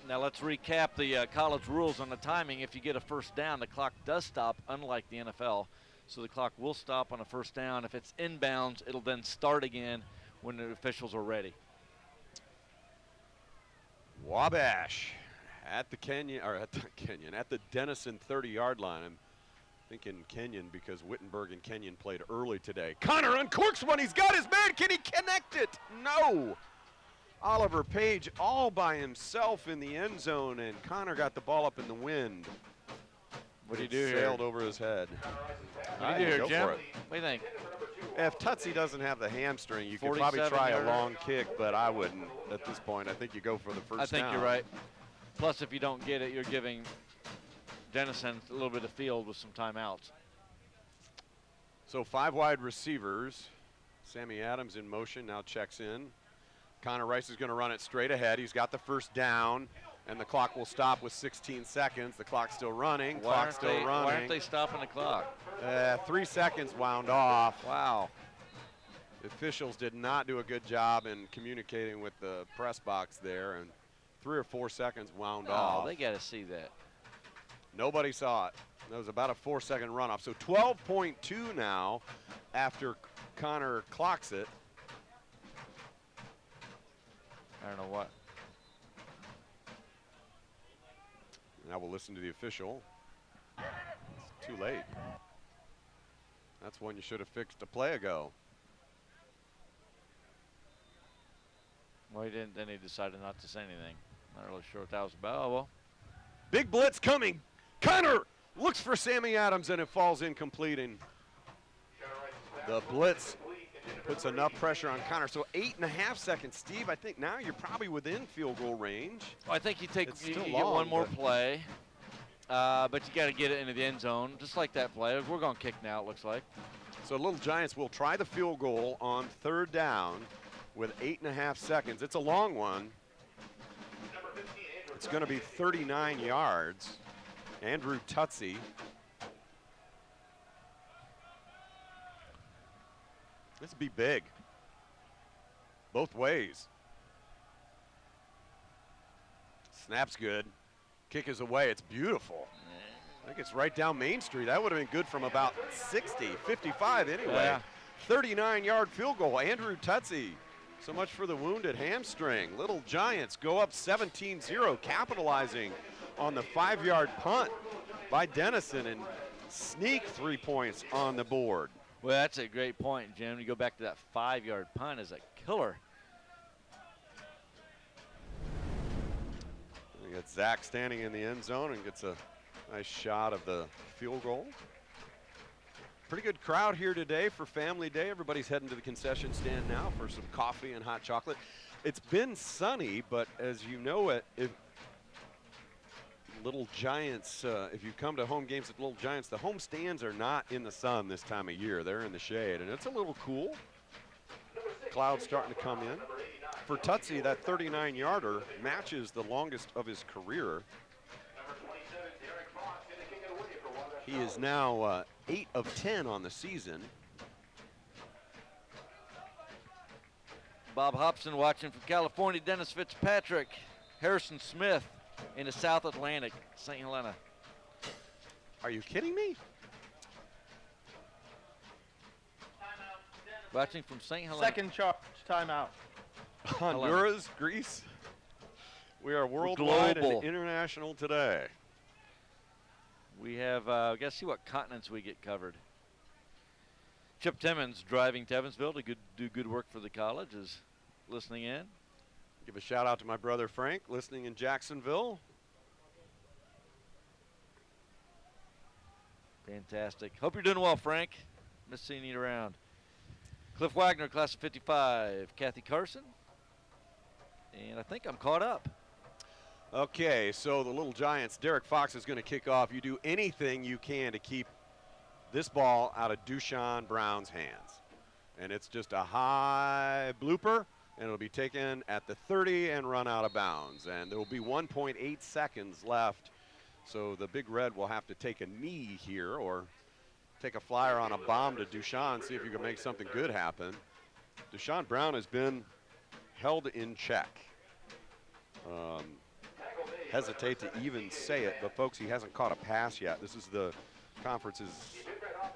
Now let's recap the college rules on the timing. If you get a first down, the clock does stop, unlike the NFL. So the clock will stop on a first down. If it's inbounds, it'll then start again when the officials are ready. Wabash at the at the Denison 30-yard line. I'm thinking Kenyon because Wittenberg and Kenyon played early today. Connor uncorks one. He's got his man. Can he connect it? No. Oliver Page all by himself in the end zone, and Connor got the ball up in the wind. What do you do here? Sailed over his head. What do you do here, Jim? What do you think? If Tutsi doesn't have the hamstring, you could probably try a long kick, but I wouldn't at this point. I think you go for the first down. I think you're right. Plus, if you don't get it, you're giving Denison a little bit of field with some timeouts. So 5 wide receivers. Sammy Adams in motion, now checks in. Connor Rice is going to run it straight ahead. He's got the first down, and the clock will stop with 16 seconds. The clock's still running. Clock's still running. Why aren't they stopping the clock? 3 seconds wound off. Wow. The officials did not do a good job in communicating with the press box there, and 3 or 4 seconds wound off. Oh, they got to see that. Nobody saw it. That was about a 4-second runoff. So 12.2 now after Connor clocks it. I don't know what. Now we'll listen to the official. It's too late. That's one you should have fixed a play ago. Well, he didn't. Then he decided not to say anything. Not really sure what that was about. Oh, well. Big blitz coming. Connor looks for Sammy Adams, and it falls incomplete. And the blitz puts enough pressure on Connor. So 8.5 seconds, Steve. I think now you're probably within field goal range. Well, I think you get long, one more play, but you got to get it into the end zone, just like that play. We're going to kick now, it looks like. So Little Giants will try the field goal on 3rd down with 8.5 seconds. It's a long one. It's going to be 39 yards. Andrew Tutsi. This would be big. Both ways. Snap's good. Kick is away. It's beautiful. I think it's right down Main Street. That would have been good from about 60, 55 anyway. Yeah. 39-yard field goal. Andrew Tutsi. So much for the wounded hamstring. Little Giants go up 17-0, capitalizing on the 5-yard punt by Denison and sneak 3 points on the board. Well, that's a great point, Jim. You go back to that 5-yard punt is a killer. We got Zach standing in the end zone and gets a nice shot of the field goal. Pretty good crowd here today for Family Day. Everybody's heading to the concession stand now for some coffee and hot chocolate. It's been sunny, but as you know it, Little Giants, if you come to home games at Little Giants, the home stands are not in the sun this time of year. They're in the shade, and it's a little cool. Clouds starting to come in. For Tutsi, that 39-yarder matches the longest of his career. He is now 8 of 10 on the season. Bob Hobson watching from California. Dennis Fitzpatrick, Harrison Smith in the South Atlantic, St. Helena. Are you kidding me? Watching from St. Helena. Second charge timeout. Honduras, Greece. We are worldwide global. and international today. We have, guess see what continents we get covered. Chip Timmons driving to Evansville to do good work for the college is listening in. Give a shout out to my brother Frank, listening in Jacksonville. Fantastic. Hope you're doing well, Frank. Miss seeing you around. Cliff Wagner, class of 55. Kathy Carson. And I think I'm caught up. Okay, so the Little Giants, Derek Fox is going to kick off. You do anything you can to keep this ball out of Dushan Brown's hands. And it's just a high blooper, and it'll be taken at the 30 and run out of bounds. And there will be 1.8 seconds left. So the Big Red will have to take a knee here or take a flyer on a bomb to Dushan, see if you can make something good happen. Dushan Brown has been held in check. Hesitate to even say it, but folks, he hasn't caught a pass yet. This is the conference's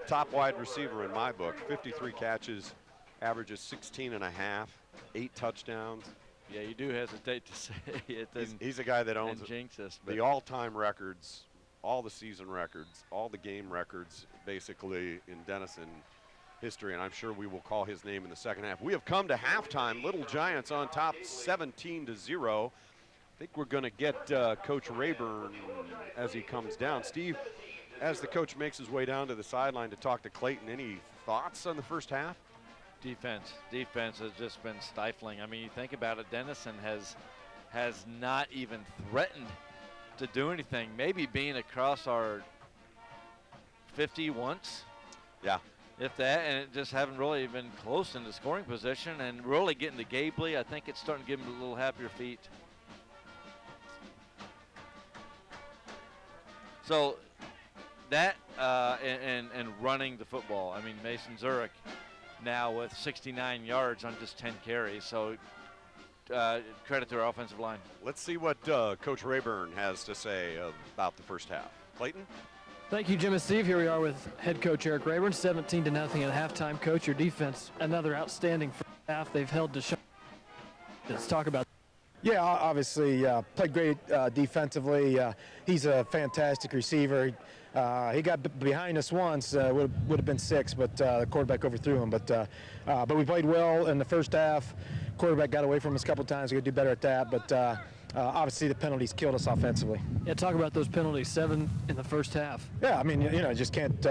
top wide receiver in my book. 53 catches, averages 16 and a half, 8 touchdowns. Yeah, you do hesitate to say it. He's a guy that owns jinx us, the all-time records, all the season records, all the game records, basically in Denison history, and I'm sure we will call his name in the second half. We have come to halftime. Little Giants on top 17-0. I think we're going to get Coach Rayburn as he comes down. Steve, as the coach makes his way down to the sideline to talk to Clayton, any thoughts on the first half? Defense has just been stifling. I mean, you think about it, Denison has not even threatened to do anything. Maybe being across our 50 once. Yeah. If that, and it just haven't really been close in the scoring position, and really getting to Gabley, I think it's starting to give him a little happier feet. So that and running the football. I mean, Mason Zurich now with 69 yards on just 10 carries. So credit to our offensive line. Let's see what Coach Rayburn has to say about the first half. Clayton? Thank you, Jim and Steve. Here we are with head coach Eric Rayburn, 17-0 at halftime. Coach, your defense, another outstanding first half. They've held Dushan. Let's talk about. Yeah, obviously played great defensively. He's a fantastic receiver. He got behind us once, would have been 6, but the quarterback overthrew him. But we played well in the first half. Quarterback got away from us a couple times. We got to do better at that. But obviously the penalties killed us offensively. Yeah, talk about those penalties, 7 in the first half. Yeah, I mean, you know, just can't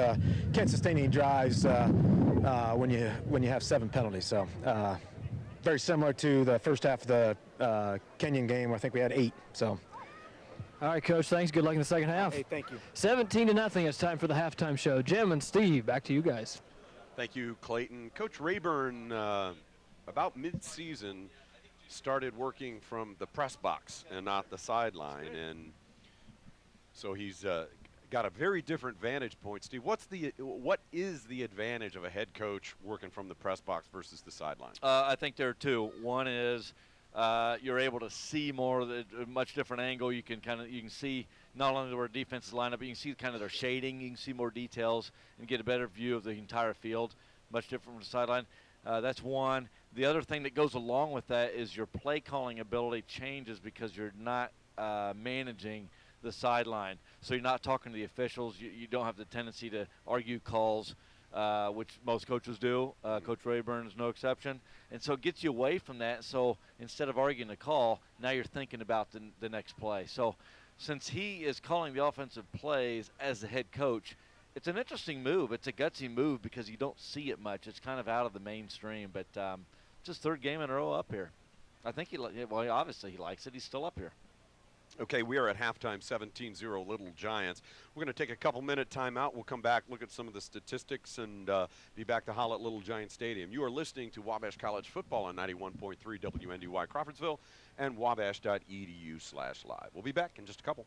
sustain any drives when you have 7 penalties. So very similar to the first half of the Kenyon game, where I think we had 8. So. All right, Coach, thanks. Good luck in the second half. Hey, thank you. 17-0. It's time for the halftime show. Jim and Steve, back to you guys. Thank you, Clayton. Coach Rayburn, about mid-season, started working from the press box and not the sideline, and so he's got a very different vantage point. Steve, what is the advantage of a head coach working from the press box versus the sideline? I think there are two. One is you're able to see more of a much different angle. You can see not only where defenses line up, but you can see kind of their shading. You can see more details and get a better view of the entire field. Much different from the sideline. That's one. The other thing that goes along with that is your play calling ability changes because you're not managing the sideline. So you're not talking to the officials. You don't have the tendency to argue calls, which most coaches do. Coach Rayburn is no exception. And so it gets you away from that. So instead of arguing the call, now you're thinking about the next play. So since he is calling the offensive plays as the head coach, it's an interesting move. It's a gutsy move because you don't see it much. It's kind of out of the mainstream. But it's his third game in a row up here. I think obviously he likes it. He's still up here. Okay, we are at halftime, 17-0 Little Giants. We're going to take a couple-minute timeout. We'll come back, look at some of the statistics, and be back to holla at Little Giant Stadium. You are listening to Wabash College Football on 91.3 WNDY Crawfordsville and wabash.edu/live. We'll be back in just a couple.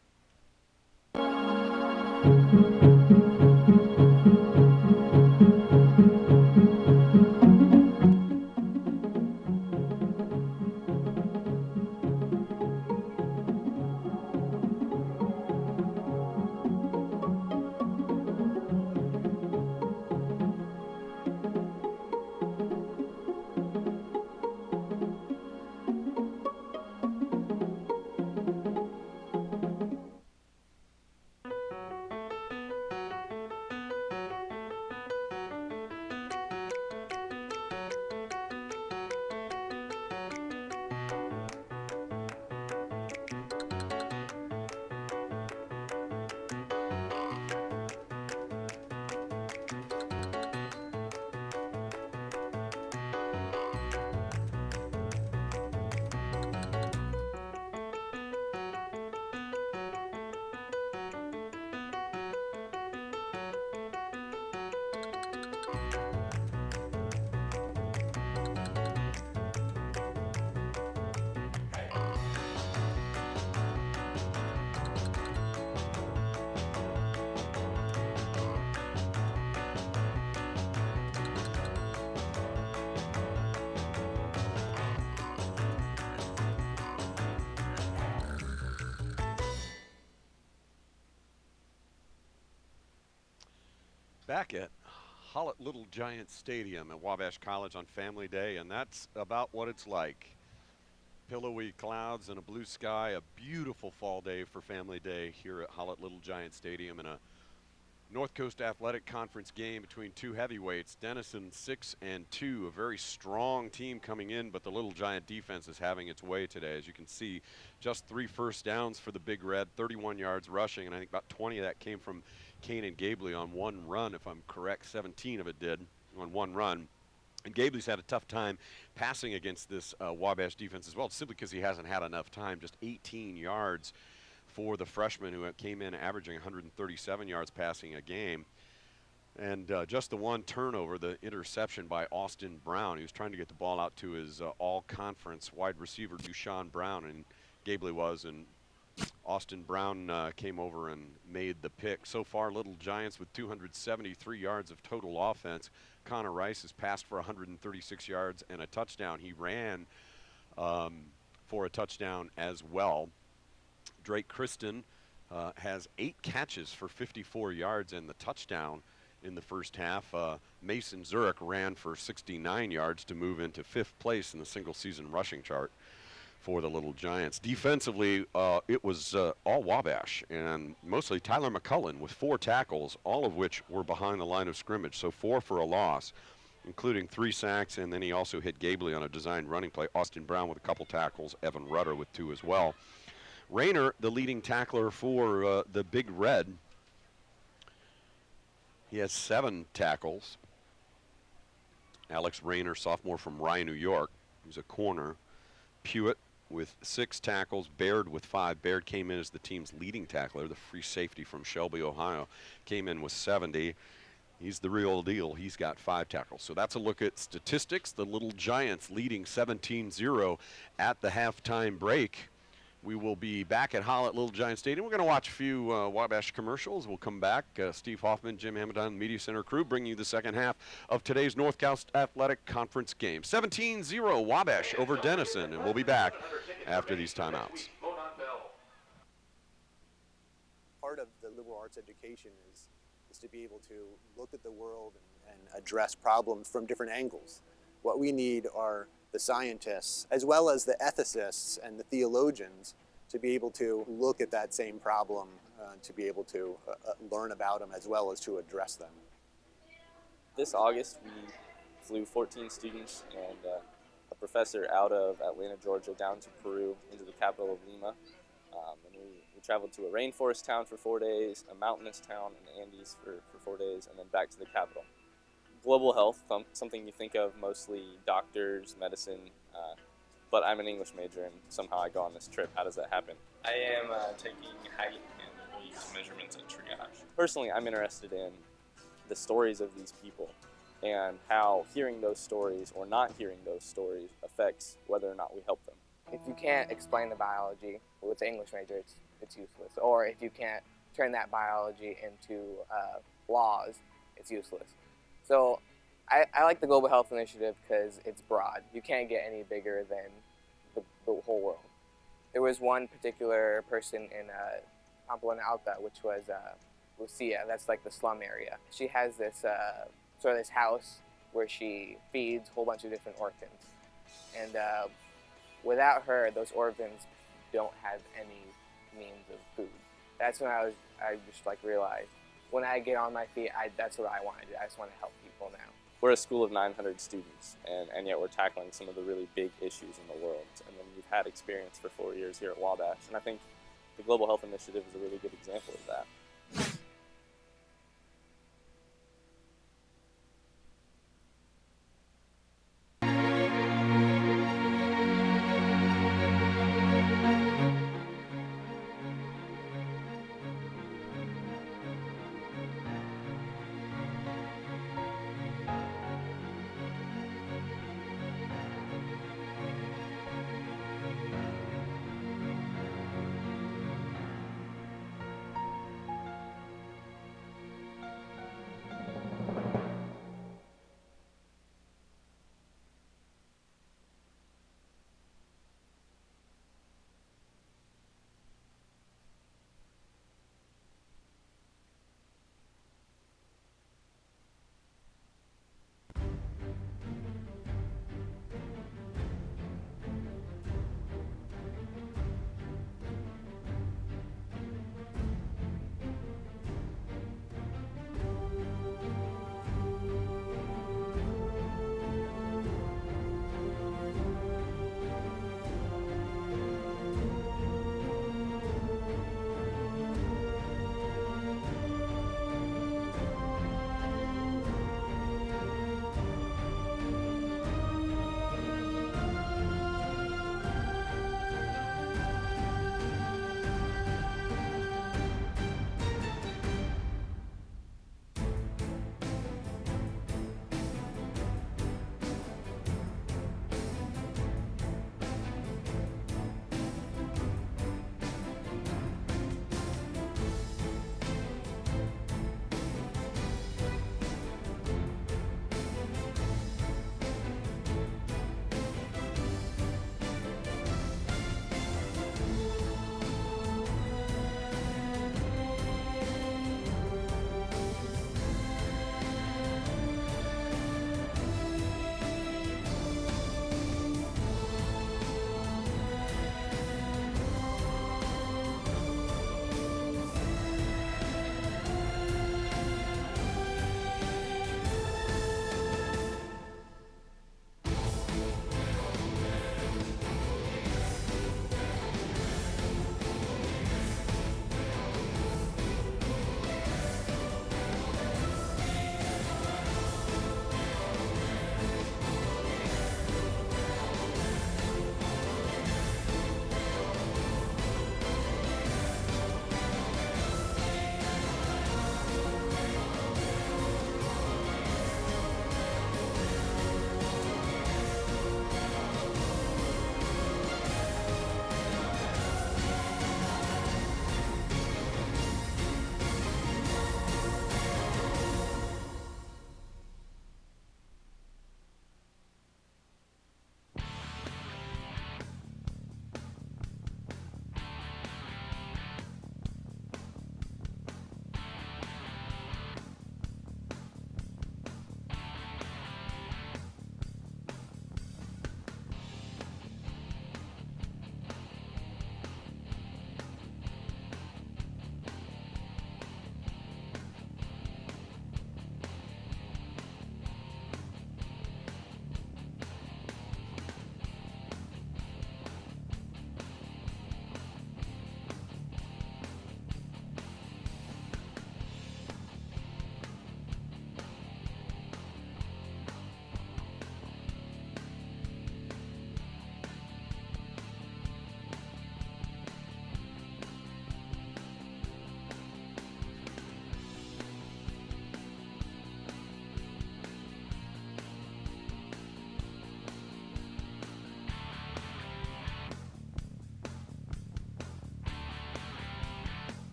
Back at holla at Little Giant Stadium at Wabash College on Family Day, and that's about what it's like. Pillowy clouds and a blue sky, a beautiful fall day for Family Day here at holla at Little Giant Stadium, and a North Coast Athletic Conference game between two heavyweights, Denison 6-2, a very strong team coming in, but the Little Giant defense is having its way today. As you can see, just 3 first downs for the Big Red, 31 yards rushing, and I think about 20 of that came from Kanan Gabley on one run, if I'm correct. 17 of it did on one run. And Gabley's had a tough time passing against this Wabash defense as well, simply because he hasn't had enough time. Just 18 yards for the freshman, who came in averaging 137 yards passing a game. And just the one turnover, the interception by Austin Brown. He was trying to get the ball out to his all-conference wide receiver, Dushan Brown, and Gabley was, and Austin Brown came over and made the pick. So far, Little Giants with 273 yards of total offense. Connor Rice has passed for 136 yards and a touchdown. He ran for a touchdown as well. Drake Kristen has 8 catches for 54 yards and the touchdown in the first half. Mason Zurich ran for 69 yards to move into 5th place in the single-season rushing chart for the Little Giants. Defensively, it was all Wabash, and mostly Tyler McCullen with 4 tackles, all of which were behind the line of scrimmage, so 4 for a loss, including 3 sacks, and then he also hit Gabley on a designed running play. Austin Brown with a couple tackles, Evan Rudder with 2 as well. Rayner, the leading tackler for the Big Red, he has 7 tackles. Alex Rayner, sophomore from Rye, New York, he's a corner. Pewitt with 6 tackles, Baird with 5. Baird came in as the team's leading tackler. The free safety from Shelby, Ohio, came in with 70. He's the real deal. He's got 5 tackles. So that's a look at statistics. The Little Giants leading 17-0 at the halftime break. We will be back at Hall at Little Giant Stadium. We're going to watch a few Wabash commercials. We'll come back. Steve Hoffman, Jim Amadon, Media Center crew bringing you the second half of today's North Cal Athletic Conference game. 17-0 Wabash over Denison, and we'll be back after these timeouts. Part of the liberal arts education is to be able to look at the world and address problems from different angles. What we need are the scientists, as well as the ethicists and the theologians, to be able to look at that same problem, to be able to learn about them as well as to address them. This August, we flew 14 students and a professor out of Atlanta, Georgia, down to Peru, into the capital of Lima. And we traveled to a rainforest town for 4 days, a mountainous town in the Andes for 4 days, and then back to the capital. Global health, something you think of mostly doctors, medicine, but I'm an English major and somehow I go on this trip. How does that happen? I am taking height and weight measurements at triage. Personally, I'm interested in the stories of these people and how hearing those stories or not hearing those stories affects whether or not we help them. If you can't explain the biology with an English major, it's useless. Or if you can't turn that biology into laws, it's useless. So I like the Global Health Initiative because it's broad. You can't get any bigger than the whole world. There was one particular person in Pamplona Alta, which was Lucia. That's like the slum area. She has this sort of this house where she feeds a whole bunch of different orphans. And without her, those orphans don't have any means of food. That's when I just like realized, when I get on my feet, that's what I want to do. I just want to help people now. We're a school of 900 students, and yet we're tackling some of the really big issues in the world. And then we've had experience for 4 years here at Wabash, and I think the Global Health Initiative is a really good example of that.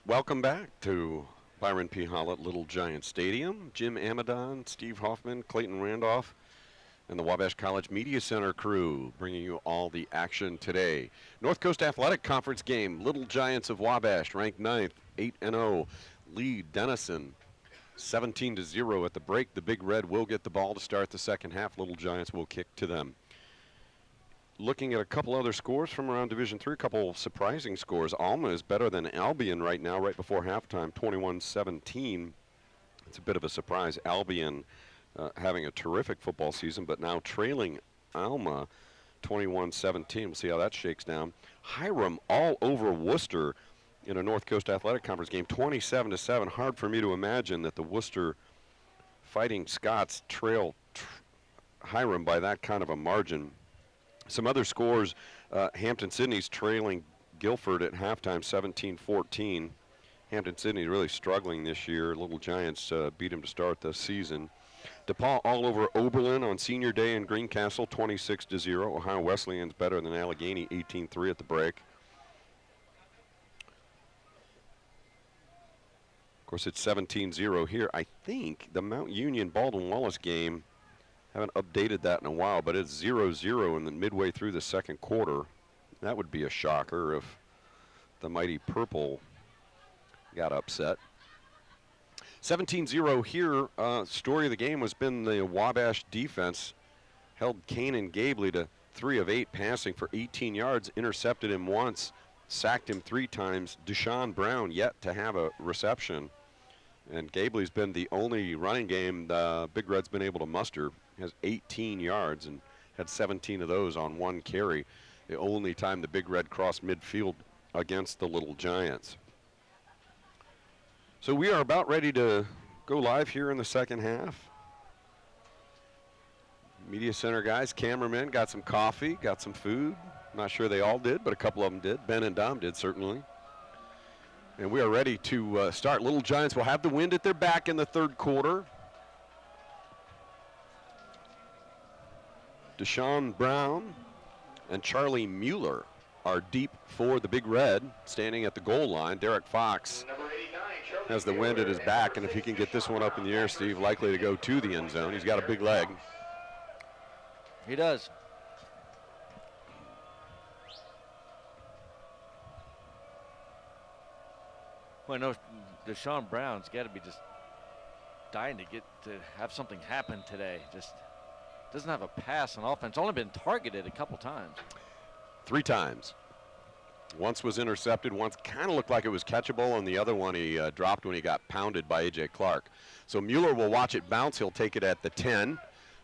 Welcome back to Byron P. Hall at Little Giant Stadium. Jim Amadon, Steve Hoffman, Clayton Randolph, and the Wabash College Media Center crew bringing you all the action today. North Coast Athletic Conference game. Little Giants of Wabash ranked 9th, 8-0, lead Denison 17-0 at the break. The Big Red will get the ball to start the second half. Little Giants will kick to them. Looking at a couple other scores from around Division III, a couple surprising scores. Alma is better than Albion right now, right before halftime, 21-17. It's a bit of a surprise. Albion having a terrific football season, but now trailing Alma 21-17. We'll see how that shakes down. Hiram all over Worcester in a North Coast Athletic Conference game, 27-7. Hard for me to imagine that the Worcester Fighting Scots trail Hiram by that kind of a margin. Some other scores, Hampton-Sydney's trailing Guilford at halftime, 17-14. Hampton-Sydney really struggling this year. Little Giants beat them to start the season. DePaul all over Oberlin on senior day in Greencastle, 26-0. Ohio Wesleyan's better than Allegheny, 18-3 at the break. Of course, it's 17-0 here. I think the Mount Union Baldwin Wallace game, haven't updated that in a while, but it's 0-0 in the midway through the second quarter. That would be a shocker if the mighty Purple got upset. 17-0 here. Story of the game has been the Wabash defense held Kanan Gabley to 3 of 8 passing for 18 yards, intercepted him once, sacked him 3 times. Deshaun Brown yet to have a reception. And Gabley's been the only running game the Big Red's been able to muster. Has 18 yards and had 17 of those on 1 carry. The only time the Big Red crossed midfield against the Little Giants. So we are about ready to go live here in the second half. Media Center guys, cameramen, got some coffee, got some food. Not sure they all did, but a couple of them did. Ben and Dom did, certainly. And we are ready to start. Little Giants will have the wind at their back in the third quarter. Deshaun Brown and Charlie Mueller are deep for the Big Red, standing at the goal line. Derek Fox has the wind at his back, and if he can get this one up in the air, Steve, likely to go to the end zone. He's got a big leg. He does. Well, no, Deshaun Brown's got to be just dying to get to have something happen today. Just doesn't have a pass on offense. Only been targeted a couple times. 3 times. Once was intercepted, once kind of looked like it was catchable, and the other one he dropped when he got pounded by A.J. Clark. So Mueller will watch it bounce. He'll take it at the 10.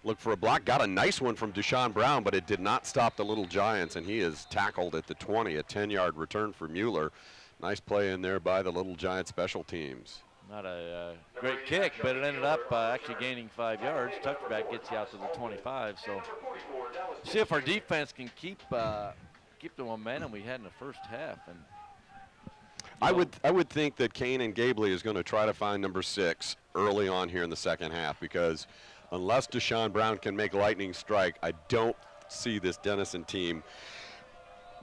Look for a block. Got a nice one from Deshaun Brown, but it did not stop the Little Giants, and he is tackled at the 20. A 10-yard return for Mueller. Nice play in there by the Little Giant special teams. Not a great kick, but it ended up actually gaining 5 yards. Touchback gets you out to the 25. So see if our defense can keep the momentum we had in the first half. And I would think that Kanan Gabley is going to try to find number 6 early on here in the second half, because unless Deshaun Brown can make lightning strike, I don't see this Denison team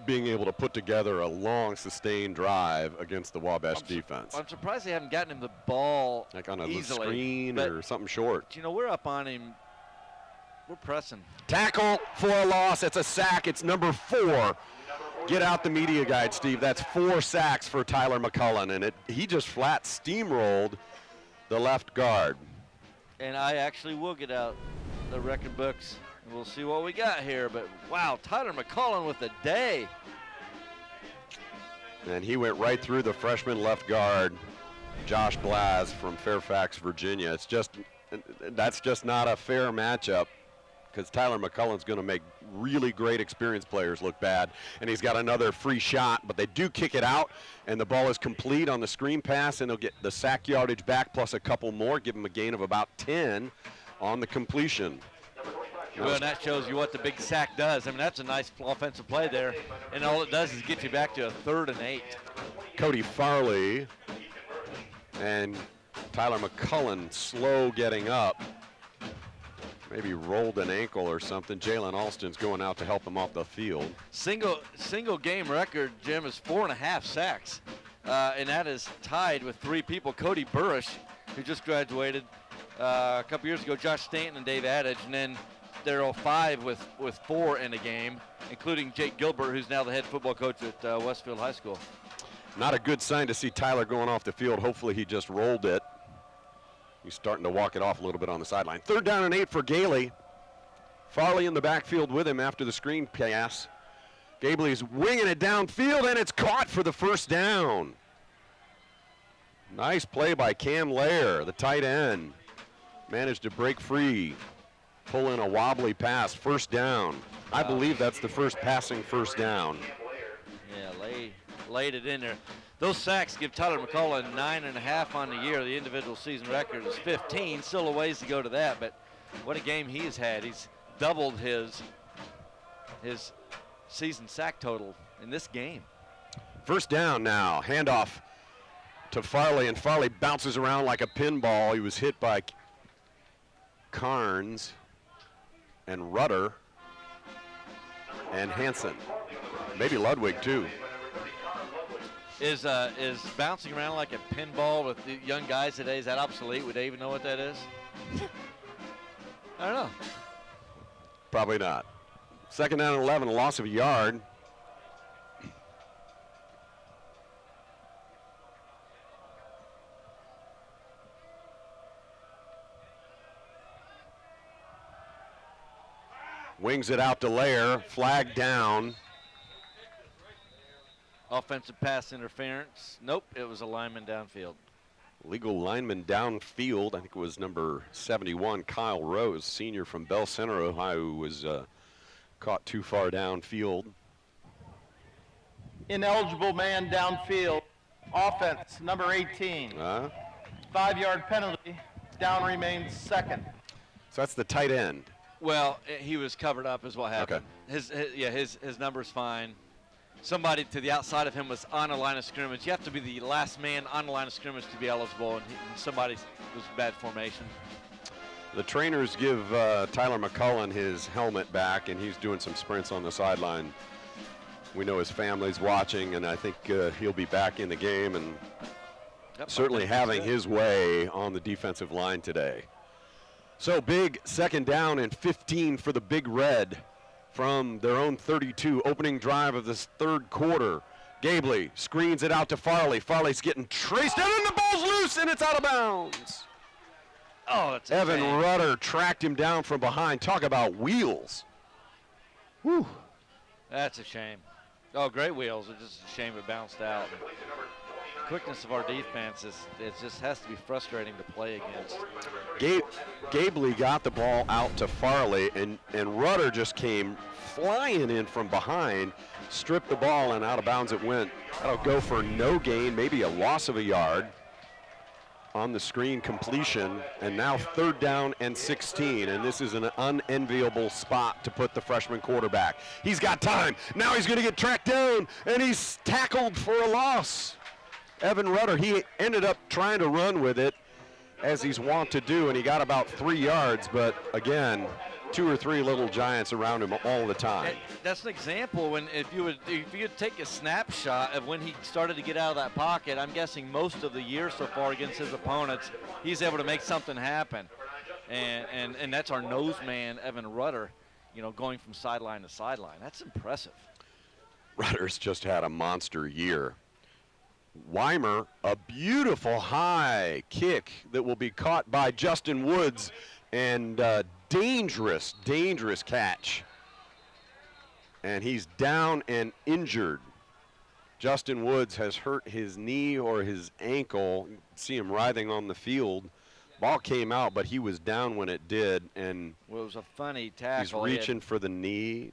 being able to put together a long, sustained drive against the Wabash defense. I'm surprised they haven't gotten him the ball like on a easily, screen or something short. You know, we're up on him. We're pressing. Tackle for a loss. It's a sack. It's number 4. Get out the media guide, Steve. That's 4 sacks for Tyler McCullen, and he just flat steamrolled the left guard. And I actually will get out the record books. We'll see what we got here, but wow, Tyler McCullen with a day. And he went right through the freshman left guard, Josh Blaz from Fairfax, Virginia. That's just not a fair matchup, because Tyler McCullen's going to make really great experienced players look bad, and he's got another free shot, but they do kick it out, and the ball is complete on the screen pass, and he'll get the sack yardage back plus a couple more, give him a gain of about 10 on the completion. Well, and that shows you what the big sack does. I mean, that's a nice offensive play there, and all it does is get you back to a 3rd and 8. Cody Farley and Tyler McCullen slow getting up. Maybe rolled an ankle or something. Jalen Alston's going out to help him off the field. Single game record, Jim, is 4.5 sacks. and that is tied with 3 people. Cody Burrish, who just graduated a couple years ago, Josh Stanton and Dave Adage, and then there are 5 with 4 in a game, including Jake Gilbert, who's now the head football coach at Westfield High School. Not a good sign to see Tyler going off the field. Hopefully he just rolled it. He's starting to walk it off a little bit on the sideline. 3rd down and 8 for Gailey. Farley in the backfield with him after the screen pass. Gabley's winging it downfield, and it's caught for the 1st down. Nice play by Cam Lair, the tight end. Managed to break free, pull in a wobbly pass, 1st down. I believe that's the first passing 1st down. Yeah, laid it in there. Those sacks give Tyler McCullough 9.5 on the year. The individual season record is 15. Still a ways to go to that, but what a game he has had. He's doubled his season sack total in this game. 1st down now. Handoff to Farley, and Farley bounces around like a pinball. He was hit by Carnes and Rudder and Hansen. Maybe Ludwig too. Is bouncing around like a pinball with the young guys today, is that obsolete? Would they even know what that is? I don't know. Probably not. 2nd down and 11, a loss of a yard. Wings it out to Lair, flag down. Offensive pass interference. Nope, it was a lineman downfield. Legal lineman downfield. I think it was number 71, Kyle Rose, senior from Bell Center, Ohio, who was caught too far downfield. Ineligible man downfield. Offense, number 18. 5-yard penalty. Down remains 2nd. So that's the tight end. Well, he was covered up is what happened. Okay. His number's fine. Somebody to the outside of him was on a line of scrimmage. You have to be the last man on the line of scrimmage to be eligible, and somebody was bad formation. The trainers give Tyler McCullen his helmet back, and he's doing some sprints on the sideline. We know his family's watching, and I think he'll be back in the game and certainly having his way on the defensive line today. So big 2nd down and 15 for the Big Red from their own 32, opening drive of this 3rd quarter. Gabley screens it out to Farley. Farley's getting traced down, and the ball's loose, and it's out of bounds. Oh, that's a Evan shame. Rudder tracked him down from behind. Talk about wheels. Whew. That's a shame. Oh, great wheels. It's just a shame it bounced out. Quickness of our defense it just has to be frustrating to play against. Gabley got the ball out to Farley, and Rudder just came flying in from behind, stripped the ball, and out of bounds it went. That'll go for no gain, maybe a loss of a yard on the screen completion, and now 3rd down and 16, and this is an unenviable spot to put the freshman quarterback. He's got time. Now he's going to get tracked down, and he's tackled for a loss. Evan Rudder, he ended up trying to run with it, as he's wont to do, and he got about 3 yards, but again, 2 or 3 little giants around him all the time. That's an example when if you would take a snapshot of when he started to get out of that pocket. I'm guessing most of the year so far against his opponents, he's able to make something happen, and that's our nose man Evan Rudder, going from sideline to sideline. That's impressive. Rudder's just had a monster year. Weimer, a beautiful high kick that will be caught by Justin Woods, and dangerous catch. And he's down and injured. Justin Woods has hurt his knee or his ankle. You see him writhing on the field. Ball came out, but he was down when it did, and well, it was a funny tackle. He's reaching for the knee.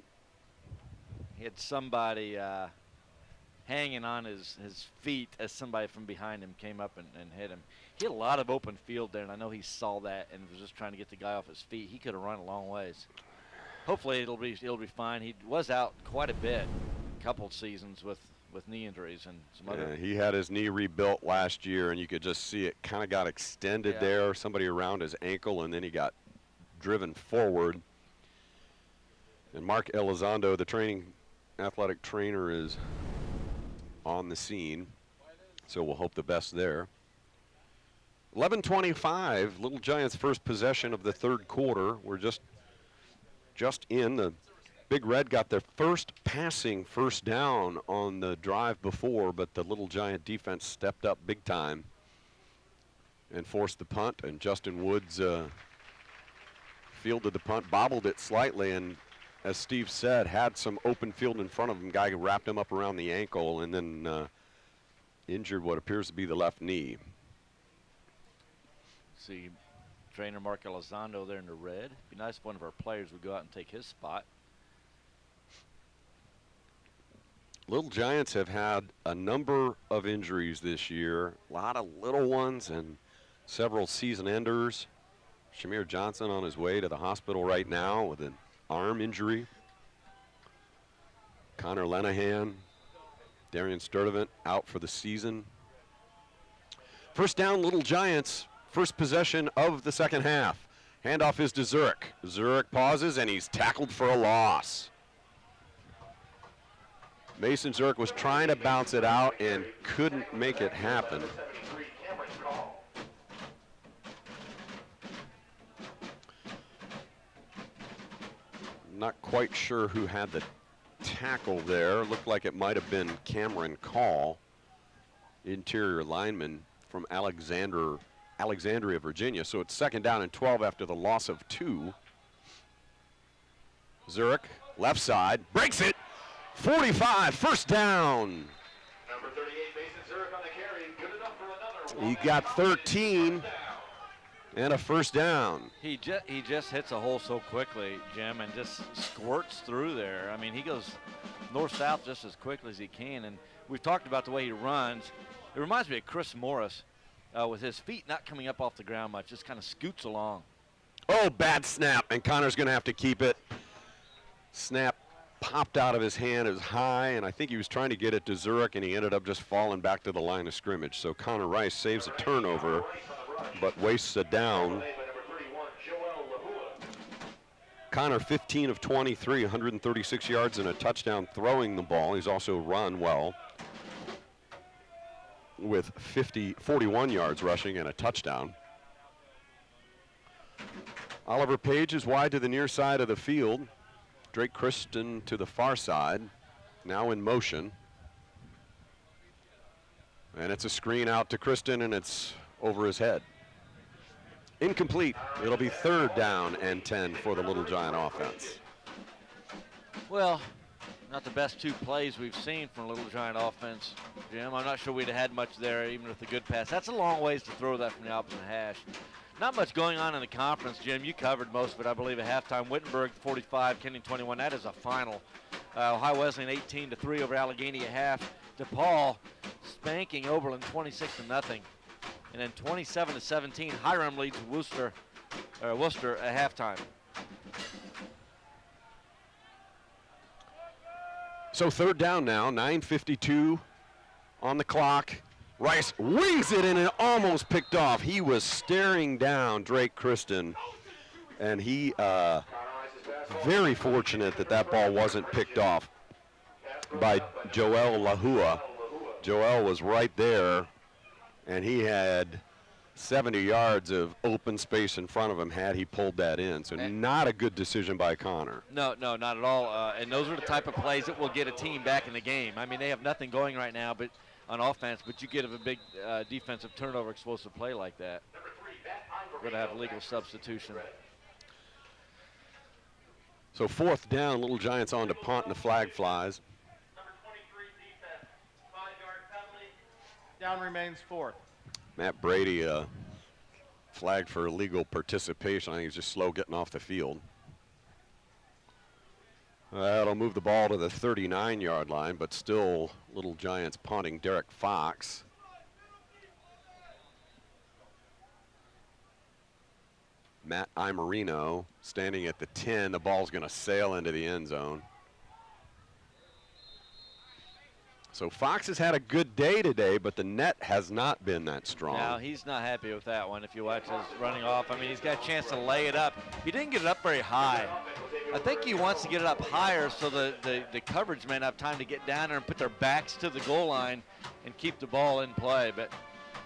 He had somebody hanging on his feet as somebody from behind him came up and hit him. He had a lot of open field there, and I know he saw that and was just trying to get the guy off his feet. He could have run a long ways. Hopefully it'll be fine. He was out quite a bit, a couple of seasons with knee injuries and some other. He had his knee rebuilt last year, and you could just see it kind of got extended there, somebody around his ankle, and then he got driven forward. And Mark Elizondo, the athletic trainer, is on the scene. So we'll hope the best there. 11:25, Little Giants' first possession of the third quarter. We're just in. The Big Red got their first passing first down on the drive before, but the Little Giant defense stepped up big time and forced the punt, and Justin Woods fielded the punt, bobbled it slightly, and as Steve said, had some open field in front of him. Guy wrapped him up around the ankle and then injured what appears to be the left knee. See trainer Mark Elizondo there in the red. Be nice if one of our players would go out and take his spot. Little Giants have had a number of injuries this year, a lot of little ones and several season enders. Shamir Johnson on his way to the hospital right now with an arm injury. Connor Lenahan, Darian Sturdivant out for the season. First down, Little Giants, first possession of the second half. Handoff is to Zurich. Zurich pauses and he's tackled for a loss. Mason Zurich was trying to bounce it out and couldn't make it happen. Not quite sure who had the tackle there. Looked like it might have been Cameron Call, interior lineman from Alexandria, Virginia. So it's second down and 12 after the loss of 2. Zurich, left side, breaks it. 45, first down. Number 38, Mason Zurich on the carry. Good enough for another. He got 13 and a first down. He just hits a hole so quickly, Jim, and just squirts through there. I mean, he goes north-south just as quickly as he can, and we've talked about the way he runs. It reminds me of Chris Morris with his feet not coming up off the ground much, just kind of scoots along. Oh, bad snap, and Connor's going to have to keep it. Snap popped out of his hand. It was high, and I think he was trying to get it to Zurich, and he ended up just falling back to the line of scrimmage. So Connor Rice saves a turnover, but wastes a down. Connor 15 of 23, 136 yards and a touchdown throwing the ball. He's also run well with 41 yards rushing and a touchdown. Oliver Page is wide to the near side of the field. Drake Kristen to the far side, now in motion. And it's a screen out to Kristen, and it's over his head. Incomplete. It'll be third down and 10 for the Little Giant offense. Well, not the best two plays we've seen from Little Giant offense, Jim. I'm not sure we'd have had much there, even with a good pass. That's a long ways to throw that from the opposite hash. Not much going on in the conference, Jim. You covered most of it, I believe, at halftime. Wittenberg 45, Kenyon 21. That is a final. Ohio Wesleyan 18-3 over Allegheny at half. DePaul spanking Oberlin 26-0. And then 27-17, Hiram leads Worcester at halftime. So third down now, 9:52 on the clock. Rice wings it and it almost picked off. He was staring down Drake Kristen, and he very fortunate that that ball wasn't picked off by Joel Lahua. Joel was right there, and he had 70 yards of open space in front of him had he pulled that in. So not a good decision by Connor. No, not at all. And those are the type of plays that will get a team back in the game. I mean, they have nothing going right now but on offense, but you get a big defensive turnover explosive play like that. We're going to have legal substitution. So fourth down, Little Giants on to punt, and the flag flies. Number 23 defense, 5-yard penalty. Down remains fourth. Matt Brady flagged for illegal participation. I think he's just slow getting off the field. That'll move the ball to the 39-yard line, but still Little Giants punting. Derek Fox. Matt Imerino standing at the 10. The ball's going to sail into the end zone. So Fox has had a good day today, but the net has not been that strong. Now he's not happy with that one. If you watch his running off, I mean, he's got a chance to lay it up. He didn't get it up very high. I think he wants to get it up higher so the coverage may have time to get down there and put their backs to the goal line and keep the ball in play, but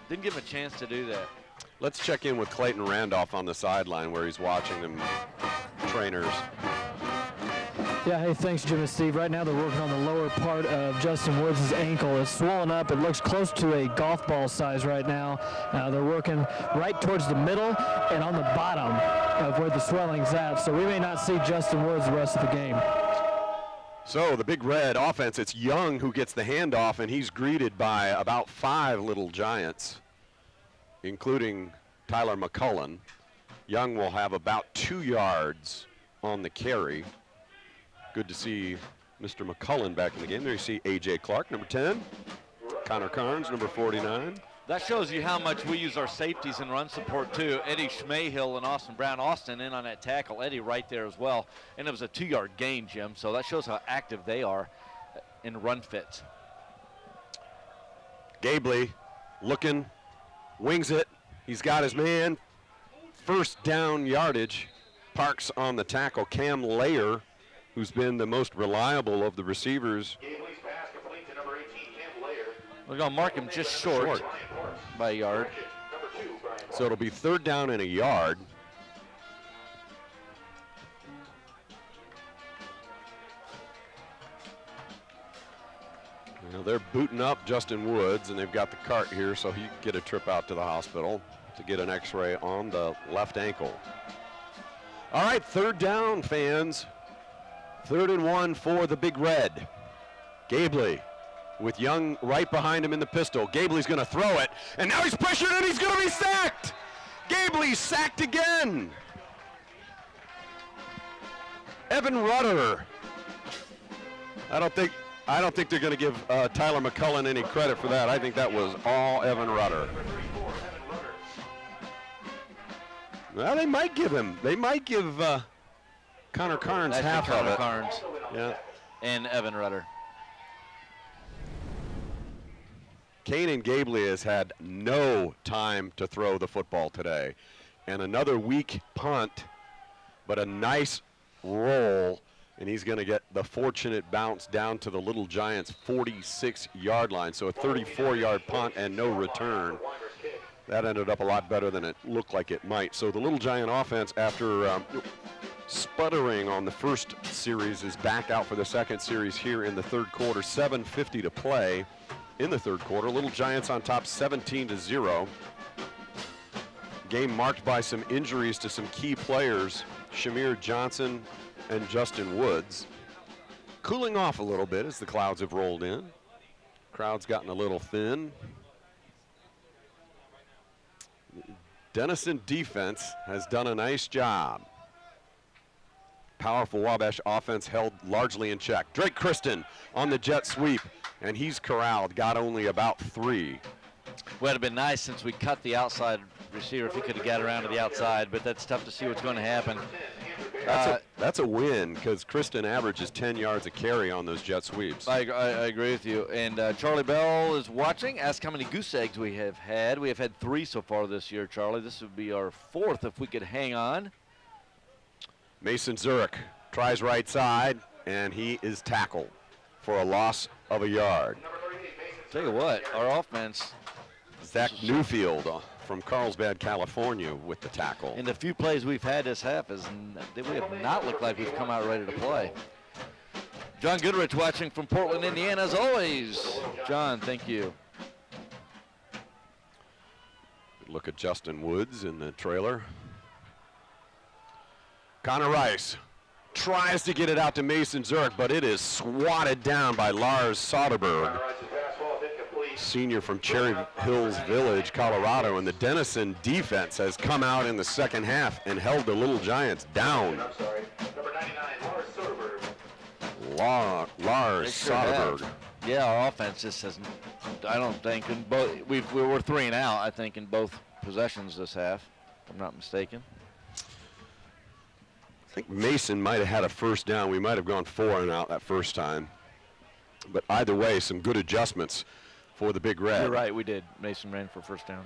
didn't give him a chance to do that. Let's check in with Clayton Randolph on the sideline where he's watching them trainers. Yeah, hey, thanks, Jim and Steve. Right now they're working on the lower part of Justin Woods' ankle. It's swollen up. It looks close to a golf ball size right now. They're working right towards the middle and on the bottom of where the swelling's at. So we may not see Justin Woods the rest of the game. So the Big Red offense, it's Young who gets the handoff, and he's greeted by about 5 Little Giants, including Tyler McCullen. Young will have about 2 yards on the carry. Good to see Mr. McCullen back in the game. There you see A.J. Clark, number 10. Connor Carnes, number 49. That shows you how much we use our safeties in run support, too. Eddie Schmayhill and Austin Brown. Austin in on that tackle. Eddie right there as well. And it was a 2-yard gain, Jim, so that shows how active they are in run fits. Gabley looking, wings it. He's got his man. First down yardage. Parks on the tackle. Cam Layer, who's been the most reliable of the receivers. We're going to mark him just short by a yard. So it'll be 3rd down and a yard. You know, they're booting up Justin Woods, and they've got the cart here so he can get a trip out to the hospital to get an x-ray on the left ankle. All right, 3rd down, fans. 3rd and 1 for the Big Red. Gabley with Young right behind him in the pistol. Gabley's going to throw it, and now he's pressured and he's going to be sacked. Gabley sacked again. Evan Rudder. I don't think they're going to give Tyler McCullen any credit for that. I think that was all Evan Rudder. Well, they might give him. They might give Connor Carnes half of it. Carnes. Yeah. And Evan Rudder. Kanan Gabley has had no time to throw the football today. And another weak punt, but a nice roll, and he's going to get the fortunate bounce down to the Little Giants' 46-yard line. So a 34-yard punt and no return. That ended up a lot better than it looked like it might. So the Little Giant offense, after sputtering on the first series, is back out for the second series here in the 3rd quarter. 7:50 to play in the 3rd quarter. Little Giants on top 17-0. Game marked by some injuries to some key players, Shamir Johnson and Justin Woods. Cooling off a little bit as the clouds have rolled in. Crowd's gotten a little thin. Denison defense has done a nice job. Powerful Wabash offense held largely in check. Drake Kristen on the jet sweep, and he's corralled, got only about 3. Would have been nice since we cut the outside receiver if he could have got around to the outside, but that's tough to see what's going to happen. That's a win because Kristen averages 10 yards a carry on those jet sweeps. I agree with you. And Charlie Bell is watching. Ask how many goose eggs we have had. We have had 3 so far this year, Charlie. This would be our 4th if we could hang on. Mason Zurich tries right side, and he is tackled for a loss of a yard. Tell you what, our offense. Zach Newfield from Carlsbad, California with the tackle. In the few plays we've had this half, we have not looked like we've come out ready to play. John Goodrich watching from Portland, Indiana, as always. John, thank you. Look at Justin Woods in the trailer. Connor Rice tries to get it out to Mason Zurich, but it is swatted down by Lars Soderberg, senior from Cherry Hills Village, Colorado, and the Denison defense has come out in the second half and held the Little Giants down. Lars Soderberg. Yeah, our offense just hasn't, I don't think, in both, we were 3 and out, I think, in both possessions this half, if I'm not mistaken. I think Mason might have had a first down. We might have gone 4 and out that first time. But either way, some good adjustments for the Big Red. You're right, we did. Mason ran for first down.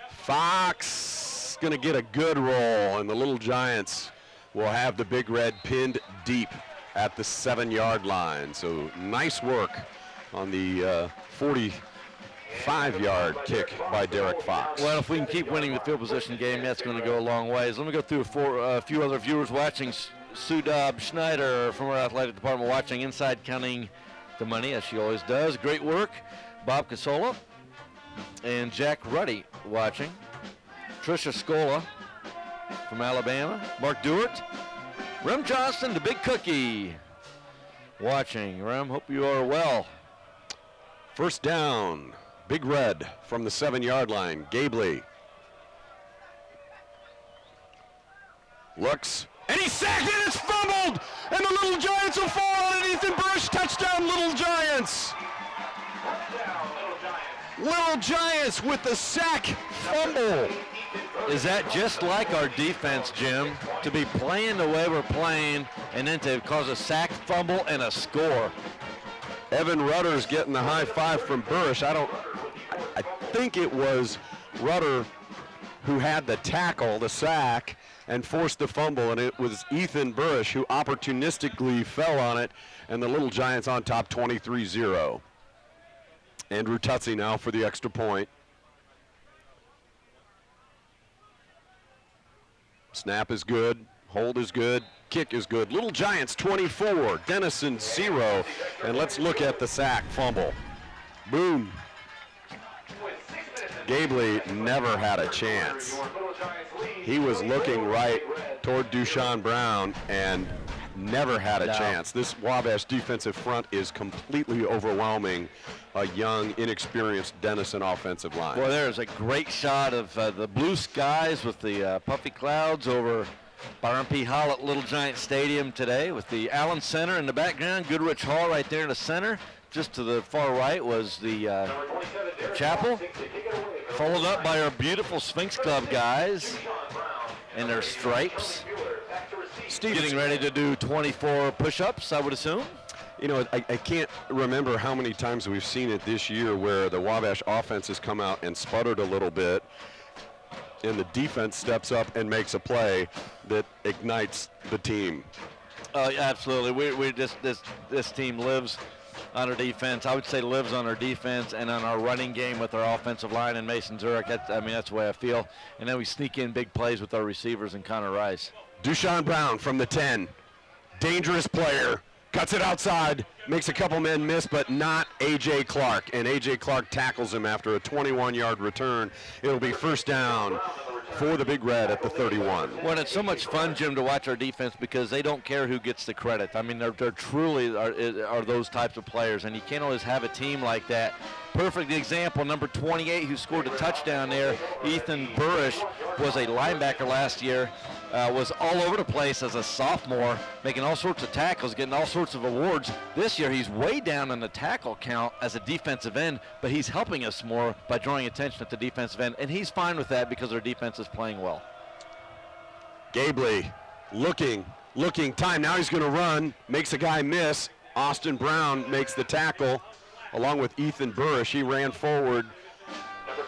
Fox going to get a good roll, and the Little Giants will have the Big Red pinned deep at the 7-yard line. So nice work on the 45-yard kick by Derek Fox. Well, if we can keep winning the field position game, that's going to go a long ways. Let me go through a few other viewers watching. Sue Dobb Schneider from our athletic department watching Inside Counting the Money, as she always does. Great work. Bob Casola and Jack Ruddy watching. Tricia Scola from Alabama. Mark Dewart. Rem Johnston, the Big Cookie, watching. Rem, hope you are well. First down, Big Red from the 7-yard line. Gabley looks, and he's sacked, and it's fumbled, and the Little Giants will fall on it. Ethan Bush, touchdown, Little Giants. Little Giants with the sack fumble. Is that just like our defense, Jim, to be playing the way we're playing and then to cause a sack, fumble, and a score? Evan Rutter's getting the high five from Burrish. I think it was Rutter who had the tackle, the sack, and forced the fumble, and it was Ethan Burrish who opportunistically fell on it, and the Little Giants on top 23-0. Andrew Tutsi now for the extra point. Snap is good, hold is good, kick is good. Little Giants 24, Denison 0, and let's look at the sack fumble. Boom. Gabley never had a chance. He was looking right toward Dushan Brown and never had a chance. This Wabash defensive front is completely overwhelming a young, inexperienced Denison offensive line. Well, there's a great shot of the blue skies with the puffy clouds over Byron P. Hall at Little Giant Stadium today with the Allen Center in the background, Goodrich Hall right there in the center. Just to the far right was the chapel, followed up by our beautiful Sphinx Club guys in their stripes. Steve, getting ready to do 24 push-ups, I would assume. You know, I can't remember how many times we've seen it this year where the Wabash offense has come out and sputtered a little bit, and the defense steps up and makes a play that ignites the team. Absolutely. We just this team lives on our defense. I would say lives on our defense and on our running game with our offensive line and Mason Zurich. That's the way I feel. And then we sneak in big plays with our receivers and Connor Rice. Dushan Brown from the 10, dangerous player. Cuts it outside, makes a couple men miss, but not A.J. Clark. And A.J. Clark tackles him after a 21-yard return. It'll be first down for the Big Red at the 31. Well, it's so much fun, Jim, to watch our defense because they don't care who gets the credit. I mean, they're truly are those types of players, and you can't always have a team like that. Perfect example, number 28, who scored a touchdown there, Ethan Burrish, was a linebacker last year, was all over the place as a sophomore, making all sorts of tackles, getting all sorts of awards. This year, he's way down in the tackle count as a defensive end, but he's helping us more by drawing attention at the defensive end, and he's fine with that because our defense is playing well. Gabley looking, time. Now he's going to run, makes a guy miss. Austin Brown makes the tackle. Along with Ethan Burrish, he ran forward,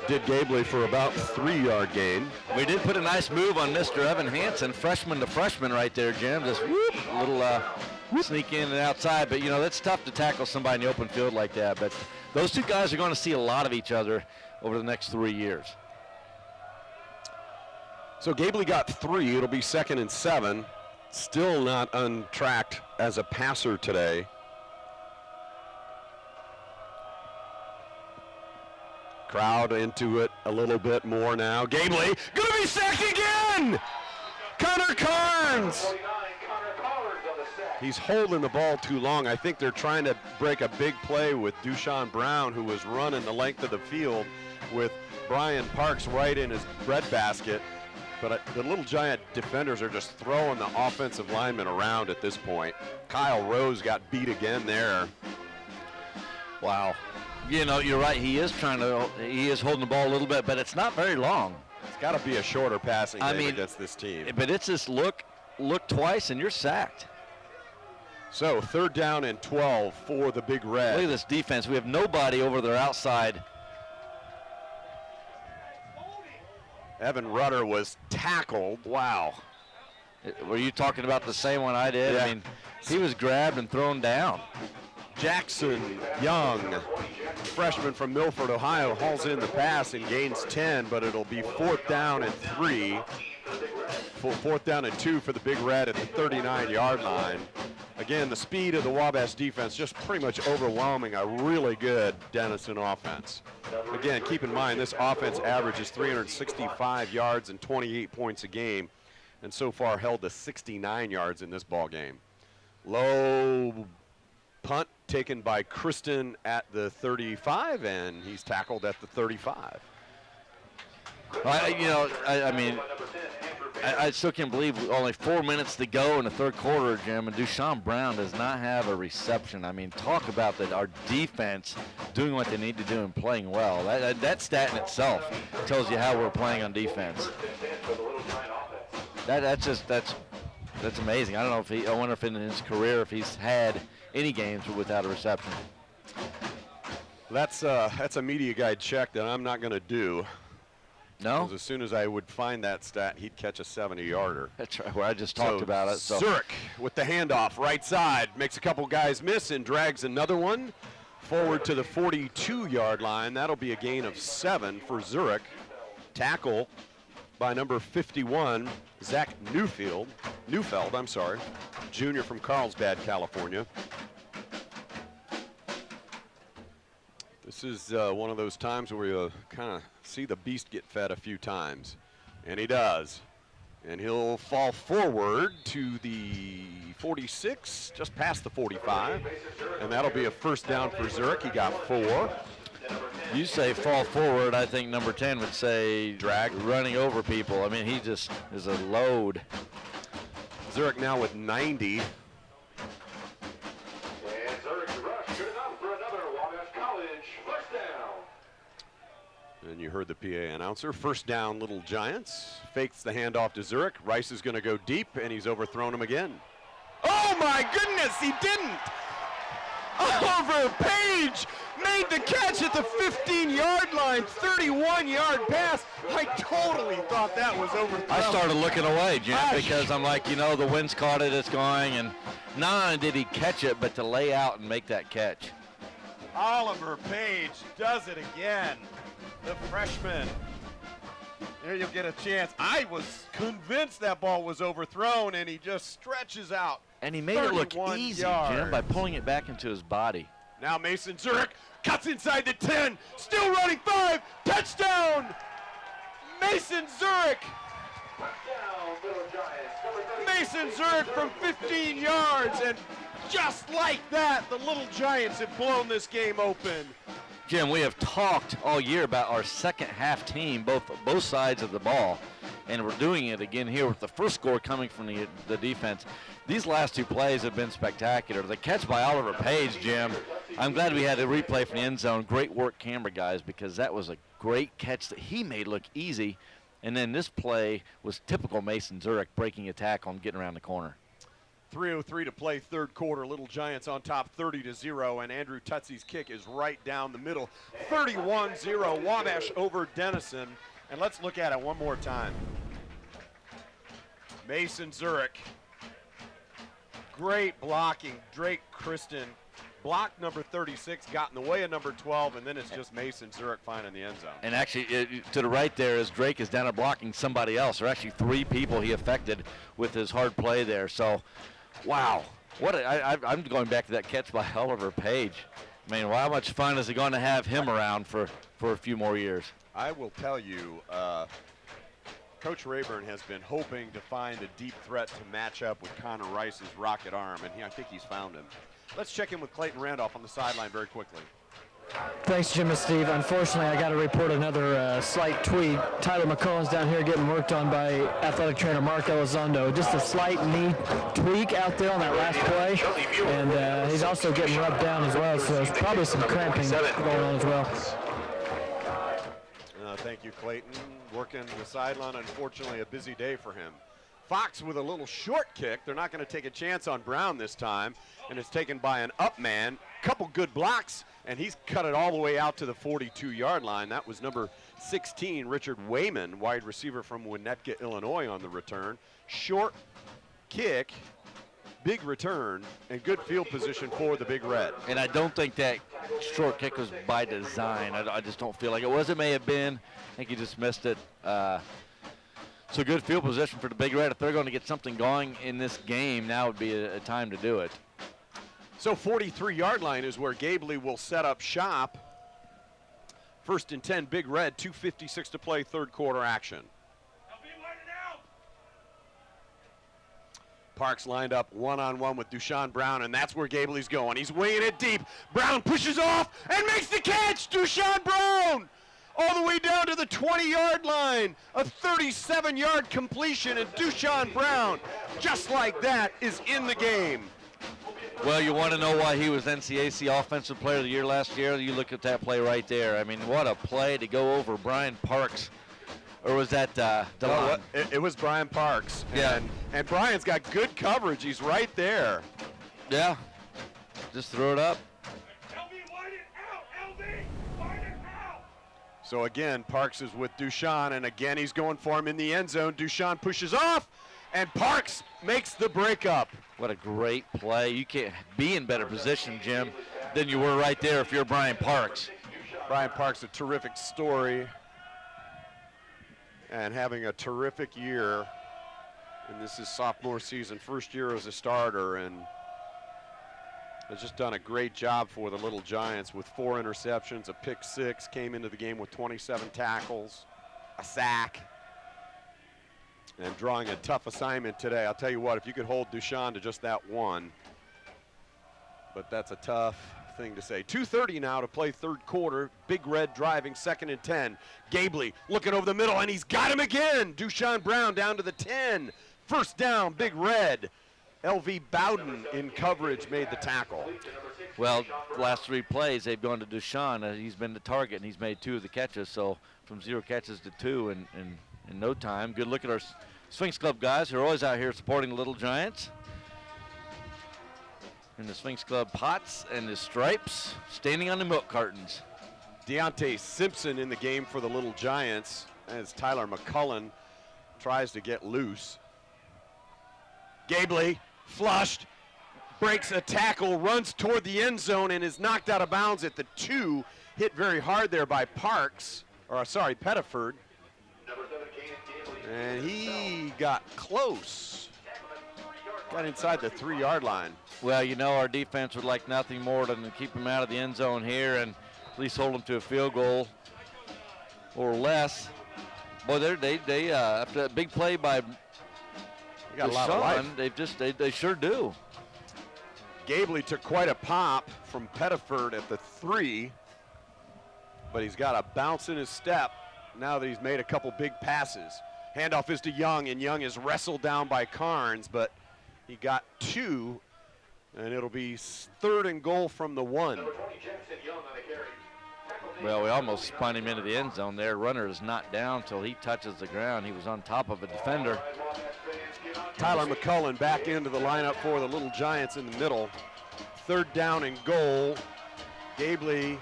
did Gabley for about 3-yard gain. We did put a nice move on Mr. Evan Hansen, freshman to freshman right there, Jim. Just little sneak in and outside, but you know, that's tough to tackle somebody in the open field like that. But those two guys are going to see a lot of each other over the next 3 years. So Gabley got 3. It'll be 2nd and 7. Still not untracked as a passer today. Crowd into it a little bit more now. Gabley gonna be sacked again! Connor Carnes! He's holding the ball too long. I think they're trying to break a big play with Dushan Brown, who was running the length of the field with Brian Parks right in his breadbasket. But the Little Giant defenders are just throwing the offensive linemen around at this point. Kyle Rose got beat again there. Wow. You know, you're right. He is holding the ball a little bit, but it's not very long. It's got to be a shorter passing game against this team. But it's just look twice and you're sacked. So 3rd down and 12 for the Big Red. Look at this defense. We have nobody over their outside. Evan Rudder was tackled. Wow. Were you talking about the same one I did? Yeah. I mean, he was grabbed and thrown down. Jackson Young, freshman from Milford, Ohio, hauls in the pass and gains 10, but it'll be 4th down and 3. 4th down and 2 for the Big Red at the 39-yard line. Again, the speed of the Wabash defense just pretty much overwhelming a really good Denison offense. Again, keep in mind this offense averages 365 yards and 28 points a game, and so far held to 69 yards in this ball game. Low punt taken by Kristen at the 35, and he's tackled at the 35. I mean, I still can't believe only 4 minutes to go in the 3rd quarter, Jim, and Dushawn Brown does not have a reception. I mean, talk about that. Our defense doing what they need to do and playing well. That stat in itself tells you how we're playing on defense. That's amazing. I don't know if I wonder if in his career if he's had any games without a reception. That's a media guide check that I'm not going to do. No? Because as soon as I would find that stat, he'd catch a 70-yarder. That's right, where I just talked about it. So. Zurich with the handoff, right side, makes a couple guys miss and drags another one forward to the 42-yard line. That'll be a gain of 7 for Zurich. Tackle by number 51, Zach Neufeld, junior from Carlsbad, California. This is one of those times where you kind of see the beast get fed a few times, and he does. And he'll fall forward to the 46, just past the 45, and that'll be a 1st down for Zurich. He got 4. You say fall forward, I think number 10 would say drag, running over people. I mean, he just is a load. Zurich now with 90. And you heard the PA announcer. 1st down, Little Giants. Fakes the handoff to Zurich. Rice is going to go deep, and he's overthrown him again. Oh, my goodness, he didn't. Oliver Page made the catch at the 15-yard line, 31-yard pass. I totally thought that was overthrown. I started looking away, Jim, because I'm like, the wind's caught it, it's going, and not only did he catch it, but to lay out and make that catch. Oliver Page does it again. The freshman. There you'll get a chance. I was convinced that ball was overthrown, and he just stretches out. And he made it look easy, Jim, by pulling it back into his body. Now Mason Zurich cuts inside the 10, still running 5, touchdown! Mason Zurich! Mason Zurich from 15 yards, and just like that, the Little Giants have blown this game open. Jim, we have talked all year about our second half team, both sides of the ball, and we're doing it again here with the first score coming from the defense. These last 2 plays have been spectacular. The catch by Oliver Page, Jim, I'm glad we had a replay from the end zone. Great work, camera guys, because that was a great catch that he made look easy. And then this play was typical Mason Zurich, breaking a tackle and getting around the corner. 3:03 to play, 3rd quarter. Little Giants on top 30-0, and Andrew Tutsey's kick is right down the middle. 31-0, Wabash over Denison. And let's look at it one more time. Mason Zurich. Great blocking. Drake Kristen blocked number 36, got in the way of number 12, and then it's just Mason Zurich finding the end zone. And actually, to the right there is Drake is down there blocking somebody else. There are actually 3 people he affected with his hard play there. So, wow. I'm going back to that catch by Oliver Page. I mean, how much fun is it going to have him around for a few more years? I will tell you, Coach Rayburn has been hoping to find a deep threat to match up with Connor Rice's rocket arm, and I think he's found him. Let's check in with Clayton Randolph on the sideline very quickly. Thanks, Jim and Steve. Unfortunately, I got to report another slight tweak. Tyler McCullen's down here getting worked on by athletic trainer Mark Elizondo. Just a slight knee tweak out there on that last play, and he's also getting rubbed down as well, so there's probably some cramping going on as well. Thank you, Clayton. Working the sideline, unfortunately a busy day for him. Fox with a little short kick. They're not going to take a chance on Brown this time, and it's taken by an up man. Couple good blocks, and he's cut it all the way out to the 42-yard line. That was number 16, Richard Wayman, wide receiver from Winnetka, Illinois, on the return. Short kick, big return, and good field position for the Big Red. And I don't think that short kick was by design. I just don't feel like it was. It may have been. I think he just missed it. So good field position for the Big Red. If they're going to get something going in this game, now would be a time to do it. So 43-yard line is where Gabley will set up shop. 1st and 10, Big Red, 2:56 to play, third quarter action. Parks lined up one-on-one with Dushan Brown, and that's where Gabley's going. He's weighing it deep. Brown pushes off and makes the catch. Dushan Brown all the way down to the 20-yard line. A 37-yard completion, and Dushan Brown, just like that, is in the game. Well, you want to know why he was NCAC Offensive Player of the Year last year? You look at that play right there. I mean, what a play to go over Brian Parks. Or was that DeLon? It was Brian Parks. Yeah. And Brian's got good coverage. He's right there. Yeah. Just throw it up. So again, Parks is with Dushan, and again he's going for him in the end zone. Dushan pushes off, and Parks makes the breakup. What a great play. You can't be in better position, Jim, than you were right there if you're Brian Parks. Brian Parks, a terrific story, and having a terrific year. And this is sophomore season, first year as a starter, and has just done a great job for the Little Giants with 4 interceptions, a pick 6, came into the game with 27 tackles, a sack, and drawing a tough assignment today. I'll tell you what, if you could hold Dushan to just that one, but that's a tough thing to say. 2:30 now to play third quarter. Big Red driving, 2nd and 10. Gabley looking over the middle, and he's got him again. Dushan Brown down to the 10. First down, Big Red. L.V. Bowden in coverage made the tackle. Well, the last 3 plays, they've gone to Dushan. He's been the target, and he's made 2 of the catches. So from 0 catches to 2 in no time. Good look at our Sphinx Club guys who are always out here supporting the Little Giants. And the Sphinx Club pots and the stripes standing on the milk cartons. Deontay Simpson in the game for the Little Giants as Tyler McCullen tries to get loose. Gabley flushed, breaks a tackle, runs toward the end zone, and is knocked out of bounds at the 2. Hit very hard there by Parks, or sorry, Pettiford. And he got close. Got inside the 3-yard line. Well, you know, our defense would like nothing more than to keep him out of the end zone here and at least hold him to a field goal or less. Boy, they after that big play by They got a lot of life. They sure do. Gabley took quite a pop from Pettiford at the 3, but he's got a bounce in his step now that he's made a couple big passes. Handoff is to Young, and Young is wrestled down by Carnes, but he got 2, and it'll be 3rd and goal from the 1. Well, we almost spun him into the end zone there. Runner is not down till he touches the ground. He was on top of a defender. Tyler McCullen back into the lineup for the Little Giants in the middle. 3rd down and goal. Gabley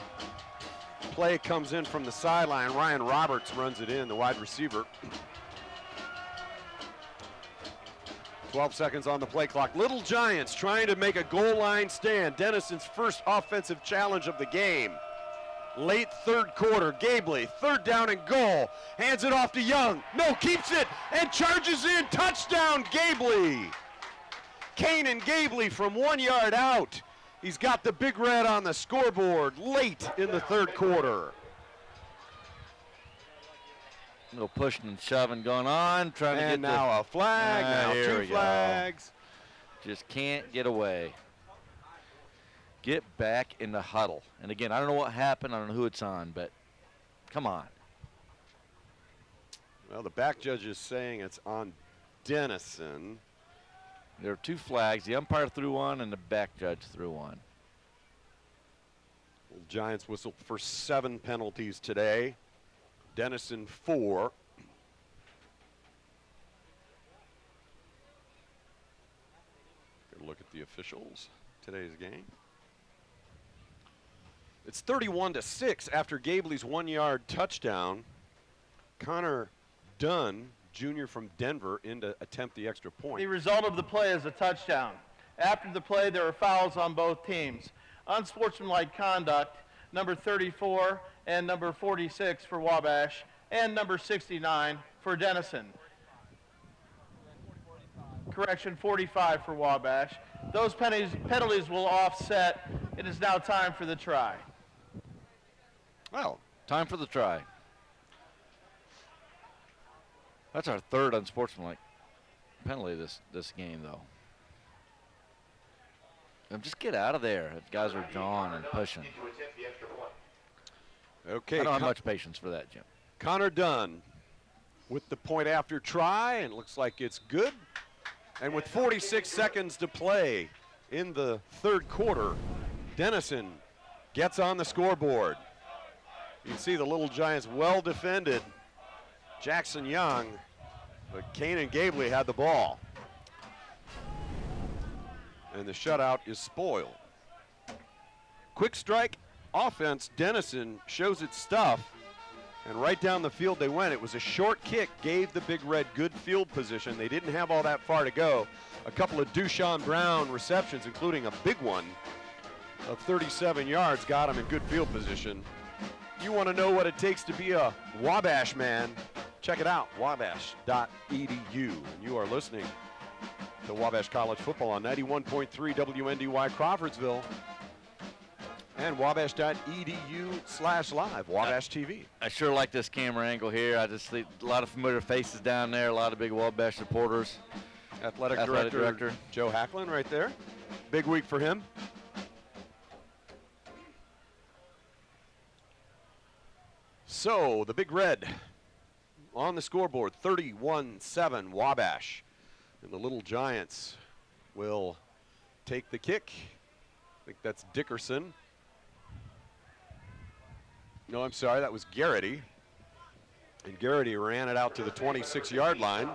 play comes in from the sideline. Ryan Roberts runs it in, the wide receiver. 12 seconds on the play clock. Little Giants trying to make a goal line stand. Denison's first offensive challenge of the game. Late 3rd quarter, Gabley, 3rd down and goal. Hands it off to Young. No, keeps it and charges in. Touchdown, Gabley. Kanan Gabley from 1 yard out. He's got the Big Red on the scoreboard late in the 3rd quarter. A little pushing and shoving going on, trying to get and now a flag, now here 2 flags. Just can't get away. Get back in the huddle. And again, I don't know what happened. I don't know who it's on, but come on. Well, the back judge is saying it's on Denison. There are 2 flags. The umpire threw one and the back judge threw one. The Giants whistled for 7 penalties today. Denison 4. look at the officials today's game. It's 31-6 after Gabley's 1-yard touchdown. Connor Dunn, junior from Denver, in to attempt the extra point. The result of the play is a touchdown. After the play, there were fouls on both teams. Unsportsmanlike conduct, number 34 and number 46 for Wabash, and number 69 for Denison. Correction, 45 for Wabash. Those penalties will offset. It is now time for the try. Well, Time for the try. That's our third unsportsmanlike penalty this game, though. Just get out of there if guys are jawing and pushing. okay. I don't have much patience for that, Jim. Connor Dunn with the point after try, and it looks like it's good. And with 46 seconds to play in the third quarter, Denison gets on the scoreboard. You can see the Little Giants well defended. Jackson Young, but Kanan Gabley had the ball. And the shutout is spoiled. Quick strike offense, Denison shows its stuff, and right down the field they went. It was a short kick, gave the Big Red good field position. They didn't have all that far to go. A couple of Dushan Brown receptions, including a big one of 37 yards, got him in good field position. You want to know what it takes to be a Wabash man? Check it out, wabash.edu. And you are listening to Wabash College Football on 91.3 WNDY Crawfordsville and wabash.edu/live, Wabash TV. I sure like this camera angle here. I just see a lot of familiar faces down there, a lot of big Wabash supporters. Athletic Director Joe Hacklin right there. Big week for him. So the Big Red on the scoreboard, 31-7 Wabash. And the Little Giants will take the kick. I think that's Dickerson. No, I'm sorry, that was Garrity. And Garrity ran it out to the 26-yard line,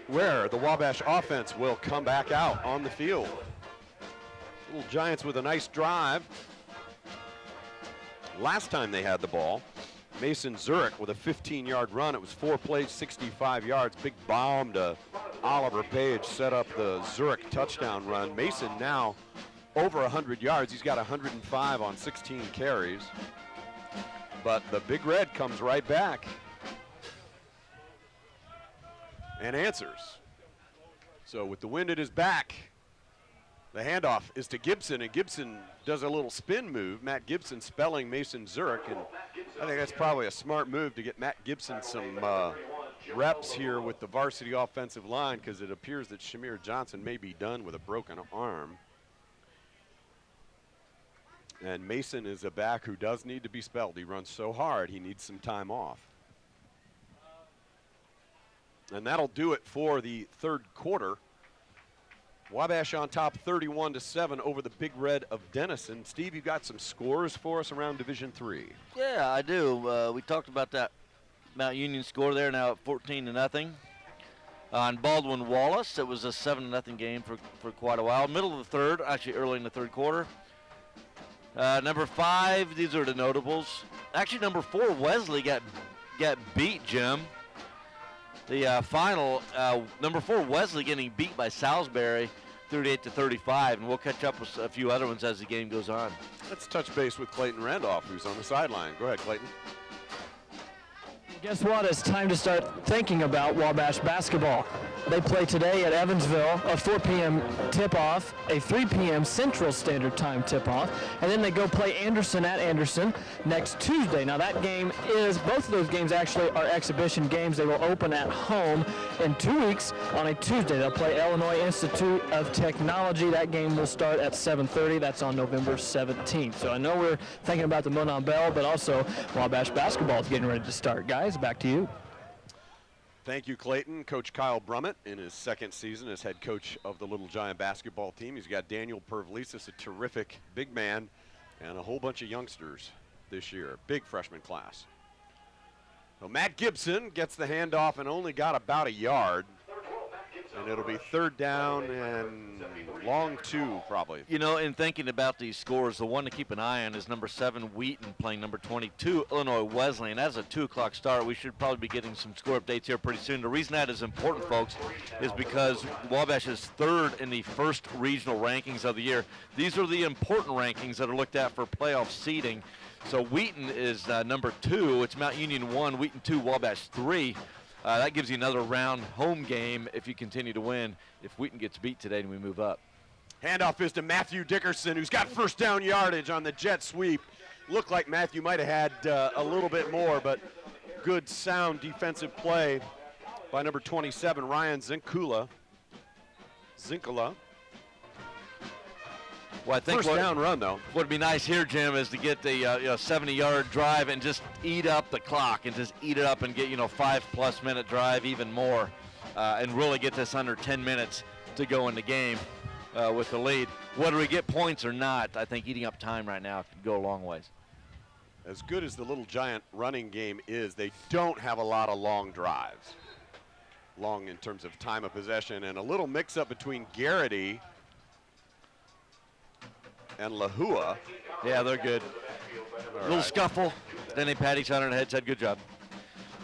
where the Wabash offense will come back out on the field. Little Giants with a nice drive. Last time they had the ball, Mason Zurich with a 15-yard run. It was 4 plays, 65 yards. Big bomb to Oliver Page set up the Zurich touchdown run. Mason now over 100 yards. He's got 105 on 16 carries. But the Big Red comes right back and answers. So with the wind at his back, the handoff is to Gibson, and Gibson does a little spin move. Matt Gibson spelling Mason Zurich, and I think that's probably a smart move to get Matt Gibson some reps here with the varsity offensive line, because it appears that Shamir Johnson may be done with a broken arm. And Mason is a back who does need to be spelled. He runs so hard, he needs some time off. And that'll do it for the third quarter. Wabash on top 31-7 over the Big Red of Denison. Steve, you got some scores for us around Division III. Yeah, I do. We talked about that Mount Union score there, now at 14-0. On Baldwin Wallace, it was a 7-0 game for quite a while. Middle of the third, actually early in the third quarter. Number 5, these are the notables. Actually, number 4, Wesley got beat, Jim. The final, number 4, Wesley getting beat by Salisbury 38-35, and we'll catch up with a few other ones as the game goes on. Let's touch base with Clayton Randolph, who's on the sideline. Go ahead, Clayton. Guess what? It's time to start thinking about Wabash basketball. They play today at Evansville, a 4 p.m. tip-off, a 3 p.m. Central Standard Time tip-off, and then they go play Anderson at Anderson next Tuesday. Now that game is, both of those games actually are exhibition games. They will open at home in 2 weeks on a Tuesday. They'll play Illinois Institute of Technology. That game will start at 7:30. That's on November 17th. So I know we're thinking about the Monon Bell, but also Wabash basketball is getting ready to start. Guys, back to you. Thank you, Clayton. Coach Kyle Brummett in his second season as head coach of the Little Giant basketball team. He's got Daniel Pervlisis, a terrific big man, and a whole bunch of youngsters this year. Big freshman class. So Matt Gibson gets the handoff and only got about a yard. And it'll be 3rd down and long 2 probably. You know, in thinking about these scores, the one to keep an eye on is number 7, Wheaton, playing number 22, Illinois Wesleyan. That's a 2 o'clock start. We should probably be getting some score updates here pretty soon. The reason that is important, folks, is because Wabash is 3rd in the first regional rankings of the year. These are the important rankings that are looked at for playoff seeding. So Wheaton is number 2. It's Mount Union 1, Wheaton 2, Wabash 3. That gives you another round home game if you continue to win. If Wheaton gets beat today, and we move up. Handoff is to Matthew Dickerson, who's got first down yardage on the jet sweep. Looked like Matthew might have had a little bit more, but good sound defensive play by number 27, Ryan Zinkula. Well, I think first down run, though. What would be nice here, Jim, is to get the 70-yard drive and just eat up the clock and just eat it up and get 5+ minute drive, even more, and really get this under 10 minutes to go in the game with the lead. Whether we get points or not, I think eating up time right now could go a long ways. As good as the Little Giant running game is, they don't have a lot of long drives. Long in terms of time of possession, and a little mix-up between Garrity and Lahua. Yeah, they're good. Little scuffle, then they pat each other on the head, said good job.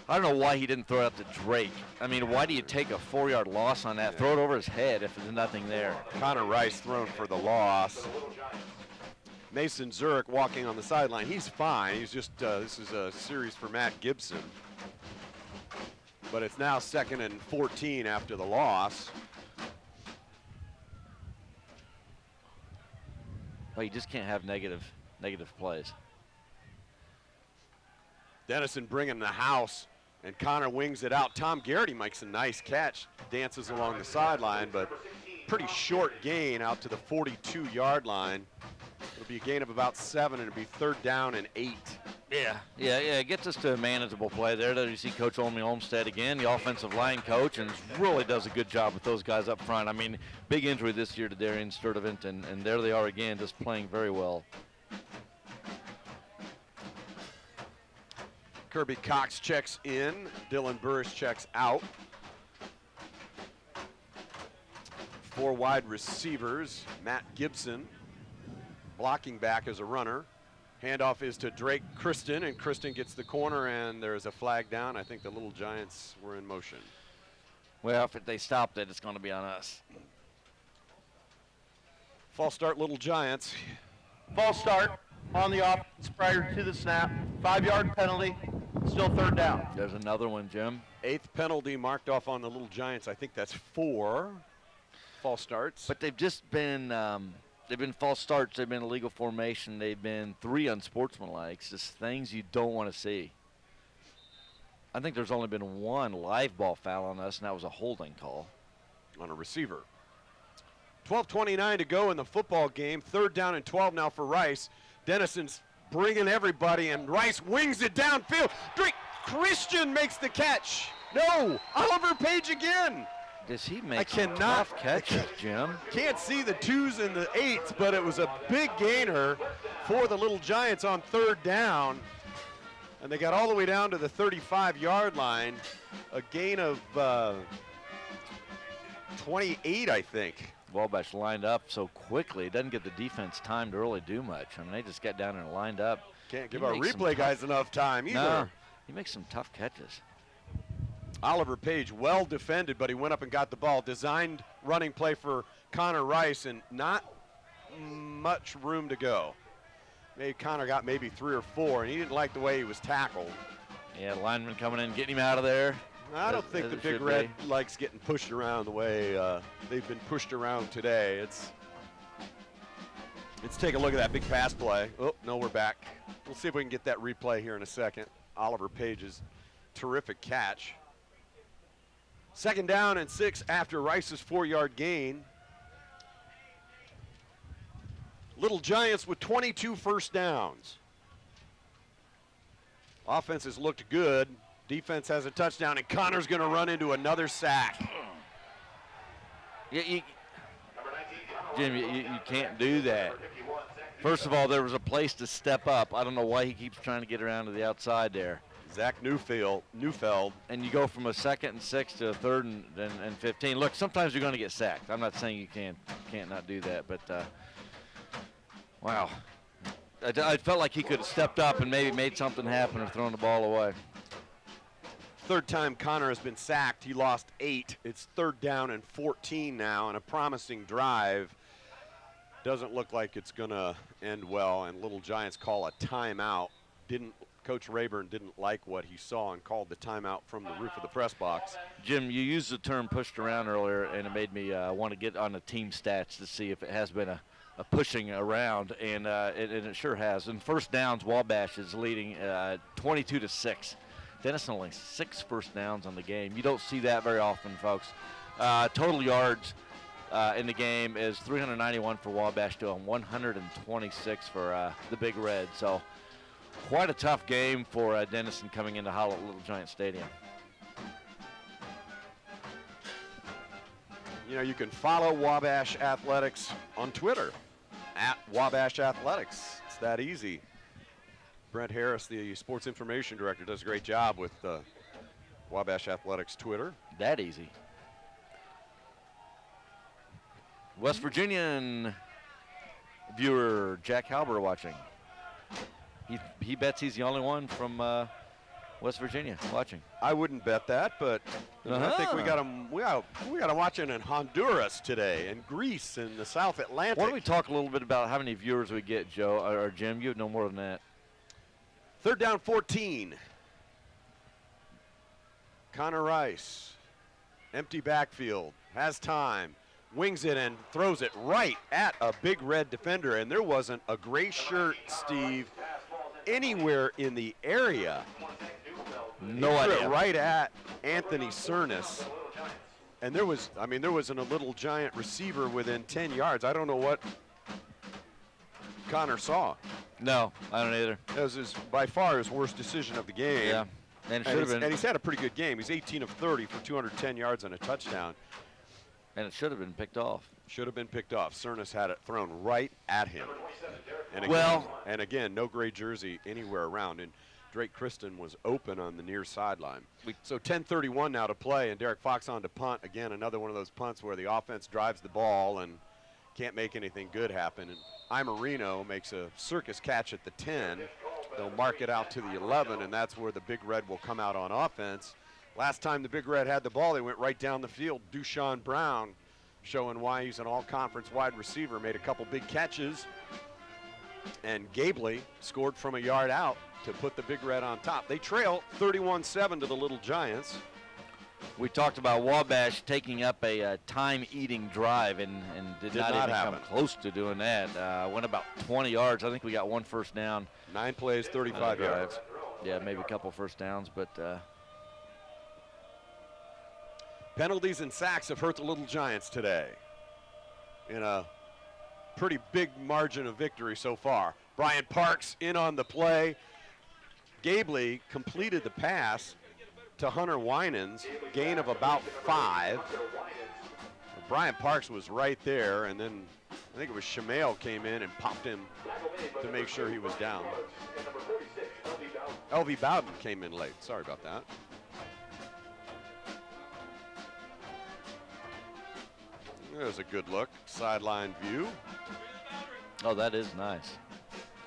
I don't know why he didn't throw it up to Drake. I mean, why do you take a 4-yard loss on that? Yeah. Throw it over his head if there's nothing there. Connor Rice thrown for the loss. Mason Zurich walking on the sideline. He's fine. He's just, this is a series for Matt Gibson. But it's now 2nd and 14 after the loss. Well, you just can't have negative plays. Denison bringing the house, and Connor wings it out. Tom Garrity makes a nice catch, dances along the sideline, but pretty short gain out to the 42-yard line. It'll be a gain of about 7, and it'll be 3rd down and 8. Yeah, it gets us to a manageable play there. There you see Coach Olney Olmstead again, the offensive line coach, and really does a good job with those guys up front. I mean, big injury this year to Darian Sturdivant, and there they are again, just playing very well. Kirby Cox checks in. Dylan Burris checks out. 4 wide receivers. Matt Gibson blocking back as a runner. Handoff is to Drake Kristen, and Kristen gets the corner, and there's a flag down. I think the Little Giants were in motion. Well, if they stopped it, it's going to be on us. False start, Little Giants. False start on the offense prior to the snap. 5-yard penalty, still 3rd down. There's another one, Jim. 8th penalty marked off on the Little Giants. I think that's 4 false starts. But they've just been they've been false starts. They've been illegal formation. They've been 3 unsportsmanlike. Just things you don't want to see. I think there's only been 1 live ball foul on us, and that was a holding call on a receiver. 12:29 to go in the football game. 3rd down and 12 now for Rice. Denison's bringing everybody, and Rice wings it downfield. Drake Christian makes the catch. No, Oliver Page again. Does he make tough catches, Jim? Can't see the 2s and the 8s, but it was a big gainer for the Little Giants on 3rd down. And they got all the way down to the 35-yard line. A gain of 28, I think. Wabash lined up so quickly. It doesn't give the defense time to really do much. I mean, they just got down and lined up. Can't give our replay guys enough time either. No, he makes some tough catches. Oliver Page, well defended, but he went up and got the ball. Designed running play for Connor Rice, and not much room to go. Maybe Connor got maybe 3 or 4, and he didn't like the way he was tackled. Yeah, lineman coming in, getting him out of there. I don't think the Big Red likes getting pushed around the way they've been pushed around today. Let's take a look at that big pass play. Oh, no, we're back. We'll see if we can get that replay here in a second. Oliver Page's terrific catch. 2nd down and 6 after Rice's 4-yard gain. Little Giants with 22 first downs. Offense has looked good. Defense has a touchdown, and Connor's going to run into another sack. Yeah, Jim, you can't do that. First of all, there was a place to step up. I don't know why he keeps trying to get around to the outside there. Zach Neufeld. And you go from a 2nd and 6 to a 3rd and 15. Look, sometimes you're going to get sacked. I'm not saying you can't not do that, but wow. I felt like he could have stepped up and maybe made something happen or thrown the ball away. 3rd time Connor has been sacked. He lost 8. It's 3rd down and 14 now, and a promising drive. Doesn't look like it's going to end well, and Little Giants call a timeout. Coach Rayburn didn't like what he saw and called the timeout from the roof of the press box. Jim, you used the term pushed around earlier, and it made me want to get on the team stats to see if it has been a pushing around, and it sure has. And first downs, Wabash is leading 22-6. Denison only 6 first downs on the game. You don't see that very often, folks. Total yards in the game is 391 for Wabash to 126 for the Big Red. So quite a tough game for Denison coming into Little Giant Stadium. You know, you can follow Wabash Athletics on Twitter, @Wabash Athletics. It's that easy. Brent Harris, the sports information director, does a great job with Wabash Athletics Twitter. That easy. West Virginian viewer Jack Halber watching. He bets he's the only one from West Virginia watching. I wouldn't bet that, but I think we got him. We got him watching in Honduras today, and Greece, in the South Atlantic. Why don't we talk a little bit about how many viewers we get, Joe or Jim? You would know more than that. 3rd down, 14. Connor Rice, empty backfield, has time, wings it and throws it right at a Big Red defender, and there wasn't a gray shirt, Steve, anywhere in the area. No he threw idea. It right at Anthony Cernas, and there wasn't a Little Giant receiver within 10 yards. I don't know what Connor saw. No, I don't either. That was by far his worst decision of the game. Yeah, and he's had a pretty good game. He's 18 of 30 for 210 yards and a touchdown. And it should have been picked off. Should have been picked off. Cernas had it thrown right at him. And again, no gray jersey anywhere around. And Drake Kristen was open on the near sideline. So 10:31 now to play, and Derek Fox on to punt. Again, another one of those punts where the offense drives the ball and can't make anything good happen. And Imerino makes a circus catch at the 10. They'll mark it out to the 11, and that's where the Big Red will come out on offense. Last time the Big Red had the ball, they went right down the field. Dushan Brown, showing why he's an all-conference wide receiver, made a couple big catches. And Gabley scored from a yard out to put the Big Red on top. They trail 31-7 to the Little Giants. We talked about Wabash taking up a time-eating drive and did not even come close to doing that. Went about 20 yards. I think we got 1 first down. 9 plays, 35 yards. Yeah, maybe a couple first downs, but penalties and sacks have hurt the Little Giants today in a pretty big margin of victory so far. Brian Parks in on the play. Gabley completed the pass to Hunter Winans, gain of about 5. Brian Parks was right there, and then I think it was Shamail came in and popped him to make sure he was down. L.V. Bowden came in late. Sorry about that. There's a good look, sideline view. Oh, that is nice.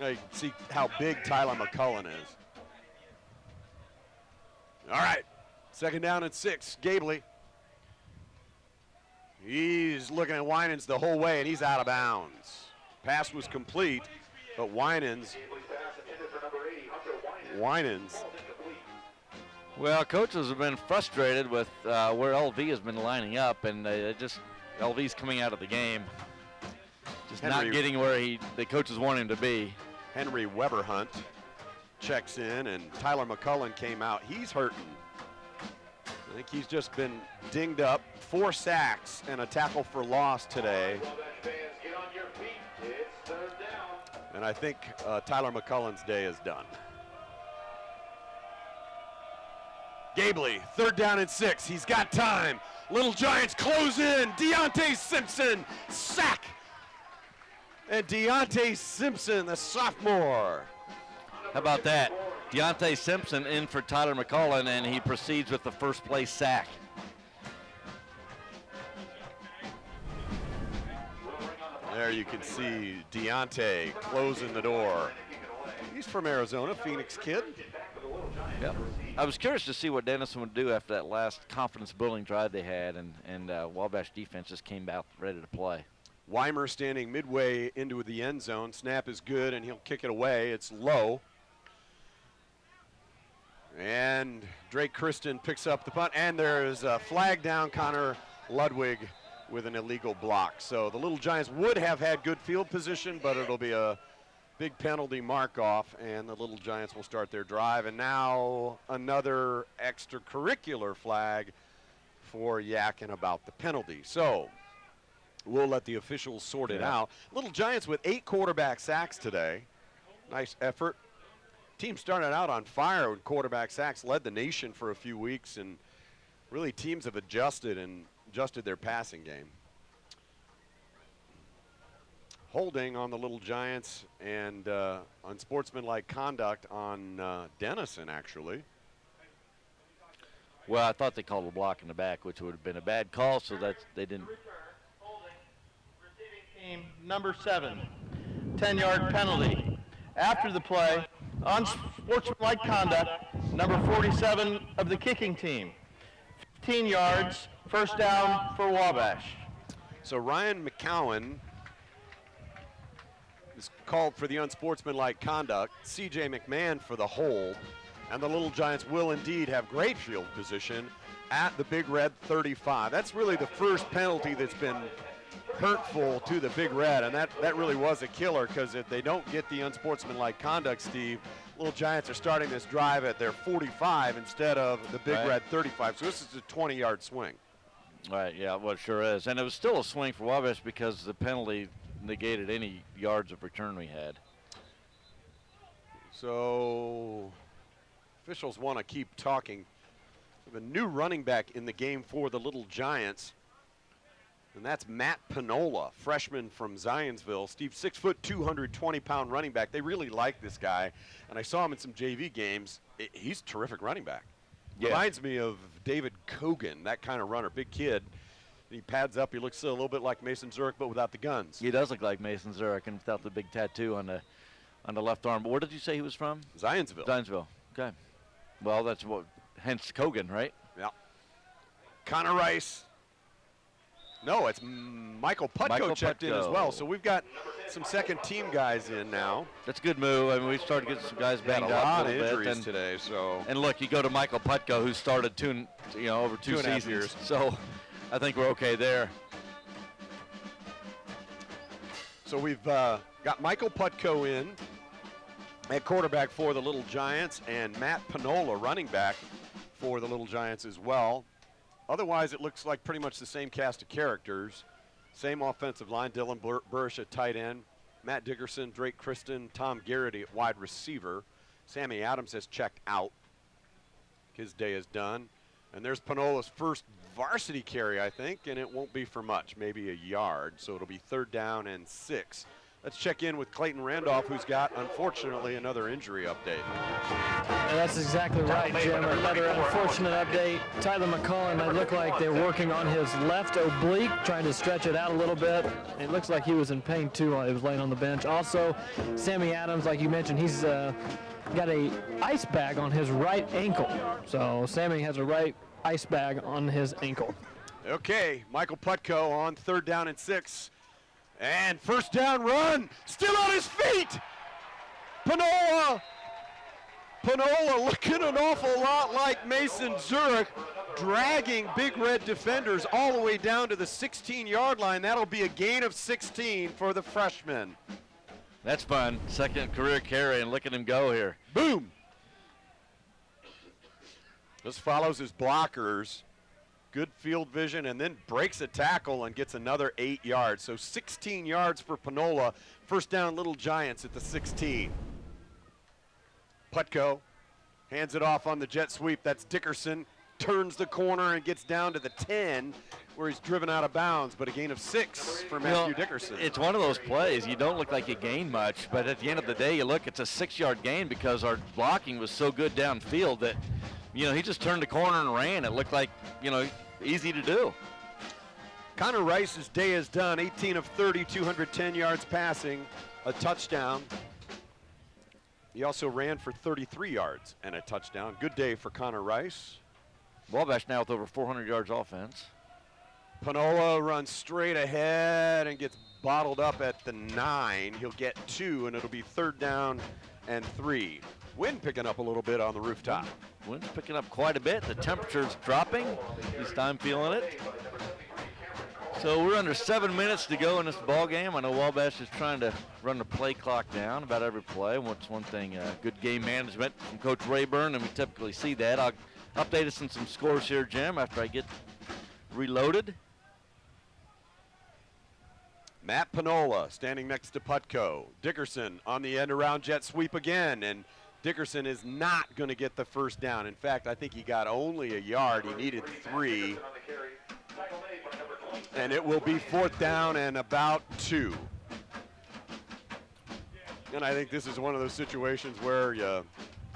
Now you can see how big Tyler McCullen is. All right, 2nd down and 6, Gabley. He's looking at Winans the whole way, and he's out of bounds. Pass was complete, but Winans. Well, coaches have been frustrated with where LV has been lining up, and LV's coming out of the game, just not getting where the coaches want him to be. Henry Weberhunt checks in, and Tyler McCullen came out. He's hurting. I think he's just been dinged up. 4 sacks and a tackle for loss today. And I think Tyler McCullen's day is done. Gabley, 3rd down and 6. He's got time. Little Giants close in. Deontay Simpson, sack. And Deontay Simpson, the sophomore. How about that? Deontay Simpson in for Tyler McCullen, and he proceeds with the first place sack. There you can see Deontay closing the door. He's from Arizona, Phoenix kid. Yep. I was curious to see what Denison would do after that last confidence building drive they had, and Wabash defense just came out ready to play. Weimer standing midway into the end zone. Snap is good, and he'll kick it away. It's low. And Drake Kristen picks up the punt, and there is a flag down. Connor Ludwig with an illegal block. So the Little Giants would have had good field position, but it'll be a big penalty mark-off, and the Little Giants will start their drive. And now another extracurricular flag for yakking about the penalty. So we'll let the officials sort it out. Little Giants with 8 quarterback sacks today. Nice effort. Team started out on fire when quarterback sacks led the nation for a few weeks, and really teams have adjusted their passing game. Holding on the Little Giants and unsportsmanlike conduct on Denison, actually. Well, I thought they called a block in the back, which would have been a bad call, so that they didn't. Team number 7, 10-yard penalty. After the play, unsportsmanlike conduct, number 47 of the kicking team. 15 yards, first down for Wabash. So Ryan McCowan is called for the unsportsmanlike conduct, C.J. McMahon for the hold, and the Little Giants will indeed have great field position at the Big Red 35. That's really the first penalty that's been hurtful to the Big Red, and that really was a killer, because if they don't get the unsportsmanlike conduct, Steve, Little Giants are starting this drive at their 45 instead of the Big Red 35. So this is a 20-yard swing. Right, yeah, well, it sure is. And it was still a swing for Wabash because the penalty negated any yards of return we had. So officials want to keep talking. We have a new running back in the game for the Little Giants, and that's Matt Pinola, freshman from Zionsville. Steve, 6 foot, 220-pound running back. They really like this guy, and I saw him in some JV games. He's a terrific running back. Yeah. Reminds me of David Kogan, that kind of runner, big kid. He pads up. He looks a little bit like Mason Zurich, but without the guns. He does look like Mason Zurich, and without the big tattoo on the left arm. But where did you say he was from? Zionsville. Zionsville. Okay. Well, that's what. Hence Kogan, right? Yeah. Connor Rice. No, it's Michael Putko checked in as well. So we've got some second-team guys in now. That's a good move. I mean, we started getting some guys banged up a lot of injuries today. So. And look, you go to Michael Putko, who started over two seasons. Years. So I think we're okay there. So we've got Michael Putko in at quarterback for the Little Giants, and Matt Pinola, running back for the Little Giants as well. Otherwise, it looks like pretty much the same cast of characters. Same offensive line, Dylan Burrish at tight end, Matt Dickerson, Drake Kristen, Tom Garrity at wide receiver. Sammy Adams has checked out. His day is done. And there's Pinola's first varsity carry, I think, and it won't be for much, maybe a yard. So it'll be 3rd down and 6. Let's check in with Clayton Randolph, who's got, unfortunately, another injury update. And that's exactly right, Jim. Another unfortunate update. Tyler McCullen, it looked like they're working on his left oblique, trying to stretch it out a little bit. It looks like he was in pain, too, while he was laying on the bench. Also, Sammy Adams, like you mentioned, he's got a ice bag on his right ankle. So Sammy has a right ice bag on his ankle. Okay, Michael Putko on 3rd down and 6. And first down run, still on his feet. Pinola looking an awful lot like Mason Zurich, dragging Big Red defenders all the way down to the 16-yard line. That'll be a gain of 16 for the freshman. That's fun. Second career carry, and look at him go here. Boom. This follows his blockers. Good field vision, and then breaks a tackle and gets another 8 yards. So 16 yards for Pinola. First down, Little Giants at the 16. Putko hands it off on the jet sweep. That's Dickerson. Turns the corner and gets down to the 10. where he's driven out of bounds, but a gain of 6 for Matthew Dickerson. It's one of those plays. You don't look like you gained much, but at the end of the day, you look, it's a 6-yard gain because our blocking was so good downfield that, you know, he just turned the corner and ran. It looked like, you know, easy to do. Connor Rice's day is done. 18 of 30, 210 yards passing, a touchdown. He also ran for 33 yards and a touchdown. Good day for Connor Rice. Wabash now with over 400 yards offense. Panola runs straight ahead and gets bottled up at the 9. He'll get 2, and it'll be 3rd down and 3. Wind picking up a little bit on the rooftop. Wind's picking up quite a bit. The temperature's dropping. At least I'm feeling it. So we're under 7 minutes to go in this ball game. I know Wabash is trying to run the play clock down about every play. What's one thing, good game management from Coach Rayburn, and we typically see that. I'll update us on some scores here, Jim, after I get reloaded. Matt Panola standing next to Putko. Dickerson on the end around jet sweep again, and Dickerson is not going to get the first down. In fact, I think he got only a yard. He needed 3. And it will be 4th down and about 2. And I think this is one of those situations where you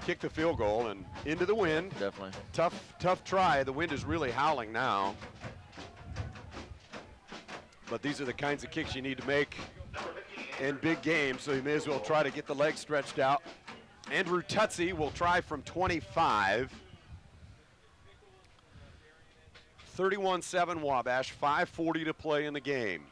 kick the field goal and into the wind. Definitely. Tough try. The wind is really howling now. But these are the kinds of kicks you need to make in big games, so you may as well try to get the legs stretched out. Andrew Tutsi will try from 25. 31-7 Wabash, 5:40 to play in the game.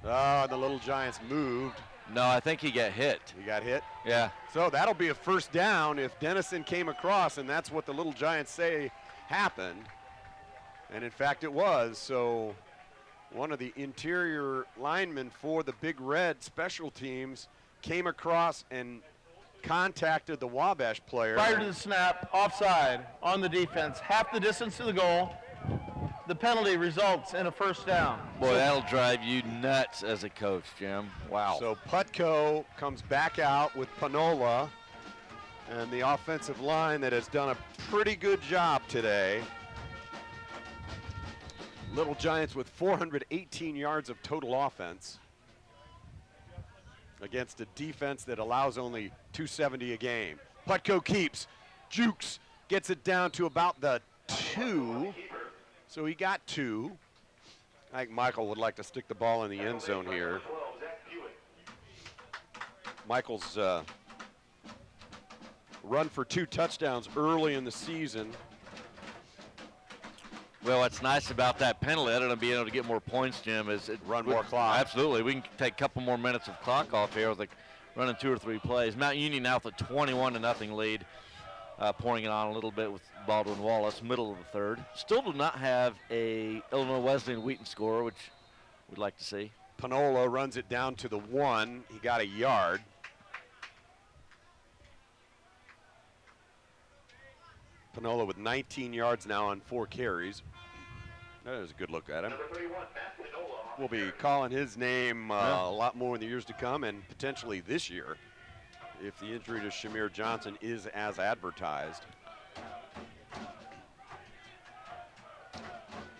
Oh, the Little Giants moved. No, I think he got hit. He got hit? Yeah. So that'll be a 1st down if Denison came across, and that's what the Little Giants say happened. And in fact, it was. So one of the interior linemen for the Big Red special teams came across and contacted the Wabash player. Prior to the snap, offside on the defense, half the distance to the goal. The penalty results in a 1st down. Boy, that'll drive you nuts as a coach, Jim. Wow. So Putko comes back out with Panola and the offensive line that has done a pretty good job today. Little Giants with 418 yards of total offense against a defense that allows only 270 a game. Putko keeps, jukes, gets it down to about the 2. So he got 2. I think Michael would like to stick the ball in the end zone here. Michael's run for 2 touchdowns early in the season. Well, what's nice about that penalty, other than being able to get more points, Jim, is it run more clock. Absolutely. We can take a couple more minutes of clock off here with like running 2 or 3 plays. Mount Union now with a 21-0 lead, pouring it on a little bit with Baldwin Wallace, middle of the 3rd. Still do not have a Illinois Wesleyan Wheaton score, which we'd like to see. Panola runs it down to the 1. He got a yard. Panola with 19 yards now on 4 carries. That is a good look at him. We'll be calling his name a lot more in the years to come, and potentially this year, if the injury to Shamir Johnson is as advertised.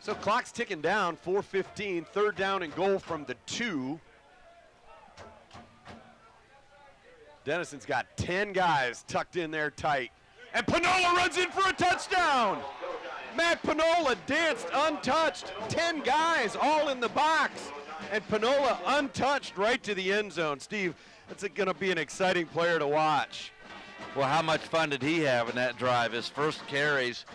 So clock's ticking down, 4:15, 3rd down and goal from the 2. Denison's got 10 guys tucked in there tight. And Panola runs in for a touchdown. Matt Panola danced untouched. 10 guys all in the box. And Panola untouched right to the end zone. Steve, that's going to be an exciting player to watch. Well, how much fun did he have in that drive? His first carries,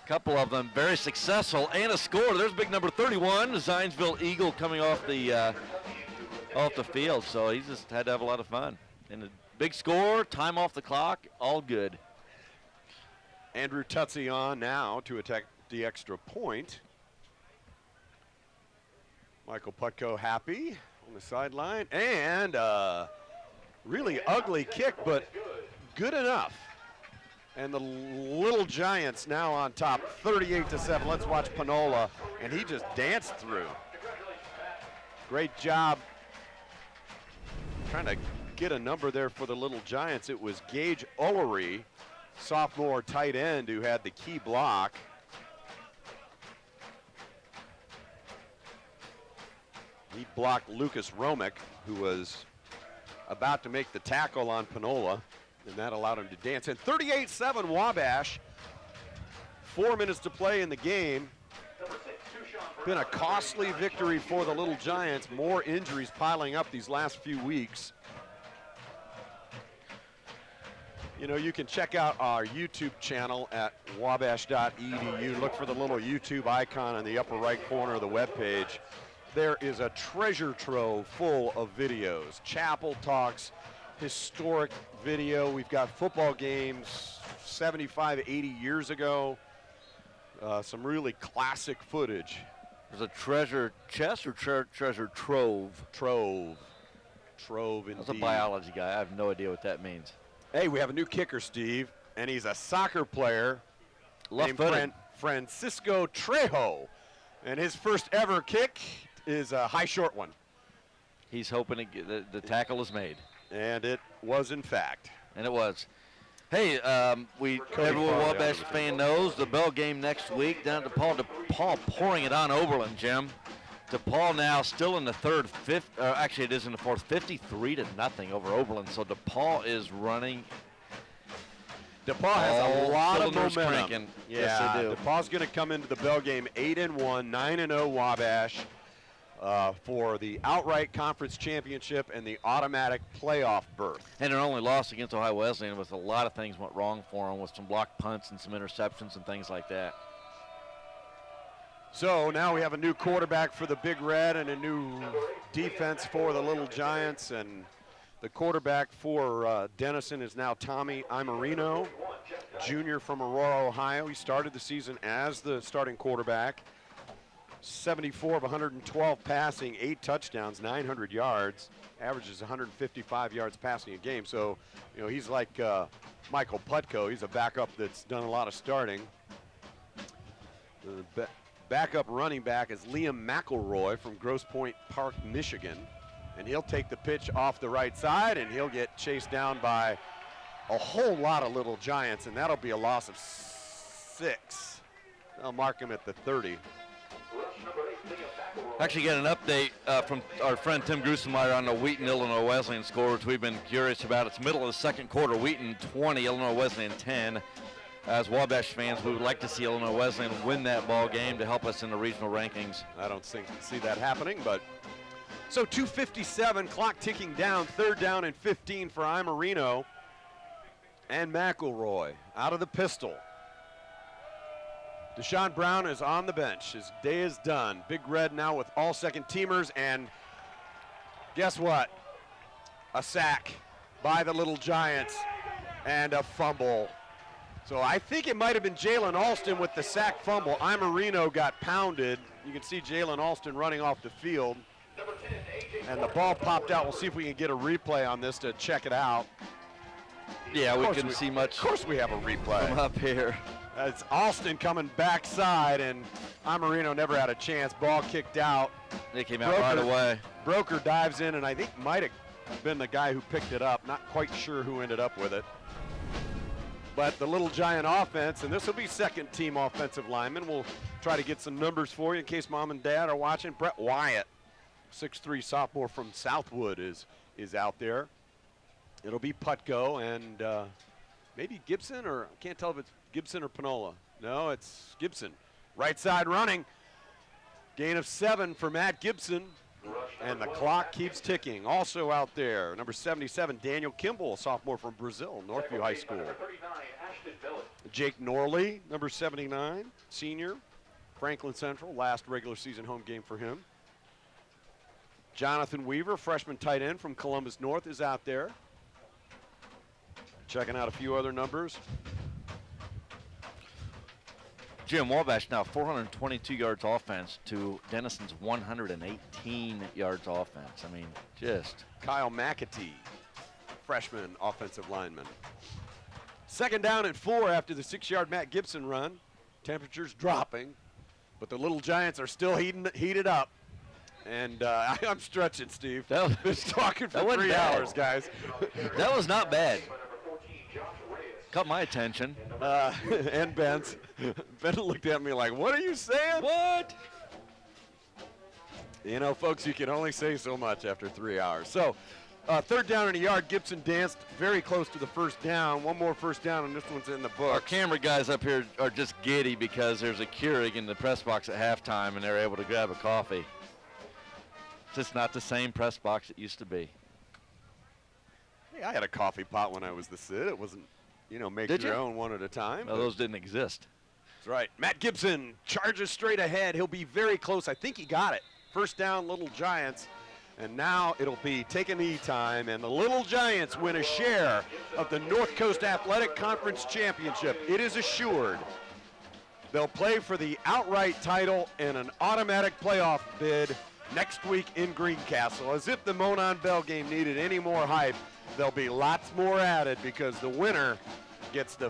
a couple of them very successful, and a score. There's big number 31, the Zionsville Eagle coming off the field. So he just had to have a lot of fun. And a big score, time off the clock, all good. Andrew Tutsi on now to attack the extra point. Michael Putko happy on the sideline, and really ugly kick, but good enough. And the Little Giants now on top, 38-7. Let's watch Panola, and he just danced through. Great job trying to get a number there for the Little Giants. It was Gage Ullery, sophomore tight end, who had the key block. He blocked Lucas Romick, who was about to make the tackle on Panola, and that allowed him to dance in. 38-7 Wabash. 4 minutes to play in the game. Been a costly victory for the Little Giants. More injuries piling up these last few weeks. You know, you can check out our YouTube channel at wabash.edu. Look for the little YouTube icon in the upper right corner of the webpage. There is a treasure trove full of videos. Chapel talks, historic video. We've got football games 75, 80 years ago. Some really classic footage. There's a treasure chest or treasure trove? Trove indeed. That's a biology guy. I have no idea what that means. Hey, we have a new kicker, Steve, and he's a soccer player Left-footed. Francisco Trejo. And his first ever kick is a high short one. He's hoping to get the tackle is made. And it was, in fact. And it was. Hey, everyone Wabash fan knows the Bell game next week down at DePaul. DePaul pouring it on Oberlin, Jim. DePaul now still in the actually it is in the fourth, 53-0 over Oberlin. So DePaul is running. DePaul has a lot of momentum. Cranking. Yeah, Yes, they do. DePaul's going to come into the Bell game 8-1, 9-0 Wabash for the outright conference championship and the automatic playoff berth. And their only loss against Ohio Wesleyan was a lot of things went wrong for them with some blocked punts and some interceptions and things like that. So now we have a new quarterback for the Big Red and a new defense for the Little Giants. And the quarterback for Denison is now Tommy Imerino, junior from Aurora, Ohio. He started the season as the starting quarterback. 74 of 112 passing, 8 touchdowns, 900 yards, averages 155 yards passing a game. So, you know, he's like Michael Putko. He's a backup that's done a lot of starting. The backup running back is Liam McElroy from Grosse Pointe Park, Michigan. And he'll take the pitch off the right side, and he'll get chased down by a whole lot of Little Giants, and that'll be a loss of 6. They'll mark him at the 30. Actually got an update from our friend Tim Grusenmeyer on the Wheaton Illinois Wesleyan score, which we've been curious about. It's middle of the second quarter. Wheaton 20, Illinois Wesleyan 10. As Wabash fans, we would like to see Illinois Wesleyan win that ball game to help us in the regional rankings. I don't see that happening, but so 2:57, clock ticking down, 3rd down and 15 for Imerino. And McElroy out of the pistol. Deshaun Brown is on the bench. His day is done. Big Red now with all second teamers, and guess what? A sack by the Little Giants and a fumble. So I think it might have been Jalen Alston with the sack fumble. Imerino got pounded. You can see Jalen Alston running off the field. And the ball popped out. We'll see if we can get a replay on this to check it out. Yeah, we couldn't see much. Of course we have a replay. From up here. It's Alston coming backside, and Imerino never had a chance. Ball kicked out. They came out right away. Broker dives in, and I think might have been the guy who picked it up. Not quite sure who ended up with it. But the Little Giant offense, and this will be second team offensive lineman. We'll try to get some numbers for you in case mom and dad are watching. Brett Wyatt, 6'3" sophomore from Southwood is out there. It'll be Putko and maybe Gibson, or I can't tell if it's Gibson or Panola. No, it's Gibson. Right side running. Gain of 7 for Matt Gibson. And the clock keeps ticking. Also out there, number 77, Daniel Kimball, a sophomore from Brazil, Northview High School. Jake Norley, number 79, senior, Franklin Central, last regular season home game for him. Jonathan Weaver, freshman tight end from Columbus North, is out there. Checking out a few other numbers. Jim, Wabash now 422 yards offense to Denison's 118 yards offense. I mean, just. Kyle McAtee, freshman offensive lineman. 2nd down and 4 after the 6-yard Matt Gibson run. Temperatures dropping, but the Little Giants are still heated up. And I'm stretching, Steve. Been talking for 3 hours, guys. That was not bad. Caught my attention. And Ben's. Ben looked at me like, what are you saying? What? You know, folks, you can only say so much after 3 hours. So, third down in a yard. Gibson danced very close to the first down. One more first down, and this one's in the book. Our camera guys up here are just giddy because there's a Keurig in the press box at halftime, and they're able to grab a coffee. It's just not the same press box it used to be. Hey, I had a coffee pot when I was the Sid. It wasn't, you know, make Did your you? own one at a time. No, those didn't exist. That's right. Matt Gibson charges straight ahead. He'll be very close. I think he got it. First down, Little Giants. And now it'll be take a knee time, and the Little Giants win a share of the North Coast Athletic Conference Championship. It is assured. They'll play for the outright title and an automatic playoff bid next week in Greencastle. As if the Monon Bell game needed any more hype, there'll be lots more added because the winner gets the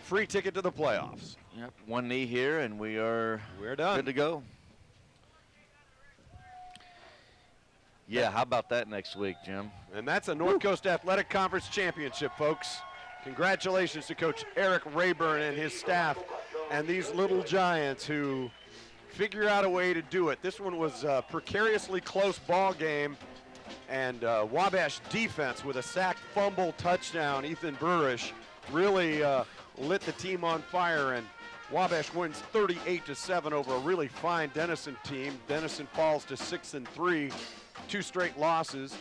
free ticket to the playoffs. Yep, one knee here, and we're done. Good to go. Yeah, how about that next week, Jim? And that's a North Coast Athletic Conference Championship, folks. Congratulations to Coach Eric Rayburn and his staff and these Little Giants who figure out a way to do it. This one was a precariously close ball game, and Wabash defense with a sack, fumble, touchdown. Ethan Burrish really lit the team on fire, and Wabash wins 38-7 over a really fine Denison team. Denison falls to 6-3. 2 straight losses.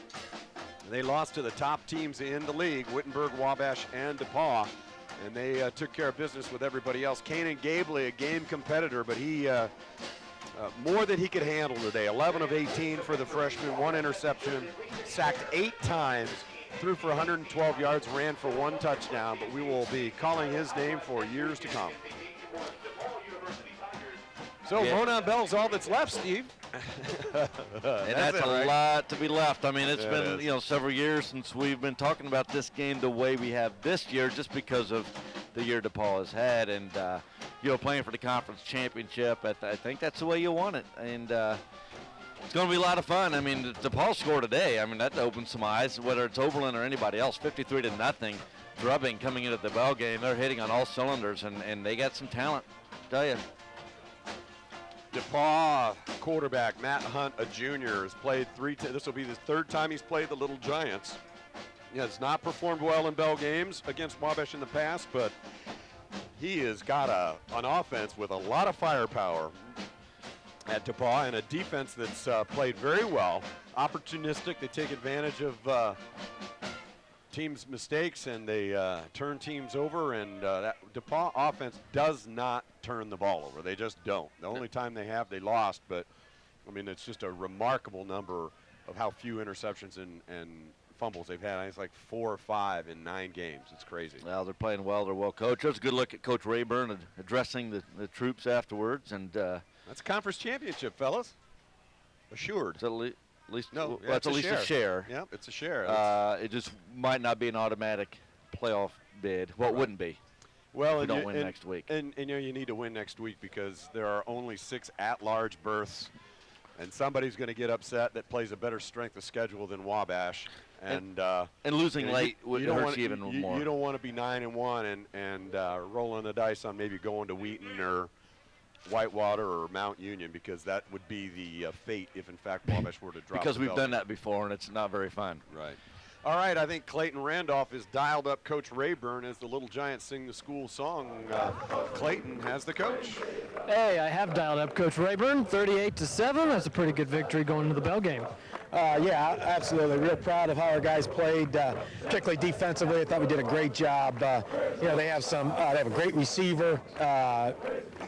They lost to the top teams in the league, Wittenberg, Wabash, and DePaul, and they took care of business with everybody else. Kanan Gabley, a game competitor, but he more than he could handle today. 11 of 18 for the freshman, 1 interception, sacked 8 times, threw for 112 yards, ran for 1 touchdown, but we will be calling his name for years to come. So yeah. Monon Bell's all that's left, Steve. And that's a lot to be left. I mean, it's been several years since we've been talking about this game the way we have this year, just because of the year DePaul has had, and playing for the conference championship. I think that's the way you want it, and it's going to be a lot of fun. I mean, DePaul scored today. I mean, that opened some eyes, whether it's Oberlin or anybody else. 53-0, drubbing coming into the bell game. They're hitting on all cylinders, and they got some talent. I tell you. DePaul quarterback Matt Hunt, a junior, has played this will be the 3rd time he's played the Little Giants. He has not performed well in bell games against Wabash in the past, but he has got an offense with a lot of firepower at DePaul and a defense that's played very well. Opportunistic, they take advantage of teams' mistakes and they turn teams over, and that DePaul offense does not turn the ball over. They just don't. The only time they have, they lost, but I mean, it's just a remarkable number of how few interceptions and fumbles they've had. It's like 4 or 5 in 9 games. It's crazy. Well, they're playing well. They're well coached. There's a good look at Coach Rayburn addressing the troops afterwards, and that's a conference championship, fellas. Assured. At least no, well, it's at least a share. Yeah, it's a share. It just might not be an automatic playoff bid. Well, it wouldn't be. Well, if we don't win next week. And you need to win next week because there are only 6 at-large berths, and somebody's going to get upset that plays a better strength of schedule than Wabash. And losing late would hurt you even more. You don't want to be 9-1 and rolling the dice on maybe going to Wheaton or Whitewater or Mount Union, because that would be the fate if, in fact, Wabash were to drop. Because we've done that before, and it's not very fun. Right. All right, I think Clayton Randolph has dialed up Coach Rayburn as the Little Giants sing the school song. Clayton has the coach. Hey, I have dialed up Coach Rayburn, 38-7. That's a pretty good victory going into the bell game. Yeah, absolutely. Real proud of how our guys played, particularly defensively. I thought we did a great job. They have they have a great receiver,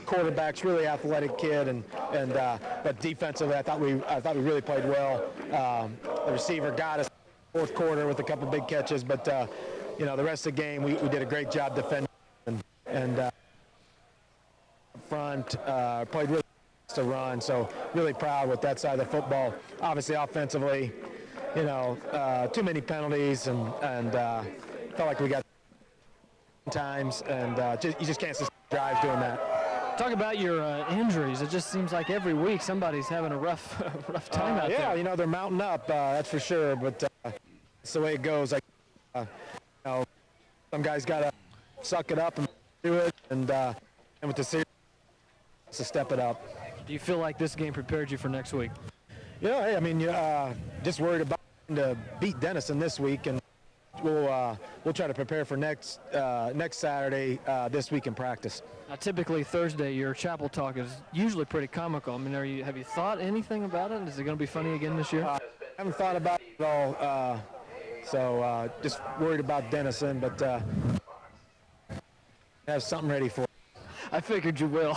quarterback's really athletic kid, but defensively, I thought we really played well. The receiver got us 4th quarter with a couple big catches, but the rest of the game we did a great job defending and front played really to run, so really proud with that side of the football. Obviously offensively, too many penalties and felt like we got times, and you just can't sustain drives doing that. Talk about your injuries. It just seems like every week somebody's having a rough time out there. Yeah, they're mounting up, that's for sure, but it's the way it goes. Some guys got to suck it up and do it, and with the series, to step it up. Do you feel like this game prepared you for next week? Yeah, hey, I mean, just worried about to beat Denison this week, and we'll try to prepare for next Saturday this week in practice. Typically Thursday, your chapel talk is usually pretty comical. I mean, have you thought anything about it? Is it going to be funny again this year? I haven't thought about it at all, so just worried about Denison, but have something ready for it. I figured you will.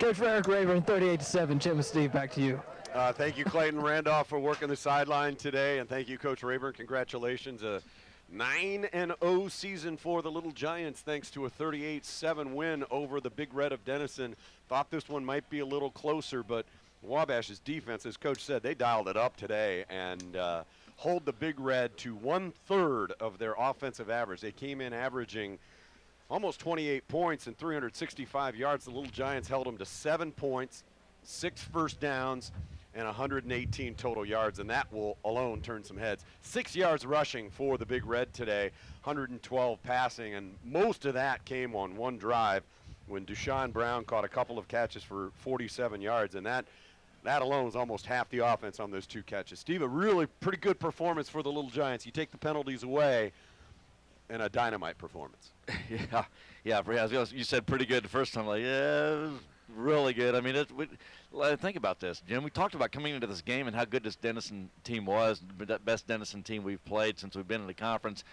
Coach Eric Rayburn, 38-7. Jim and Steve, back to you. Thank you, Clayton Randolph, for working the sideline today, and thank you, Coach Rayburn. Congratulations. 9-0 season for the Little Giants, thanks to a 38-7 win over the Big Red of Denison. Thought this one might be a little closer, but Wabash's defense, as Coach said, they dialed it up today and hold the Big Red to 1/3 of their offensive average. They came in averaging almost 28 points and 365 yards. The Little Giants held them to 7 points, 6 first downs, and 118 total yards, and that will alone turn some heads. 6 yards rushing for the Big Red today, 112 passing, and most of that came on one drive when Deshaun Brown caught a couple of catches for 47 yards, and that alone is almost half the offense on those 2 catches. Steve, a really pretty good performance for the Little Giants. You take the penalties away, and a dynamite performance. Yeah. You said pretty good the first time. Like, yeah, it was really good. I mean, think about this, Jim. We talked about coming into this game and how good this Denison team was, the best Denison team we've played since we've been in the conference.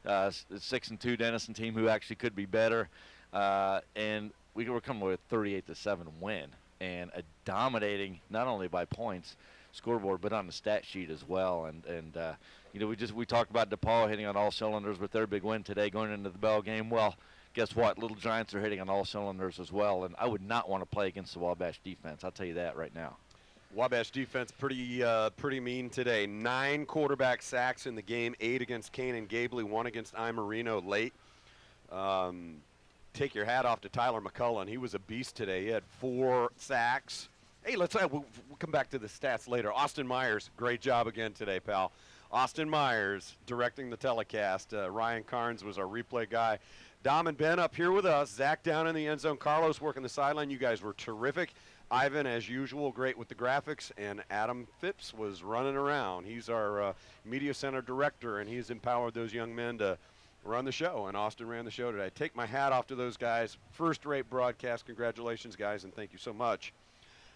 6-2 Denison team who actually could be better, and we were coming with a 38-7 win and a dominating, not only by points, scoreboard, but on the stat sheet as well. And you know, we talked about DePaul hitting on all cylinders with their big win today going into the Bell game. Well, guess what? Little Giants are hitting on all cylinders as well, and I would not want to play against the Wabash defense. I'll tell you that right now. Wabash defense pretty mean today. 9 quarterback sacks in the game, 8 against Kanan Gabley, 1 against Imarino late. Take your hat off to Tyler McCullen. He was a beast today. He had 4 sacks. Hey, we'll come back to the stats later. Austin Myers, great job again today, pal. Austin Myers directing the telecast. Ryan Carnes was our replay guy. Dom and Ben up here with us. Zach down in the end zone. Carlos working the sideline. You guys were terrific. Ivan, as usual, great with the graphics. And Adam Phipps was running around. He's our media center director, and he's empowered those young men to run the show. And Austin ran the show today. Take my hat off to those guys. First-rate broadcast. Congratulations, guys, and thank you so much.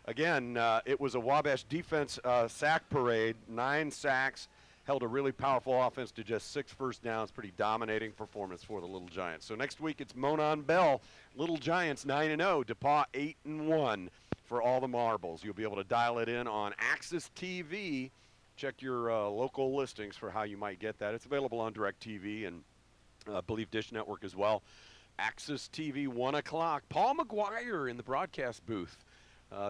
Again, it was a Wabash defense sack parade. 9 sacks. Held a really powerful offense to just 6 first downs. Pretty dominating performance for the Little Giants. So next week it's Monon Bell. Little Giants 9-0. DePaul 8-1 for all the marbles. You'll be able to dial it in on Access TV. Check your local listings for how you might get that. It's available on DirecTV and I believe Dish Network as well. Access TV 1 o'clock. Paul McGuire in the broadcast booth.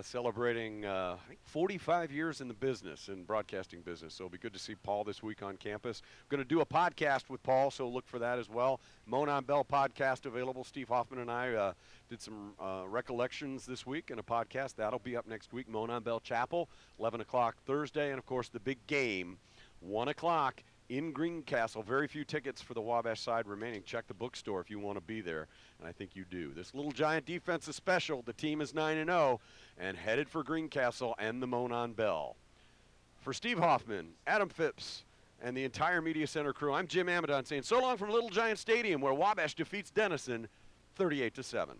Celebrating, I think, 45 years in the business, in broadcasting business. So it'll be good to see Paul this week on campus. Going to do a podcast with Paul, so look for that as well. Monon Bell podcast available. Steve Hoffman and I did some recollections this week in a podcast. That'll be up next week. Monon Bell Chapel, 11 o'clock Thursday. And, of course, the big game, 1 o'clock in Greencastle. Very few tickets for the Wabash side remaining. Check the bookstore if you want to be there, and I think you do. This Little Giant defense is special. The team is 9-0 and headed for Greencastle and the Monon Bell. For Steve Hoffman, Adam Phipps, and the entire Media Center crew, I'm Jim Amadon saying so long from Little Giant Stadium, where Wabash defeats Denison 38-7.